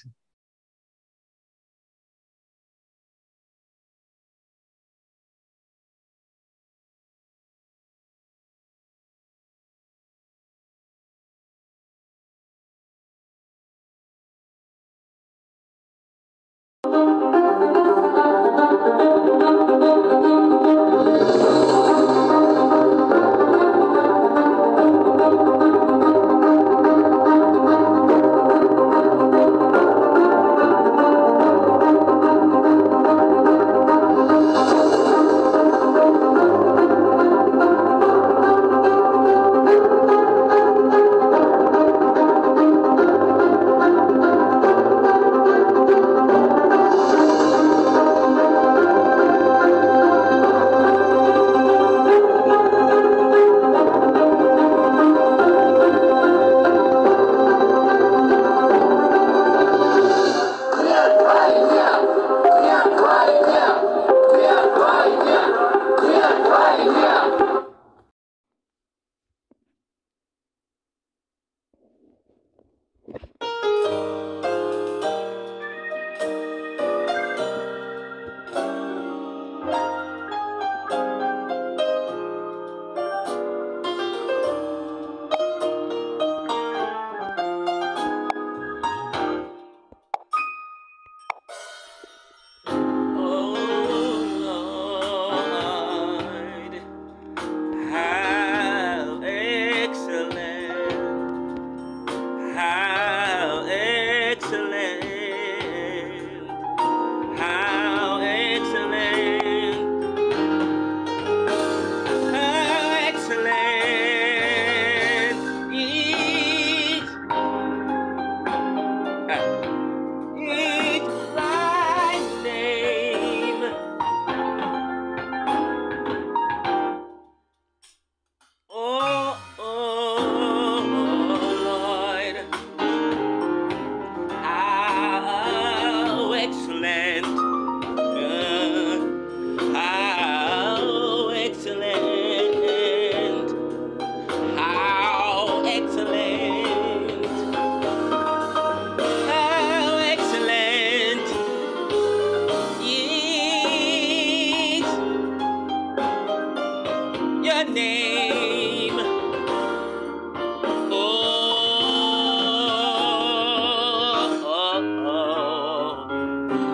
your name.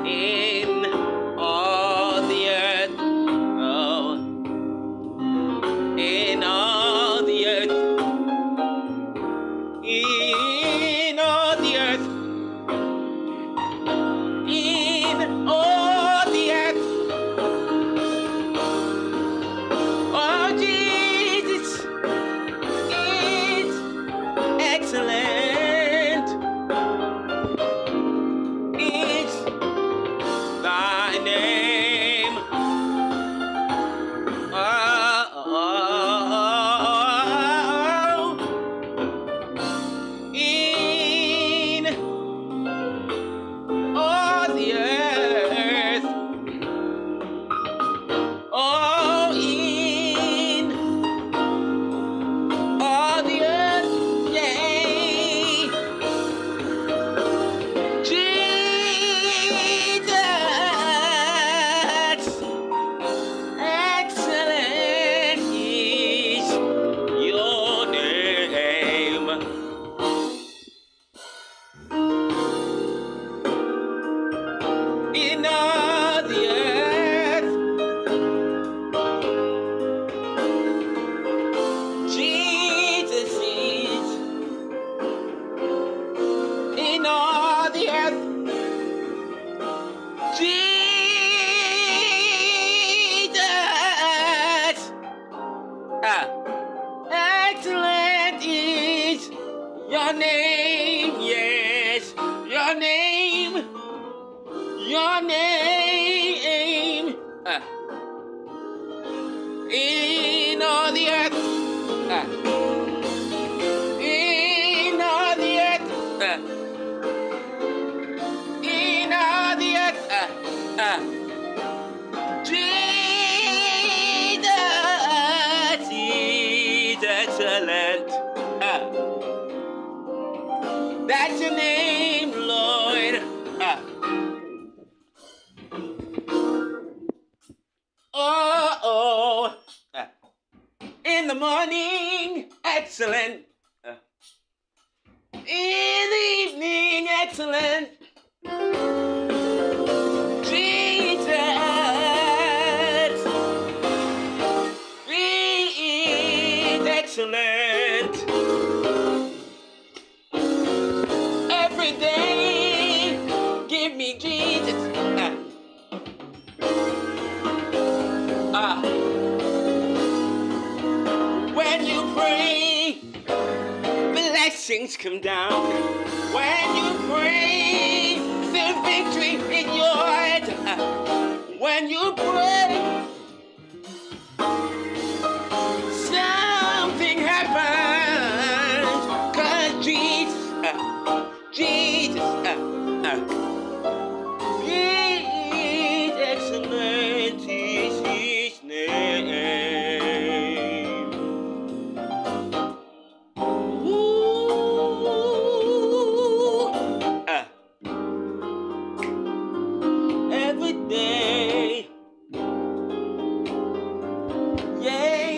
In all the earth, in all the earth, in all the earth, in all the earth. Oh, Jesus is excellent. It's thy name. In all the earth. Oh, in all the earth, yea. Jesus, excellent is your name. In all the earth, Jesus is. In all the earth, Jesus, excellent is your name, yes, your name, your name. In all the earth, in all the earth, in all the earth, Jesus is excellent. That's your name, Lord. Oh, in the morning, excellent. In the evening, excellent. Jesus is excellent. Every day, give me Jesus. When you pray, blessings come down. When you pray, there's victory in your head. When you pray, something happens. 'Cause Jesus, Jesus, is excellent is his name. Every day, yeah,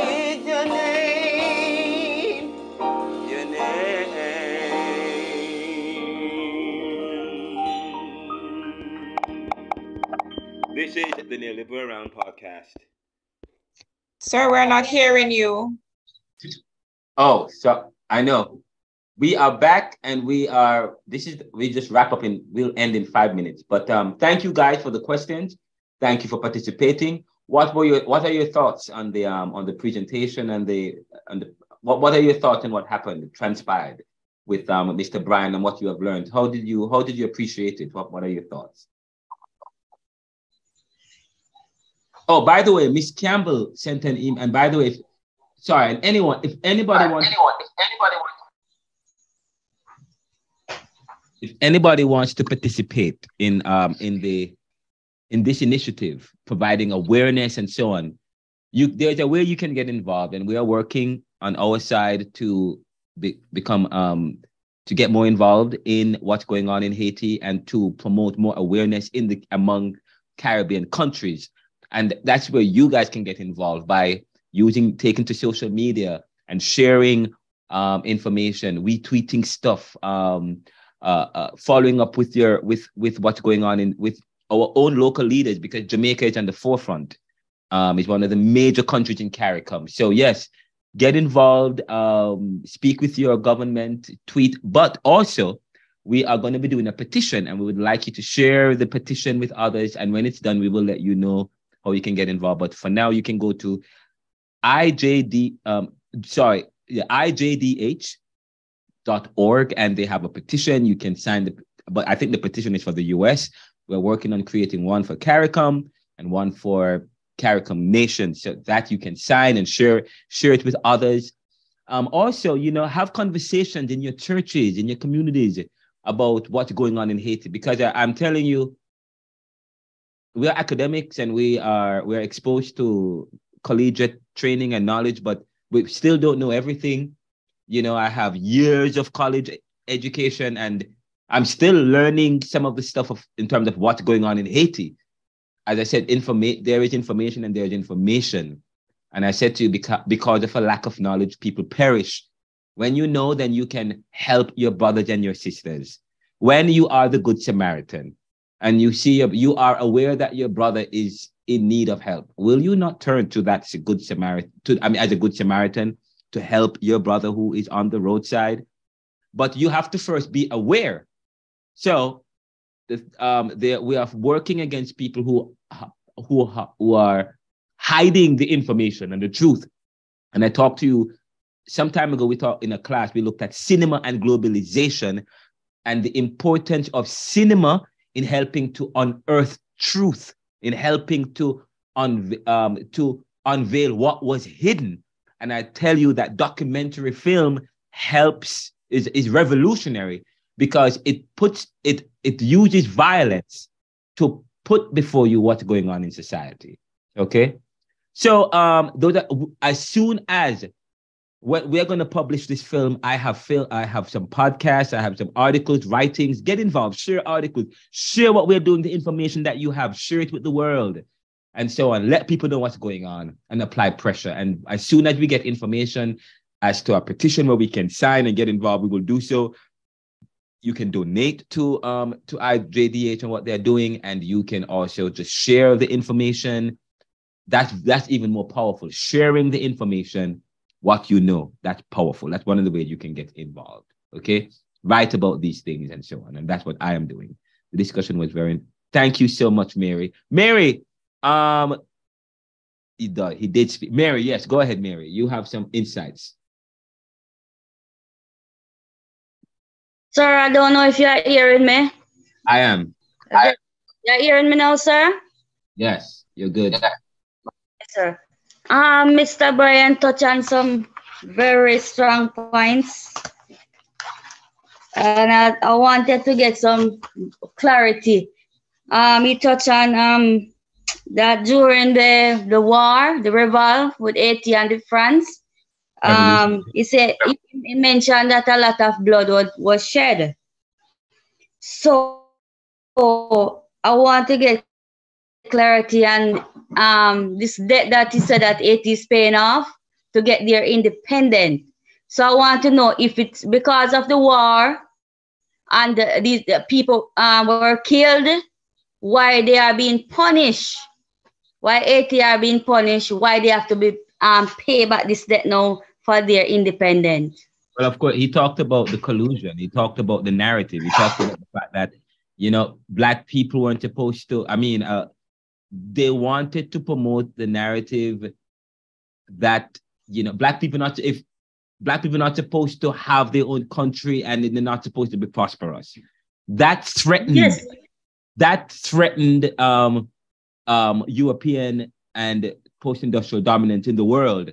is your name, your name. This is the Neoliberal Around podcast. Sir, we're not hearing you. Oh, so I know. We are back and we just wrap up we'll end in 5 minutes. But thank you guys for the questions. Thank you for participating. What are your thoughts on the presentation and what are your thoughts on what happened, transpired with Mr. Brian and what you have learned? How did you appreciate it? What are your thoughts? Oh, by the way, Miss Campbell sent an email. And by the way, if anybody wants to participate in this initiative, providing awareness and so on, there's a way you can get involved, and we are working on our side to get more involved in what's going on in Haiti and to promote more awareness among Caribbean countries. And that's where you guys can get involved by taking to social media and sharing information, retweeting stuff, following up with what's going on with our own local leaders, because Jamaica is on the forefront. It's one of the major countries in CARICOM. So yes, get involved, speak with your government, tweet, but also we are going to be doing a petition, and we would like you to share the petition with others. And when it's done, we will let you know how you can get involved. But for now, you can go to ijdh.org, and they have a petition. You can sign but I think the petition is for the US. We're working on creating one for CARICOM and one for CARICOM nations, so that you can sign and share it with others. Also, have conversations in your churches, in your communities about what's going on in Haiti, because I'm telling you, we're academics and we're exposed to collegiate training and knowledge, but we still don't know everything. I have years of college education, and I'm still learning some of the stuff in terms of what's going on in Haiti. As I said, there is information and there is information. And I said to you, because of a lack of knowledge, people perish. When you know, then you can help your brothers and your sisters. When you are the Good Samaritan and you are aware that your brother is in need of help, will you not turn to that Good Samaritan, as a Good Samaritan, to help your brother who is on the roadside? But you have to first be aware. So we are working against people who are hiding the information and the truth. And I talked to you some time ago, we looked at cinema and globalization and the importance of cinema in helping to unearth truth, in helping to unveil what was hidden. And I tell you that documentary film is revolutionary, because it uses violence to put before you what's going on in society. Okay, so as soon as we're going to publish this film, I have some podcasts, I have some articles, writings. Get involved, share articles, share what we're doing, the information that you have, share it with the world, and so on. Let people know what's going on and apply pressure. And as soon as we get information as to a petition where we can sign and get involved, we will do so. You can donate to IJDH and what they're doing, and you can also just share the information. That's even more powerful. Sharing the information, what you know, that's powerful. That's one of the ways you can get involved. Okay, write about these things and so on, and that's what I am doing. The discussion was Thank you so much, Mary. Mary, he did speak. Mary, yes, go ahead, Mary. You have some insights. Sir, I don't know if you're hearing me. I am. You're hearing me now, sir? Yes, you're good. Yes, sir. Mr. Brian touched on some very strong points. And I wanted to get some clarity. He touched on that during the war, the revolt with Haiti and France, he mentioned that a lot of blood was shed. So I want to get clarity on this debt that he said that Haiti is paying off to get their independence. So I want to know if it's because of the war and these people were killed, why they are being punished, why Haiti are being punished, why they have to be pay back this debt now for their independence. Well, of course, he talked about the collusion. He talked about the narrative. He talked about the fact that, Black people weren't supposed to, they wanted to promote the narrative that, Black people not supposed to have their own country and they're not supposed to be prosperous. That threatened, yes. That threatened European and post-industrial dominance in the world.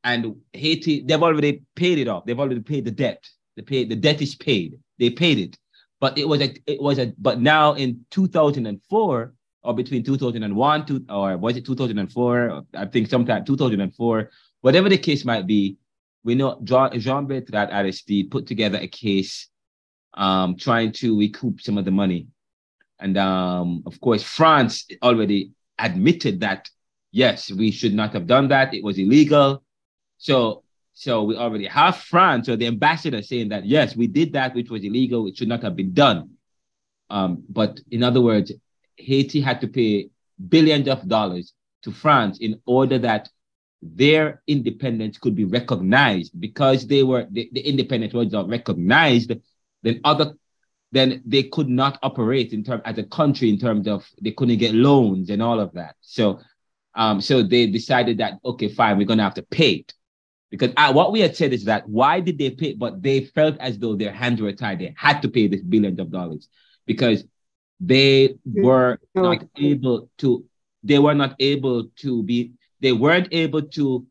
And Haiti, they've already paid it off. They've already paid the debt. The debt is paid. They paid it. But but now in 2004, or between 2001 or was it 2004? I think sometime 2004, whatever the case might be, we know Jean-Bertrand Aristide put together a case trying to recoup some of the money. And of course, France already admitted that, yes, we should not have done that. It was illegal. So we already have France or the ambassador saying that, yes, we did that, which was illegal. It should not have been done. But in other words, Haiti had to pay billions of dollars to France in order that their independence could be recognized. Because they were the independence was not recognized, then they could not operate as a country in terms of they couldn't get loans and all of that. So they decided that, okay, fine, we're going to have to pay it. Because what we had said is that why did they pay? But they felt as though their hands were tied. They had to pay this billions of dollars because they were not able to. They weren't able to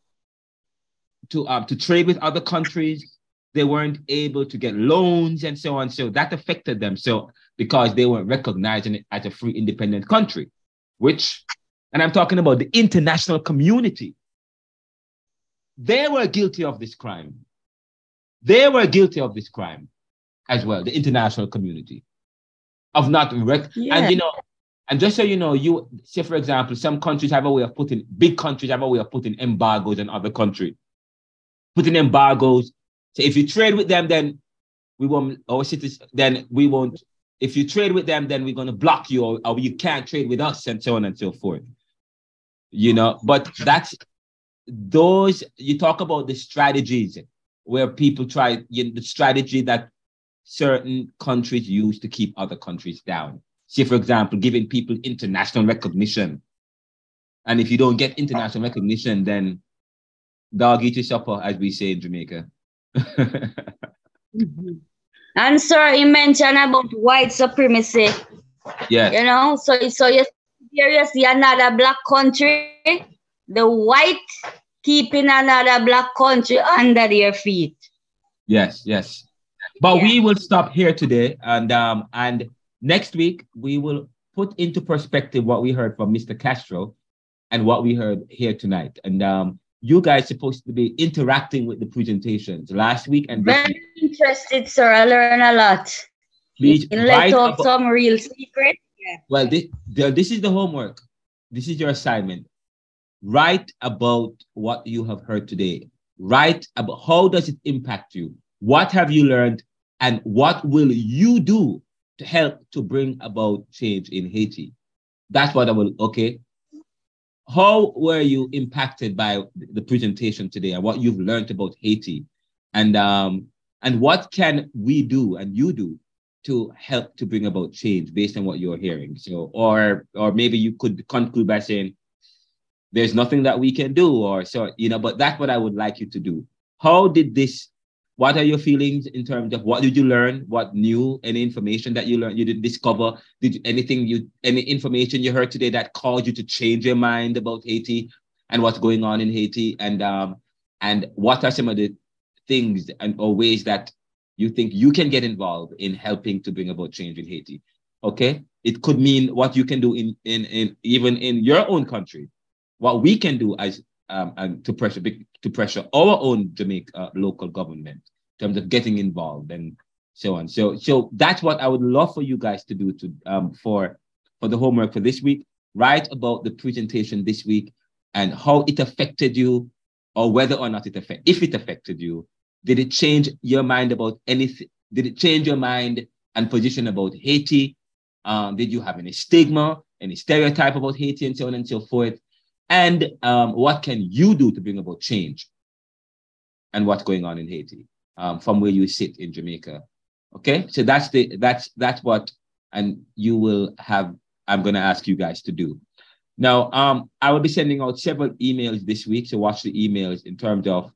trade with other countries. They weren't able to get loans and so on. So that affected them. So because they weren't recognizing it as a free, independent country, and I'm talking about the international community. They were guilty of this crime. They were guilty of this crime as well, the international community, of not and just so you know, you say, for example, some countries have a way of big countries have a way of putting embargoes on other countries. Putting embargoes. So if you trade with them, then we won't, if you trade with them, then we're going to block you or you can't trade with us and so on and so forth. But you talk about the strategies where people try, the strategy that certain countries use to keep other countries down. Say, for example, giving people international recognition. And if you don't get international recognition, then dog eat your supper, as we say in Jamaica. And sir, you mentioned about white supremacy. Yeah. So you see another black country, the white keeping another black country under their feet. Yes. But we will stop here today, and next week we will put into perspective what we heard from Mr. Castro and what we heard here tonight. And you guys supposed to be interacting with the presentations last week and this week. Very interested, sir. I learned a lot. Please let out some real secret. Yeah. Well, this is the homework. This is your assignment. Write about what you have heard today. Write about how does it impact you? What have you learned? And what will you do to help to bring about change in Haiti? That's what I will, okay? How were you impacted by the presentation today and what you've learned about Haiti? And what can we do and you do to help to bring about change based on what you're hearing? So, or maybe you could conclude by saying, there's nothing that we can do, or so, but that's what I would like you to do. What are your feelings in terms of what did you learn? What new, any information that you learned, you did discover? Any information you heard today that caused you to change your mind about Haiti and what's going on in Haiti? And what are some of the things or ways that you think you can get involved in helping to bring about change in Haiti? Okay, it could mean what you can do in even in your own country. What we can do as and to pressure our own Jamaica local government in terms of getting involved and so on. So that's what I would love for you guys to do for the homework for this week. Write about the presentation this week and how it affected you, or whether or not if it affected you. Did it change your mind about anything? Did it change your mind and position about Haiti? Did you have any stigma, any stereotype about Haiti, and so on and so forth? And what can you do to bring about change and what's going on in Haiti from where you sit in Jamaica? Okay, so that's what, and you will have, I'm going to ask you guys to do. Now, I will be sending out several emails this week, so watch the emails in terms of,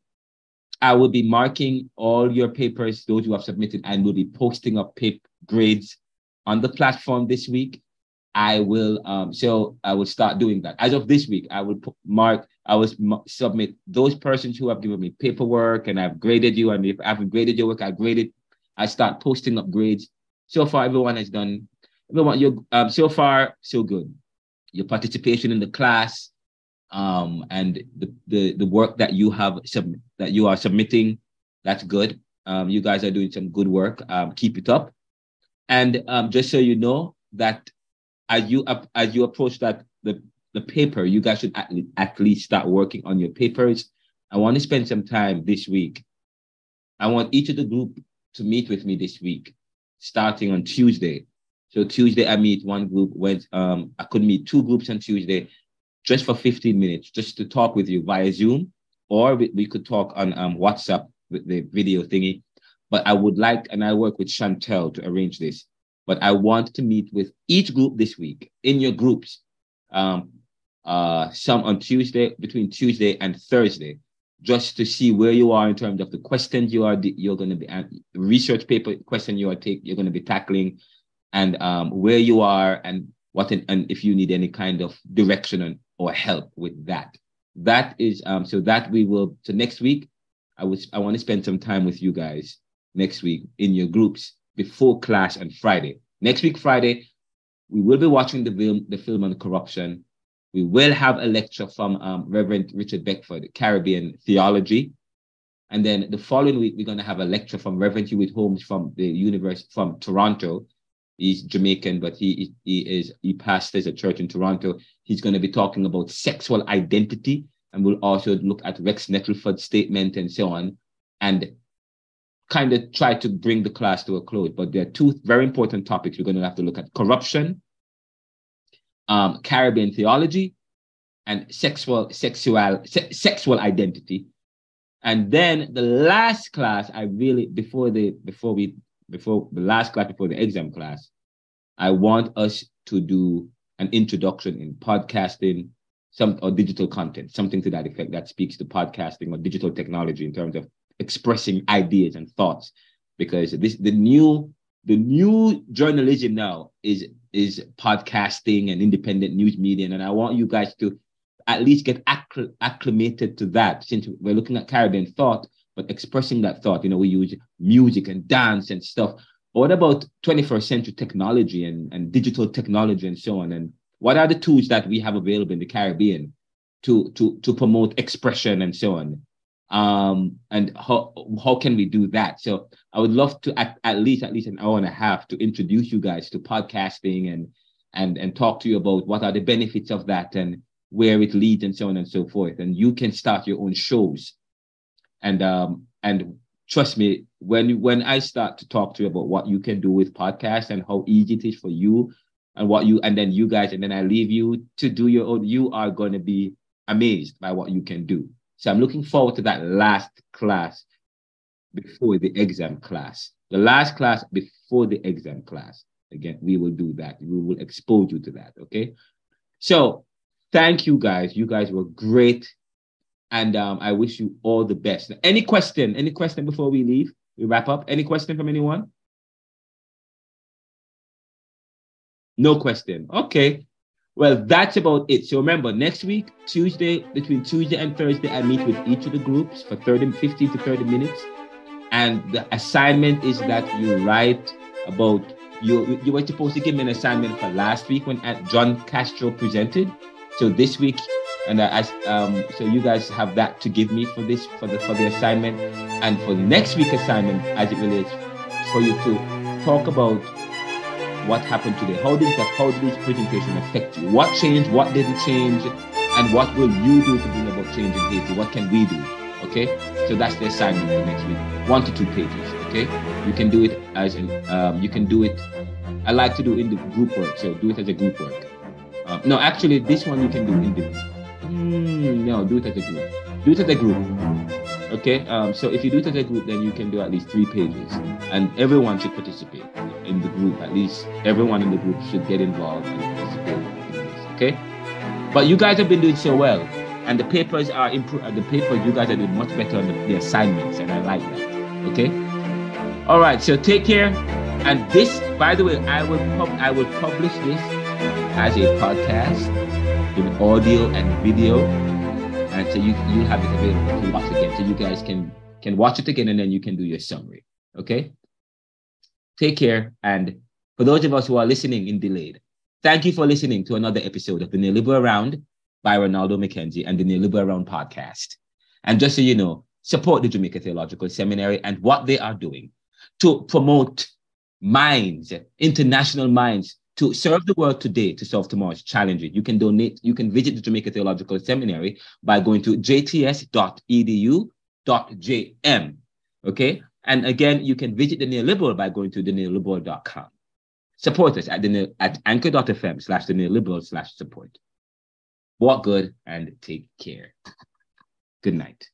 I will be marking all your papers, those who have submitted, and will be posting up paper grades on the platform this week. I will start doing that. As of this week, I will submit those persons who have given me paperwork and I've graded you, and if I haven't graded your work, I start posting up grades. So far, so far, so good. Your participation in the class, and the work that you are submitting, that's good. You guys are doing some good work. Keep it up. And just so you know that as you approach that the paper, you guys should at least start working on your papers. I want to spend some time this week. I want each of the group to meet with me this week, starting on Tuesday. So Tuesday, I meet one group. I could meet two groups on Tuesday, just for 15 minutes, just to talk with you via Zoom, or we could talk on WhatsApp with the video thingy. But I would like, and I work with Chantel to arrange this, but I want to meet with each group this week in your groups, some on Tuesday, between Tuesday and Thursday, just to see where you are in terms of the questions you're going to be, research paper question you're going to be tackling, and where you are and and if you need any kind of direction or help with that. That is so next week I want to spend some time with you guys next week in your groups before class on Friday. Next week Friday, we will be watching the film on corruption. We will have a lecture from Reverend Richard Beckford, Caribbean Theology. And then the following week, we're going to have a lecture from Reverend Hewitt Holmes from the University from Toronto. He's Jamaican, but he pastors a church in Toronto. He's going to be talking about sexual identity, and we'll also look at Rex Nettleford's statement and so on, and kind of try to bring the class to a close. But there are two very important topics we're going to have to look at: corruption, Caribbean theology, and sexual identity. And then the last class, before the exam class, I want us to do an introduction in podcasting, or digital content, something to that effect that speaks to podcasting or digital technology in terms of expressing ideas and thoughts, because the new journalism now is podcasting and independent news media, and I want you guys to at least get acclimated to that, since we're looking at Caribbean thought, but expressing that thought. We use music and dance and stuff. But what about 21st century technology and digital technology and so on? And what are the tools that we have available in the Caribbean to promote expression and so on? And how can we do that? So I would love to at least an hour and a half to introduce you guys to podcasting and talk to you about what are the benefits of that and where it leads and so on and so forth. And you can start your own shows. And trust me, when I start to talk to you about what you can do with podcasts and how easy it is for you and then you guys, and then I leave you to do your own, you are going to be amazed by what you can do. So I'm looking forward to that last class before the exam class. The last class before the exam class. Again, we will do that. We will expose you to that, okay? So thank you guys. You guys were great. And I wish you all the best. Any question before we leave? We wrap up. Any question from anyone? No question. Okay. Well, that's about it. So remember, next week, between Tuesday and Thursday, I meet with each of the groups for 15 to 30 minutes. And the assignment is that you write about, you were supposed to give me an assignment for last week when John Castro presented. So this week, and so you guys have that to give me for the assignment, and for next week's assignment, as it relates, for you to talk about what happened today. How did this presentation affect you? What changed? What didn't change? And what will you do to bring about change in Haiti? What can we do? Okay, so that's the assignment for next week. 1 to 2 pages. Okay, you can do it you can do it. I like to do in the group work, so do it as a group work. No, actually, this one you can do individually. No, do it as a group. Do it as a group. Okay, so if you do it as a group, then you can do at least 3 pages, and everyone should participate in the group. At least everyone in the group should get involved and participate in this. Okay, but you guys have been doing so well, and the papers are improved. The papers, you guys are doing much better on the assignments, and I like that. Okay, all right. So take care. And this, by the way, I will publish this as a podcast in audio and video, and so you have it available to watch again, so you guys can watch it again, and then you can do your summary. Okay, take care. And for those of us who are listening in delayed, thank you for listening to another episode of the Neoliberal Round by Ronaldo McKenzie and the Neoliberal Round podcast. And just so you know, support the Jamaica Theological Seminary and what they are doing to promote minds, international minds, To serve the world today, to solve tomorrow's challenges. You can donate, you can visit the Jamaica Theological Seminary by going to jts.edu.jm. Okay? And again, you can visit the Neoliberal by going to theneoliberal.com. Support us at anchor.fm/theneoliberal/support. Walk good and take care. Good night.